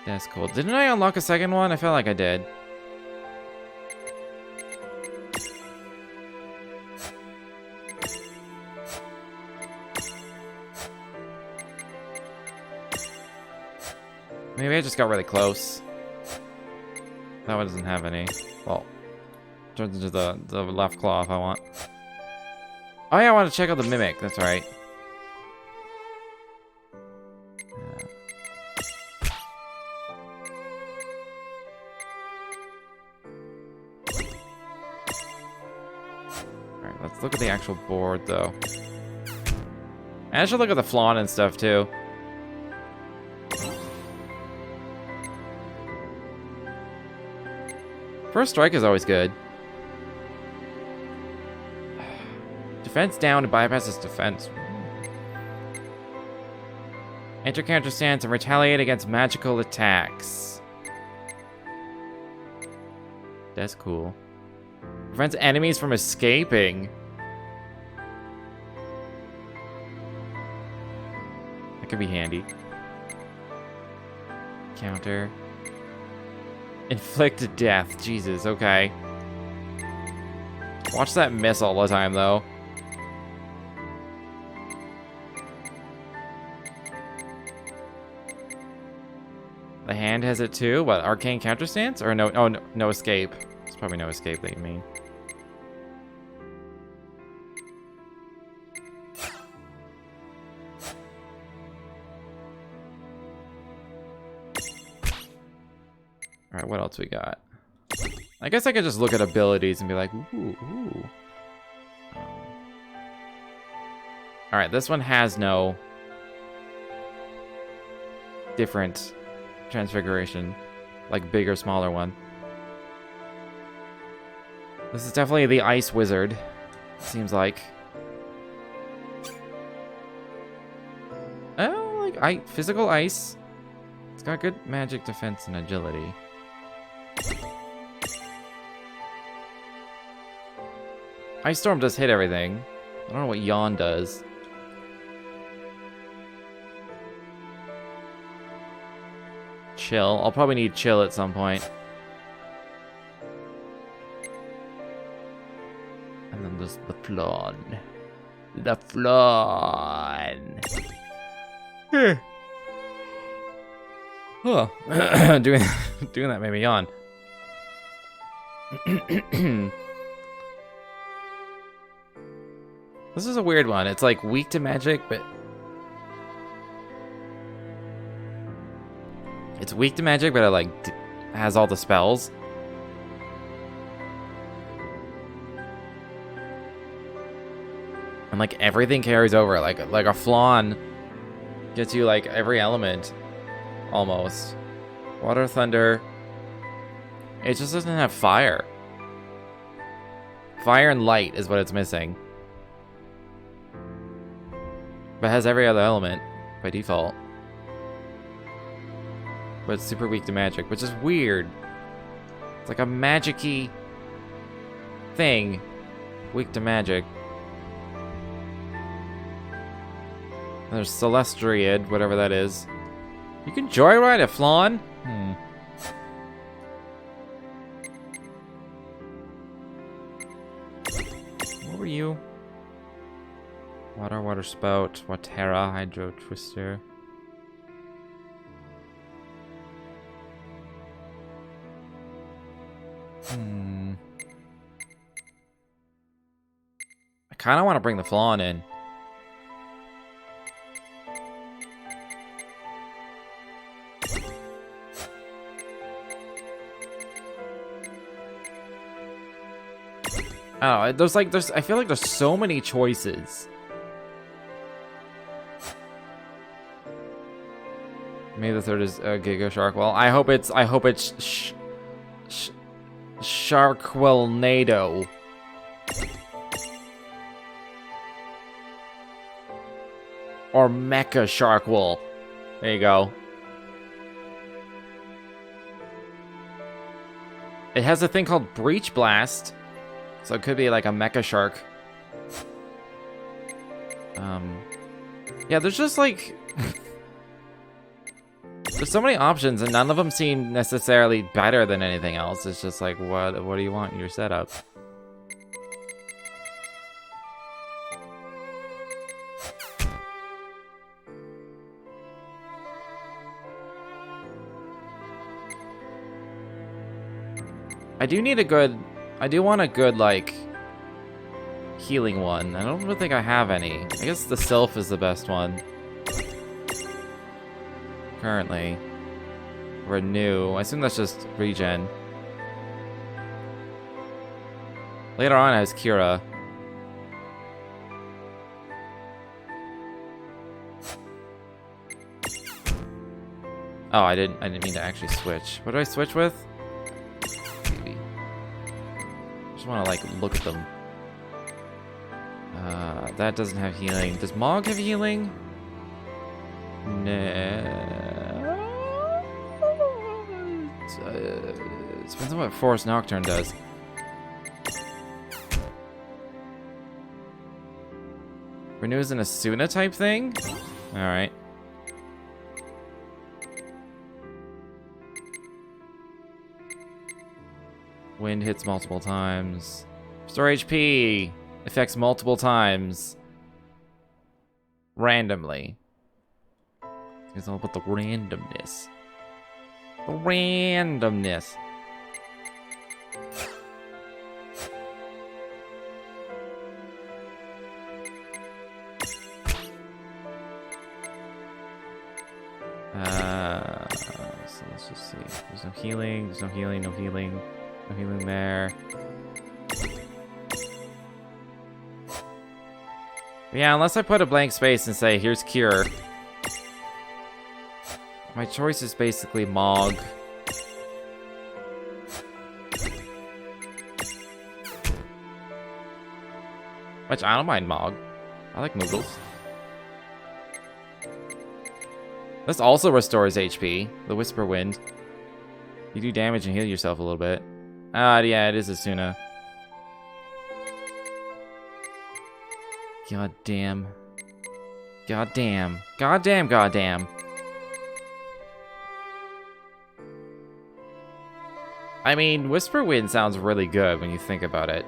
That's cool. Didn't I unlock a second one? I felt like I did. Maybe I just got really close. That one doesn't have any. Well, turns into the left claw if I want. Oh yeah, I want to check out the Mimic. That's right. Alright, let's look at the actual board, though. And I should look at the flawn and stuff, too. First strike is always good. Defense down to bypasses defense. Enter counter stance and retaliate against magical attacks. That's cool. Prevents enemies from escaping. That could be handy. Counter. Inflict death. Jesus, okay. Watch that miss all the time, though. The hand has it too? What, arcane counter stance? Or no, oh, no, no escape. It's probably no escape that you mean. Alright, what else we got? I guess I could just look at abilities and be like, ooh, ooh. Alright, this one has no different transfiguration. Like, big or smaller one. This is definitely the Ice Wizard, seems like. Oh, like, physical ice. It's got good magic defense and agility. Ice Storm does hit everything. I don't know what Yawn does. Chill. I'll probably need Chill at some point. And then there's the Flawn. The Flawn. Huh. doing that made me yawn. This is a weird one. It's like weak to magic, but it's weak to magic, but it like has all the spells. And like everything carries over. Like a Flawn gets you like every element almost. Water, thunder. It just doesn't have fire. Fire and light is what it's missing. But it has every other element by default. But it's super weak to magic, which is weird. It's like a magic-y thing. Weak to magic. And there's Celestiad, whatever that is. You can joyride a Flawn? What were you? Water Spout, Watera, Hydro Twister. kind of want to bring the Flawn in. I don't know, I feel like there's so many choices. Maybe the third is Giga Shark. Well, I hope it's Sharkwellnado. Or Mecha Sharkwell. There you go. It has a thing called Breach Blast. So it could be like a Mecha Shark. Yeah, there's just like... there's so many options and none of them seem necessarily better than anything else. It's just like, what do you want in your setup? I do want a good, like, healing one. I don't really think I have any. I guess the Sylph is the best one. Currently. Renew. I assume that's just regen. Later on, I has Kira. Oh, I didn't mean to actually switch. What do I switch with? Maybe. Just want to, like, look at them. That doesn't have healing. Does Mog have healing? No. It depends on what Forest Nocturne does. Renew is an Asuna type thing? Alright. Wind hits multiple times. Restore HP! Affects multiple times. Randomly. It's all about the randomness. The randomness. So let's just see. There's no healing, there's no healing, no healing. No healing there. Yeah, unless I put a blank space and say, here's Cure. My choice is basically Mog. Which, I don't mind Mog. I like Moogles. This also restores HP. The Whisper Wind. You do damage and heal yourself a little bit. Yeah, it is Asuna. God damn. God damn. God damn, god damn. I mean, Whisper Wind sounds really good when you think about it.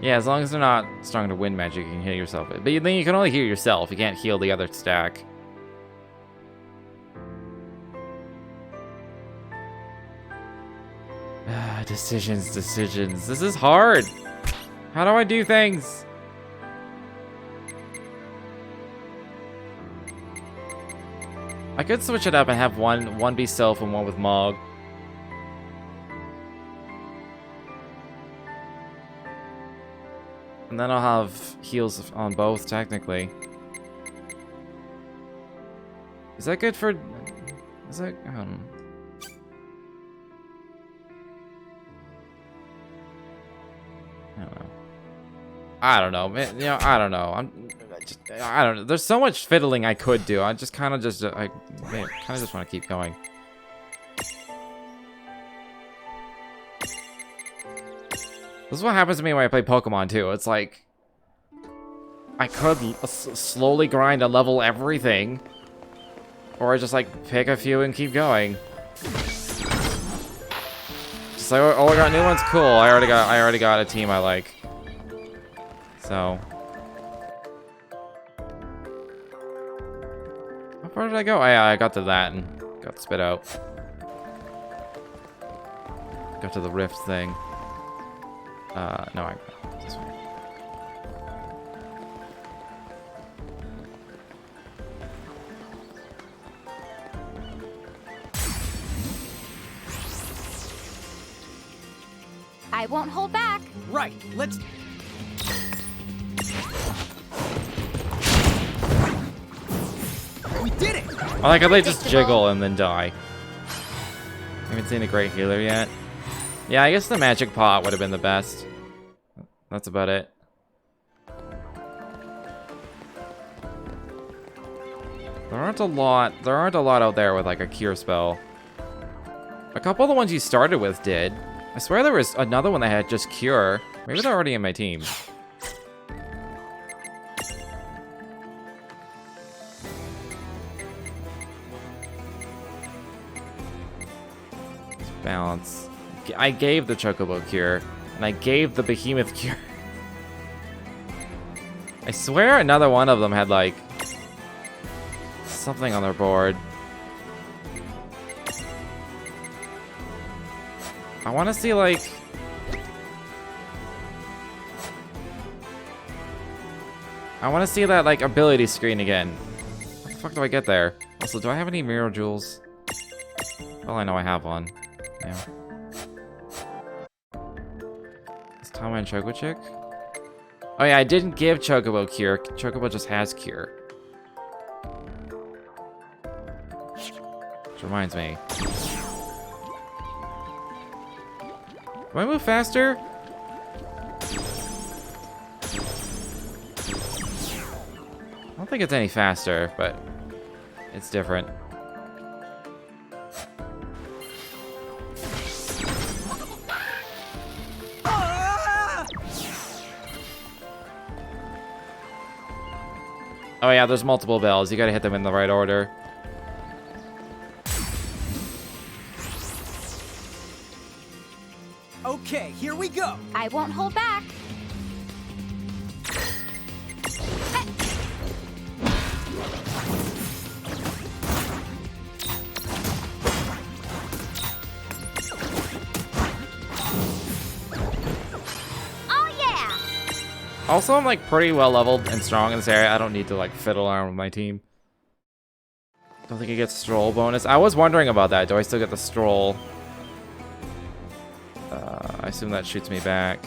Yeah, as long as they're not strong to wind magic, you can heal yourself. But then you can only heal yourself. You can't heal the other stack. Decisions. This is hard. How do I do things? I could switch it up and have one be Sylph and one with Mog. And then I'll have heals on both, technically. Is that good for... Is that... I don't know. I don't know, man. You know, I don't know. I don't know. There's so much fiddling I could do. I just kind of just want to keep going. This is what happens to me when I play Pokemon too. It's like I could slowly grind and level everything, or just like pick a few and keep going. Just nice. I got new ones. Cool. I already got a team I like. So. How far did I go? Oh, yeah, I got to that and got spit out. Got to the rift thing. No, I got this one. I won't hold back. Right, let's... We did it! I like how they just jiggle and then die. I haven't seen a great healer yet. Yeah, I guess the magic pot would have been the best. That's about it. There aren't a lot out there with like a cure spell. A couple of the ones you started with did. I swear there was another one that had just cure. Maybe they're already in my team. Balance. I gave the Chocobo cure, and I gave the Behemoth cure. I swear another one of them had like something on their board. I want to see like that like ability screen again. What the fuck do I get there? Also, do I have any mirror jewels? Well, I know I have one. Yeah. Is Tama and Choco Chick? Oh yeah, I didn't give Chocobo cure. Chocobo just has cure. Which reminds me. Do I move faster? I don't think it's any faster, but it's different. Oh yeah, there's multiple bells. You gotta hit them in the right order. Okay, here we go. I won't hold back. Oh yeah! Also, I'm like pretty well leveled and strong in this area. I don't need to like fiddle around with my team. Don't think I get stroll bonus. I was wondering about that. Do I still get the stroll? I assume that shoots me back.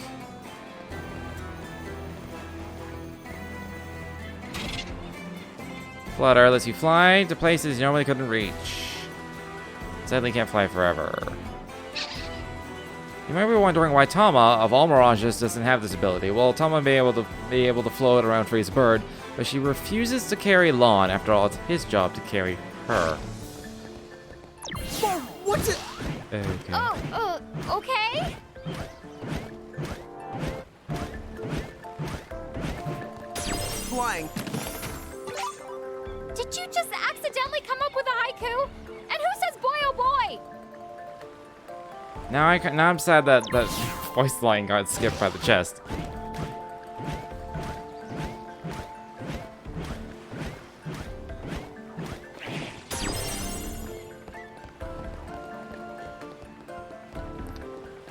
Flutter lets you fly to places you normally couldn't reach. Sadly, can't fly forever. You might be wondering why Tama, of all Mirages, doesn't have this ability. Well, Tama may be able to float around Free's bird, but she refuses to carry Lon. After all, it's his job to carry her. What's it? Okay. Oh, okay. Flying. Did you just accidentally come up with a haiku? And who says boy oh boy? Now I'm sad that voice line got skipped by the chest.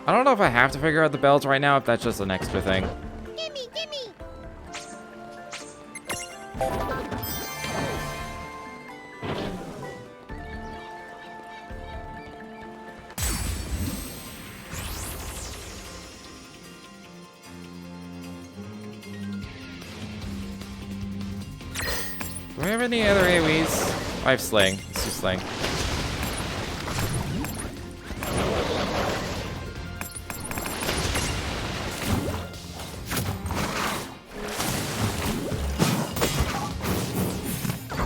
I don't know if I have to figure out the bells right now, if that's just an extra thing. Gimme, gimme! Do we have any other AoEs? I have Sling. Let's do Sling.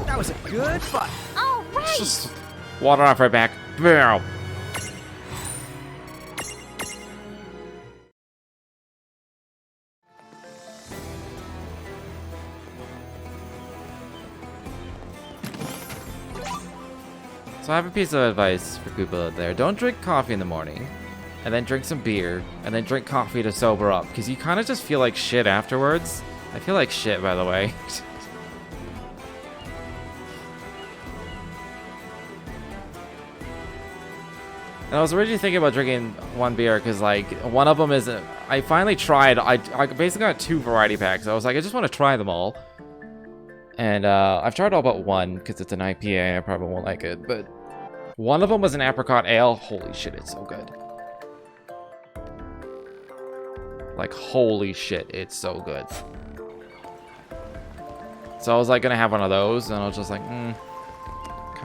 That was a good fight. All right! Just water off her back. Boom. So I have a piece of advice for people out there. Don't drink coffee in the morning. and then drink some beer, and then drink coffee to sober up, because you kind of just feel like shit afterwards. I feel like shit, by the way. And I was originally thinking about drinking one beer, because, like, one of them is... I finally tried... I basically got 2 variety packs. I was like, I just want to try them all. And I've tried all but one, because it's an IPA, and I probably won't like it, but... One of them was an apricot ale. Holy shit, it's so good. Like, holy shit, it's so good. So I was, like, gonna have one of those, and I was just like, kind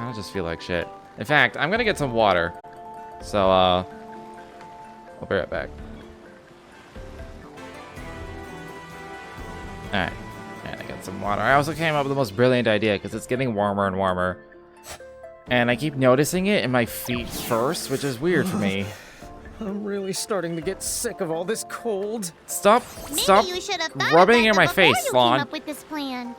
of just feel like shit. In fact, I'm gonna get some water. So, I'll be right back. Alright. And I got some water. I also came up with the most brilliant idea, because it's getting warmer and warmer. And I keep noticing it in my feet first, which is weird for me. I'm really starting to get sick of all this cold. Stop you should have thought rubbing about in my that before face, you Lon. came up with this plan.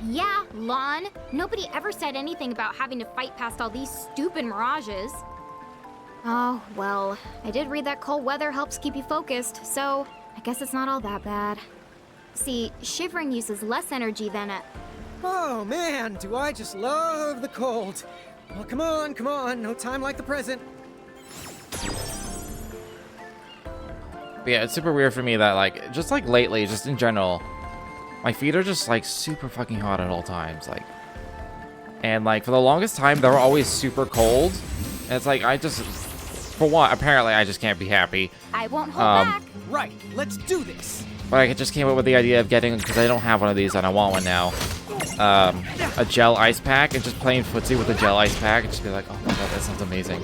Yeah, Lon. Nobody ever said anything about having to fight past all these stupid mirages. Oh, well, I did read that cold weather helps keep you focused, so I guess it's not all that bad. See, shivering uses less energy than a... Oh man, do I just love the cold. Well, come on, no time like the present. But yeah, it's super weird for me that, like, just like lately, just in general, my feet are just like super fucking hot at all times, like, and like for the longest time they were always super cold, and it's like I just, for one, apparently I just can't be happy. I won't hold back. Right, let's do this. But I just came up with the idea of getting, because I don't have one of these and I want one now, a gel ice pack, and just playing footsie with a gel ice pack and just be like, oh my god, that sounds amazing.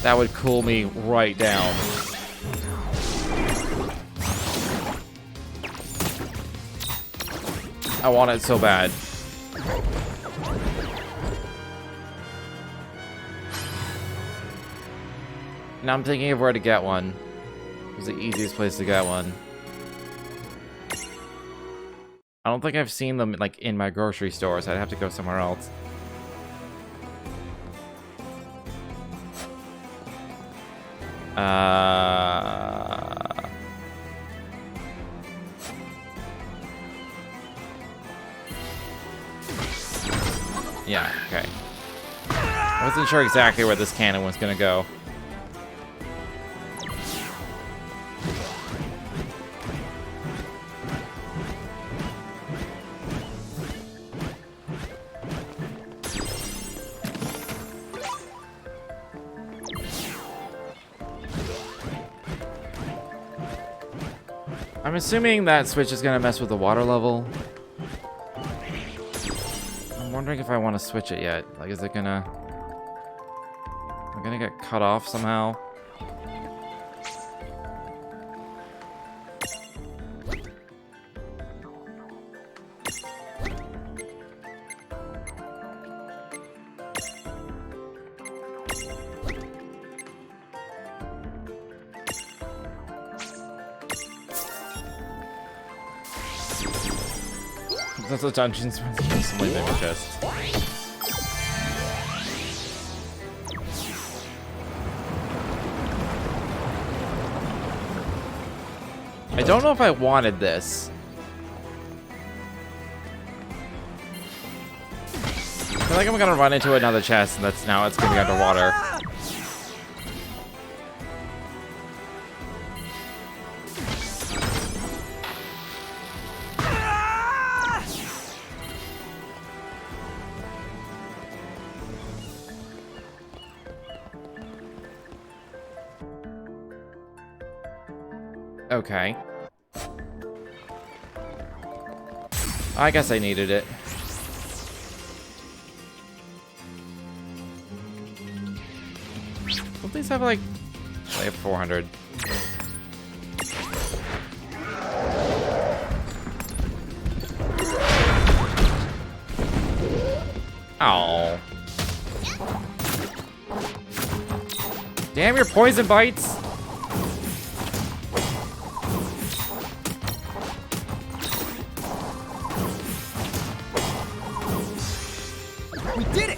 That would cool me right down. I want it so bad. Now I'm thinking of where to get one. It's the easiest place to get one. I don't think I've seen them like in my grocery stores. I'd have to go somewhere else. Yeah, okay. I wasn't sure exactly where this cannon was gonna go. I'm assuming that switch is gonna mess with the water level. I'm wondering if I want to switch it yet. Like, is it gonna... Am I gonna get cut off somehow? That's a dungeons with some way bigger chests. I don't know if I wanted this. I feel like I'm gonna run into another chest, and it's gonna be underwater. Okay. I guess I needed it. Don't these have like... They have 400. Oh. Damn your poison bites!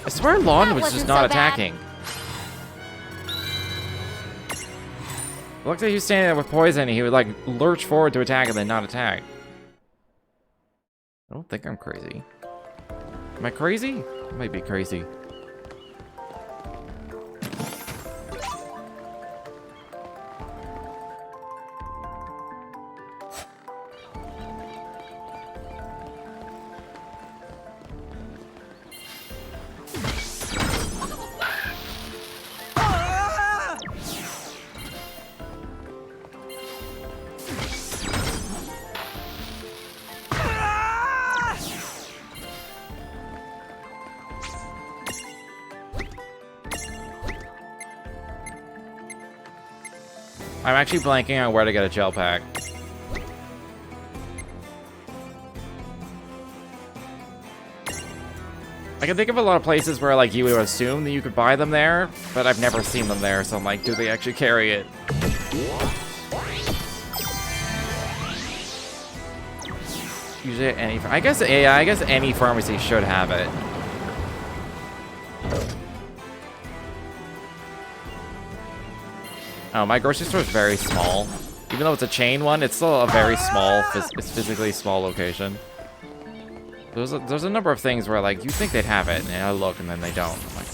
I swear Lon was just not attacking. It looks like he was standing there with poison and he would like lurch forward to attack and then not attack. I don't think I'm crazy. Am I crazy? I might be crazy. I'm actually blanking on where to get a gel pack. I can think of a lot of places where like you would assume that you could buy them there, but I've never seen them there, so I'm like, do they actually carry it? Usually any, I guess any pharmacy should have it. Oh, my grocery store is very small. Even though it's a chain one, it's still a very small, it's physically small location. There's a number of things where like you think they'd have it, and I look and then they don't. I'm like,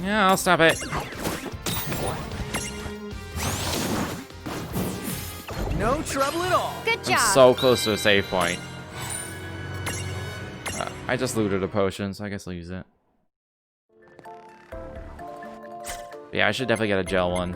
yeah, I'll stop it. No trouble at all. Good job. I'm so close to a save point. I just looted a potion, so I guess I'll use it. Yeah, I should definitely get a gel one.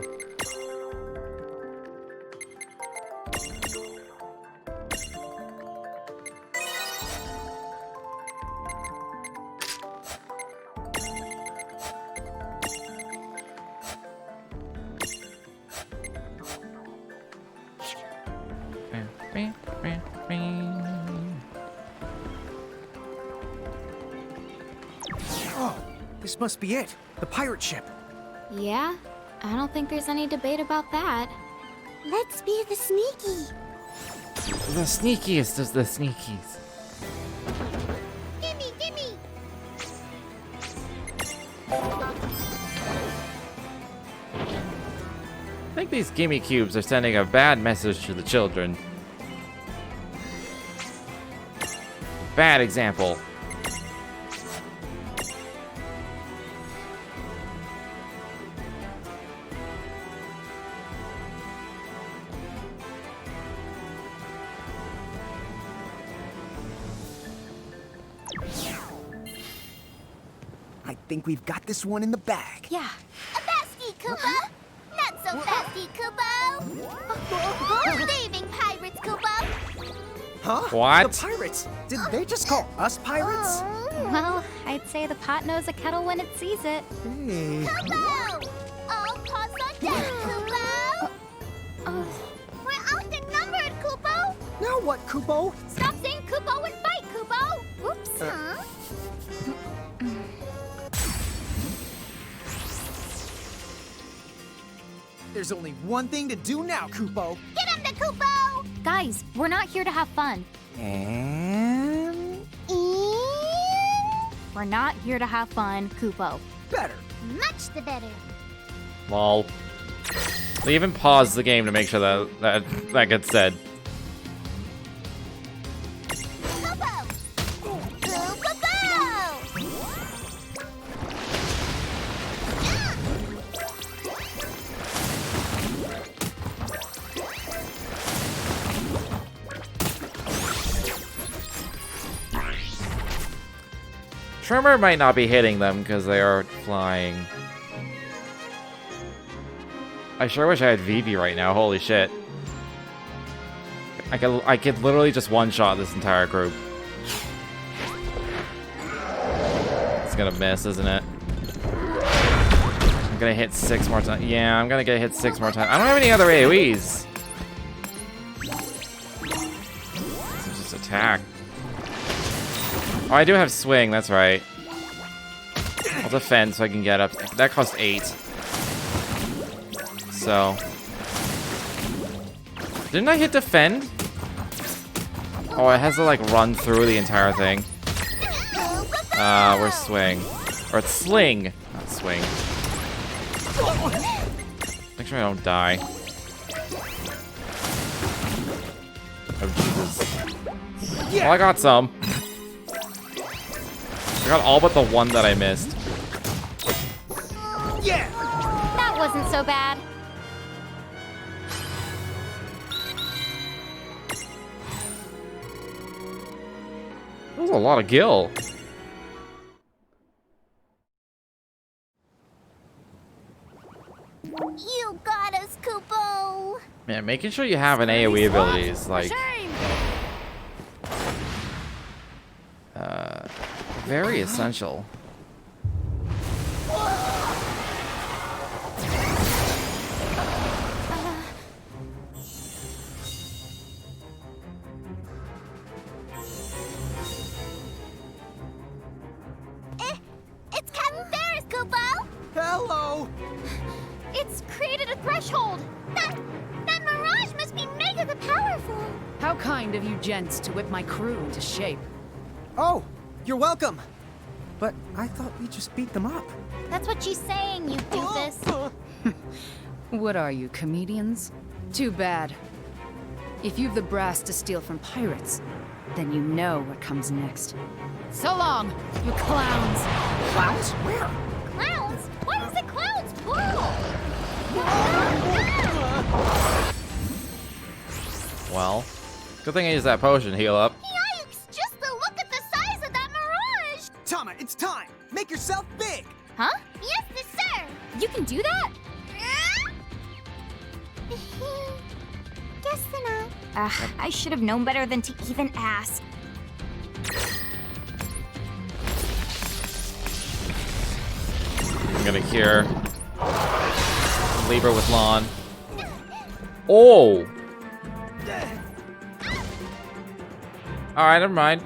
Oh, this must be it. The pirate ship. Yeah, I don't think there's any debate about that. Let's be the sneaky. The sneakiest of the sneakies. Gimme, gimme. I think these gimme cubes are sending a bad message to the children. Bad example. I think we've got this one in the bag. Yeah. A fasty, Kubo. Not so fasty, Kubo. Saving pirates, Kubo. Huh? What? The pirates? Did they just call us pirates? Well, I'd say the pot knows a kettle when it sees it. Hey. Kubo! All paws on deck, Kubo! We're outnumbered, Kubo! Now what, Kubo? Stop saying Kubo and fight, Kubo! Oops, huh? There's only one thing to do now, Kubo. Get him, the Kubo! Guys, we're not here to have fun. And... We're not here to have fun, Kupo. better. Much the better. Lol. They even paused the game to make sure that gets said. Tremor might not be hitting them because they are flying. I sure wish I had Vivi right now. Holy shit. I could literally just one-shot this entire group. It's gonna miss, isn't it? I'm gonna hit 6 more times. Yeah, I'm gonna get hit 6 more times. I don't have any other AoEs. attack. Oh, I do have swing, that's right. I'll defend so I can get up. That costs 8. So. Didn't I hit defend? Oh, it has to like run through the entire thing. Where's swing? Or it's sling, not swing. Make sure I don't die. Oh, Jesus. Well, I got some. I got all but the one that I missed. Yeah! That wasn't so bad. That was a lot of gil. You got us, Kupo. Man, making sure you have an AoE ability is like very essential. It's Captain Ferris, Kupo. Hello. It's created a threshold. That mirage must be mega powerful. How kind of you gents to whip my crew into shape. Oh, you're welcome. But I thought we just beat them up. That's what she's saying, you doofus. What are you, comedians? Too bad. If you've the brass to steal from pirates, then you know what comes next. So long, you clowns! Clowns? Where? Clowns? Why is it clowns plural? Well, good thing I used that potion to heal up. Yikes! Just to look at the size of that mirage! Tama, it's time. Make yourself big. Huh? Yes, sir! You can do that? Guess not. I should have known better than to even ask. I'm gonna cure. Leave her with Lon. Oh! Alright, never mind.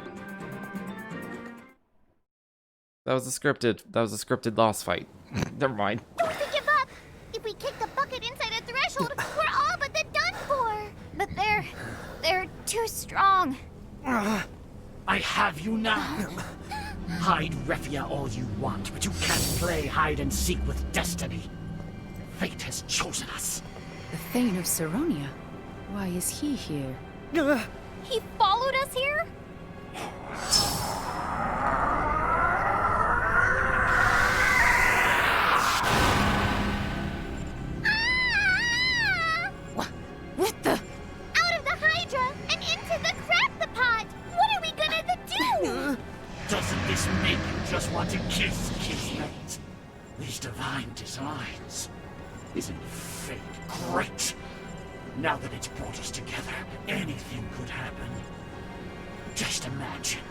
That was a scripted loss fight. Never mind. Don't give up! If we kick the bucket inside a threshold, we're all but done for! But they're too strong. I have you now. Hide Refia all you want, but you can't play hide and seek with destiny. Fate has chosen us. The Thane of Saronia? Why is he here? He followed us here? What the? Out of the Hydra and into the Craptopod! What are we gonna do? Doesn't this make you just want to kiss Kismet? These divine designs. Isn't fate great? Now that it's brought us together, anything could happen. Just imagine.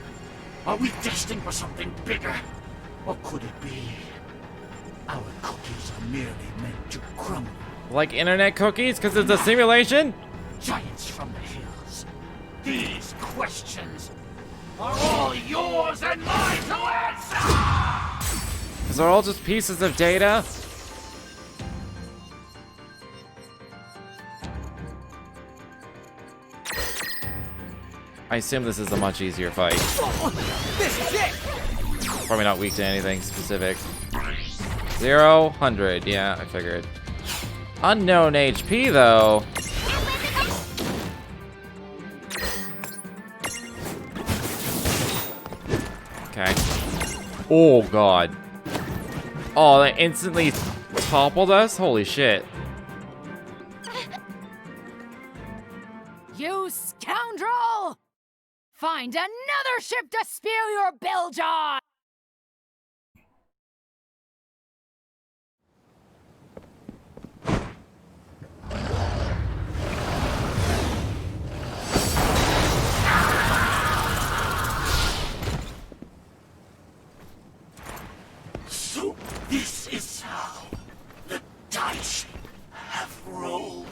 Are we destined for something bigger? Or could it be our cookies are merely meant to crumble? Like internet cookies, because it's a simulation? Giants from the hills. These questions are all yours and mine to answer! Because they're all just pieces of data? I assume this is a much easier fight. This is it. Probably not weak to anything specific. 0, 100. Yeah, I figured. Unknown HP, though. Okay. Oh, God. Oh, that instantly toppled us? Holy shit. You scoundrel! Find another ship to spew your bilge on! So this is how the dice have rolled.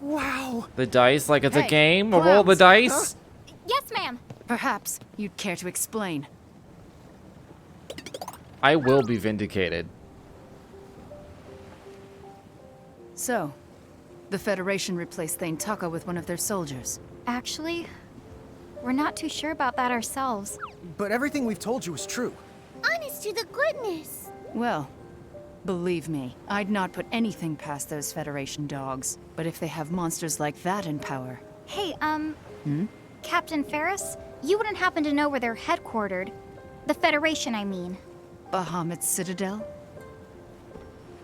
Wow! The dice like it's a Hey, game? A roll the clowns. dice? Yes, ma'am. Perhaps you'd care to explain. I will be vindicated. So, the Federation replaced Thane Taka with one of their soldiers. Actually, we're not too sure about that ourselves. But everything we've told you is true. Honest to the goodness. Well, believe me, I'd not put anything past those Federation dogs. But if they have monsters like that in power... Hey, Captain Ferris, you wouldn't happen to know where they're headquartered? The Federation, I mean. Bahamut's Citadel?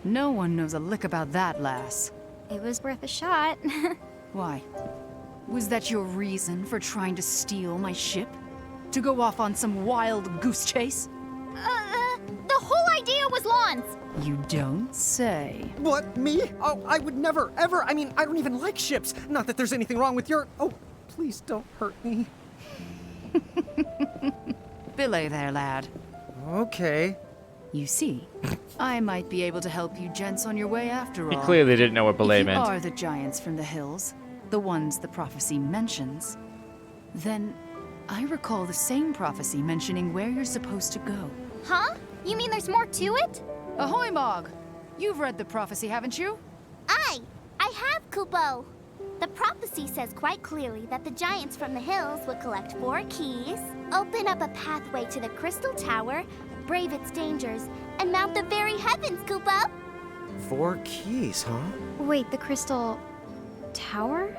No one knows a lick about that, lass. It was worth a shot. Why? Was that your reason for trying to steal my ship? To go off on some wild goose chase? The whole idea was Lon's. You don't say. What, me? Oh, I would never, ever. I mean, I don't even like ships. Not that there's anything wrong with your... Oh, please don't hurt me. Belay there, lad. Okay. You see, I might be able to help you gents on your way after all. He clearly didn't know what belay If you meant. are the giants from the hills, the ones the prophecy mentions, then I recall the same prophecy mentioning where you're supposed to go. Huh? You mean there's more to it? Ahoy, Mog! You've read the prophecy, haven't you? I have, Kupo. The prophecy says quite clearly that the giants from the hills would collect 4 keys, open up a pathway to the Crystal Tower, brave its dangers, and mount the very heavens, Kupo. 4 keys, huh? Wait, the Crystal Tower?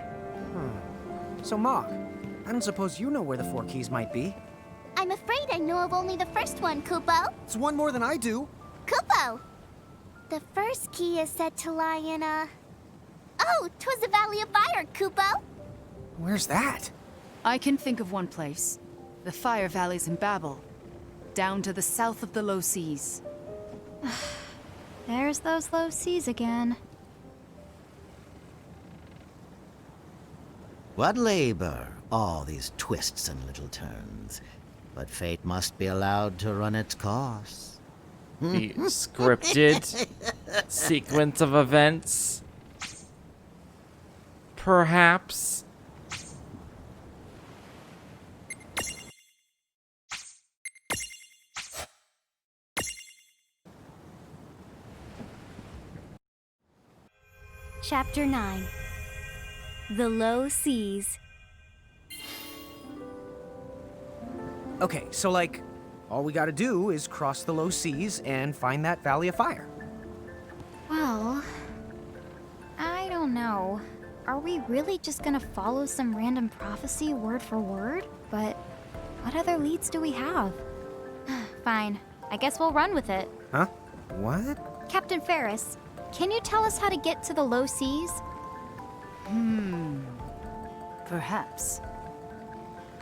So, Mog, I don't suppose you know where the 4 keys might be. I'm afraid I know of only the first one, Kupo. It's one more than I do. Kupo! The first key is said to lie in a... Oh, 'twas the Valley of Fire, Kupo. Where's that? I can think of one place. The Fire Valleys in Babel. Down to the south of the low seas. There's those low seas again. What labor, all these twists and little turns. But fate must be allowed to run its course. The scripted sequence of events. Perhaps. Chapter 9. The Low Seas. Okay, so like, all we gotta do is cross the low seas and find that Valley of Fire. Well, I don't know. Are we really just gonna follow some random prophecy word for word? But what other leads do we have? Fine, I guess we'll run with it. Huh? What? Captain Ferris, can you tell us how to get to the low seas? Perhaps.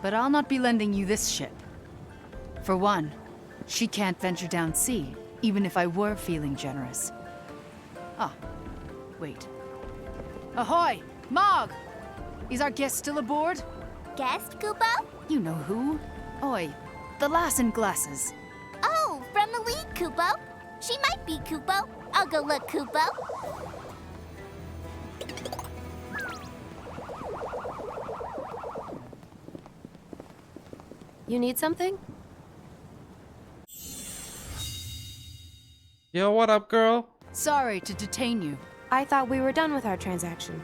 But I'll not be lending you this ship. For one, she can't venture down sea, even if I were feeling generous. Ah, wait. Ahoy! Mog! Is our guest still aboard? Guest, Kupo? You know who. Oi, the lass in glasses. Oh, from the lead, Kupo. She might be Kupo. I'll go look, Kupo. You need something? Yo, what up, girl? Sorry to detain you. I thought we were done with our transaction.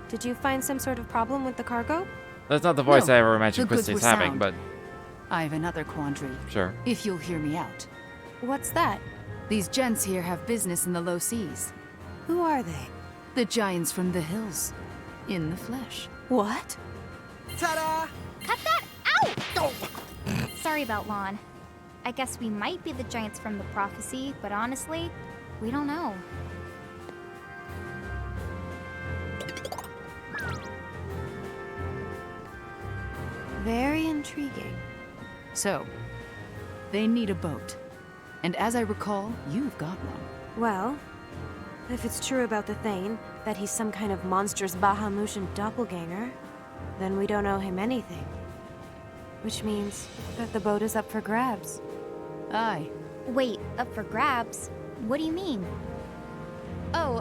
Did you find some sort of problem with the cargo? That's not the voice No, I ever imagined the goods Christy's were having, sound. but I have another quandary. sure. If you'll hear me out. What's that? These gents here have business in the low seas. Who are they? The giants from the hills. In the flesh. What? Ta-da! Cut that out! Sorry about Lon. I guess we might be the giants from the prophecy, but honestly, we don't know. Very intriguing. So, they need a boat. And as I recall, you've got one. Well, if it's true about the Thane, that he's some kind of monstrous Bahamutian doppelganger, then we don't owe him anything. Which means that the boat is up for grabs. Aye. Wait, up for grabs? What do you mean? Oh,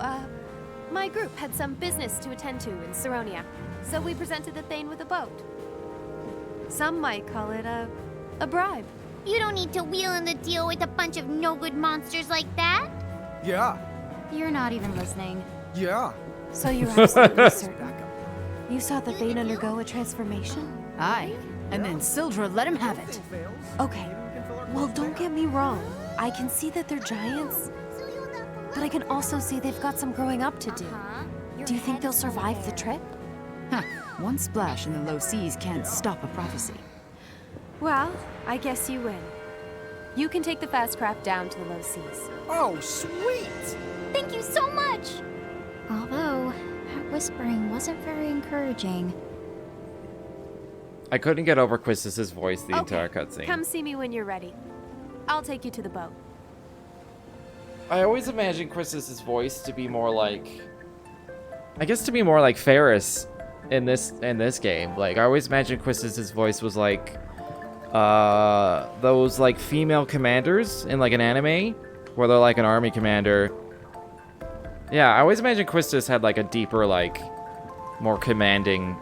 My group had some business to attend to in Saronia, so we presented the Thane with a boat. Some might call it a bribe. You don't need to wheel in the deal with a bunch of no-good monsters like that. Yeah. You're not even listening. Yeah. So you're absolutely certain? You saw the Thane undergo a transformation? Aye, and then Sildra let him have it. Okay, well, don't get me wrong. I can see that they're giants, but I can also see they've got some growing up to do. Do you think they'll survive the trip? Huh, one splash in the low seas can't stop a prophecy. Well, I guess you win. You can take the fast craft down to the low seas. Oh, sweet! Thank you so much! Although, that whispering wasn't very encouraging. I couldn't get over Quistis's voice the entire Okay, cutscene. come see me when you're ready. I'll take you to the boat. I always imagined Quistis's voice to be more like, I guess to be more like Ferris in this game. Like I always imagined Quistis's voice was like those like female commanders in like an anime where they're like an army commander. Yeah, I always imagined Quistis had like a deeper, like more commanding,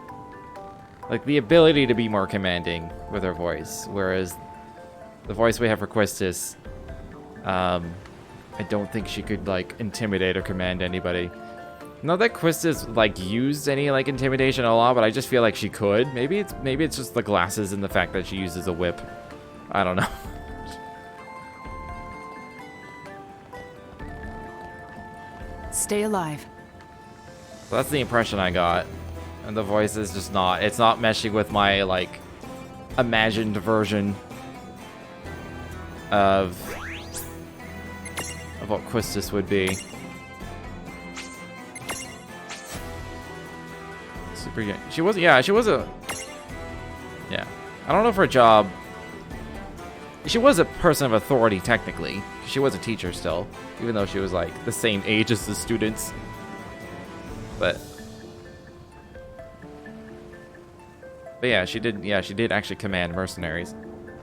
like the ability to be more commanding with her voice, whereas the voice we have for Quistis, I don't think she could like intimidate or command anybody. Not that Quistis like used any like intimidation a lot, but I just feel like she could. Maybe it's just the glasses and the fact that she uses a whip. I don't know. Stay alive. So that's the impression I got. And the voice is just not, it's not meshing with my like imagined version of what Quistis would be. Super young. She was, yeah, she was a, yeah. I don't know if her job, she was a person of authority technically. She was a teacher still, even though she was like the same age as the students. But yeah, she did actually command mercenaries.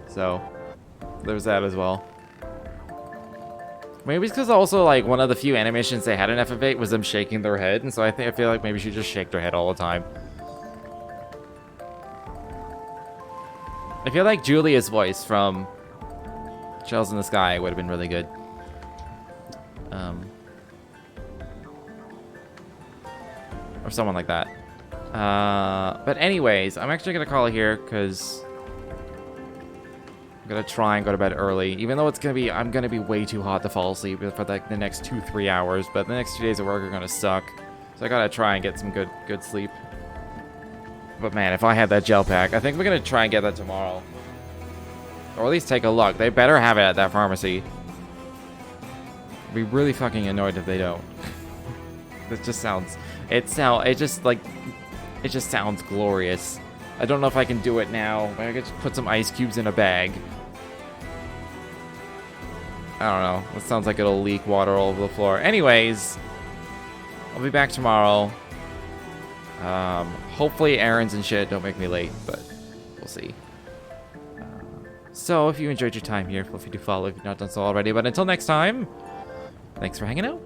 So there's that as well. Maybe it's because also like one of the few animations they had in FF8 was them shaking their head, and so I feel like maybe she just shaked her head all the time. I feel like Julia's voice from Shells in the Sky would have been really good. Or someone like that. But anyways, I'm actually gonna call it here because I'm gonna try and go to bed early, even though I'm gonna be way too hot to fall asleep for like the next 2-3 hours. But the next 2 days of work are gonna suck, so I gotta try and get some good sleep. But man, if I had that gel pack, I think we're gonna try and get that tomorrow, or at least take a look. They better have it at that pharmacy. I'd be really fucking annoyed if they don't. It just sounds. It just sounds glorious. I don't know if I can do it now, but I could just put some ice cubes in a bag. I don't know. It sounds like it'll leak water all over the floor. Anyways, I'll be back tomorrow. Hopefully errands and shit don't make me late, but we'll see. So if you enjoyed your time here, feel free to follow if you've not done so already. But until next time, thanks for hanging out.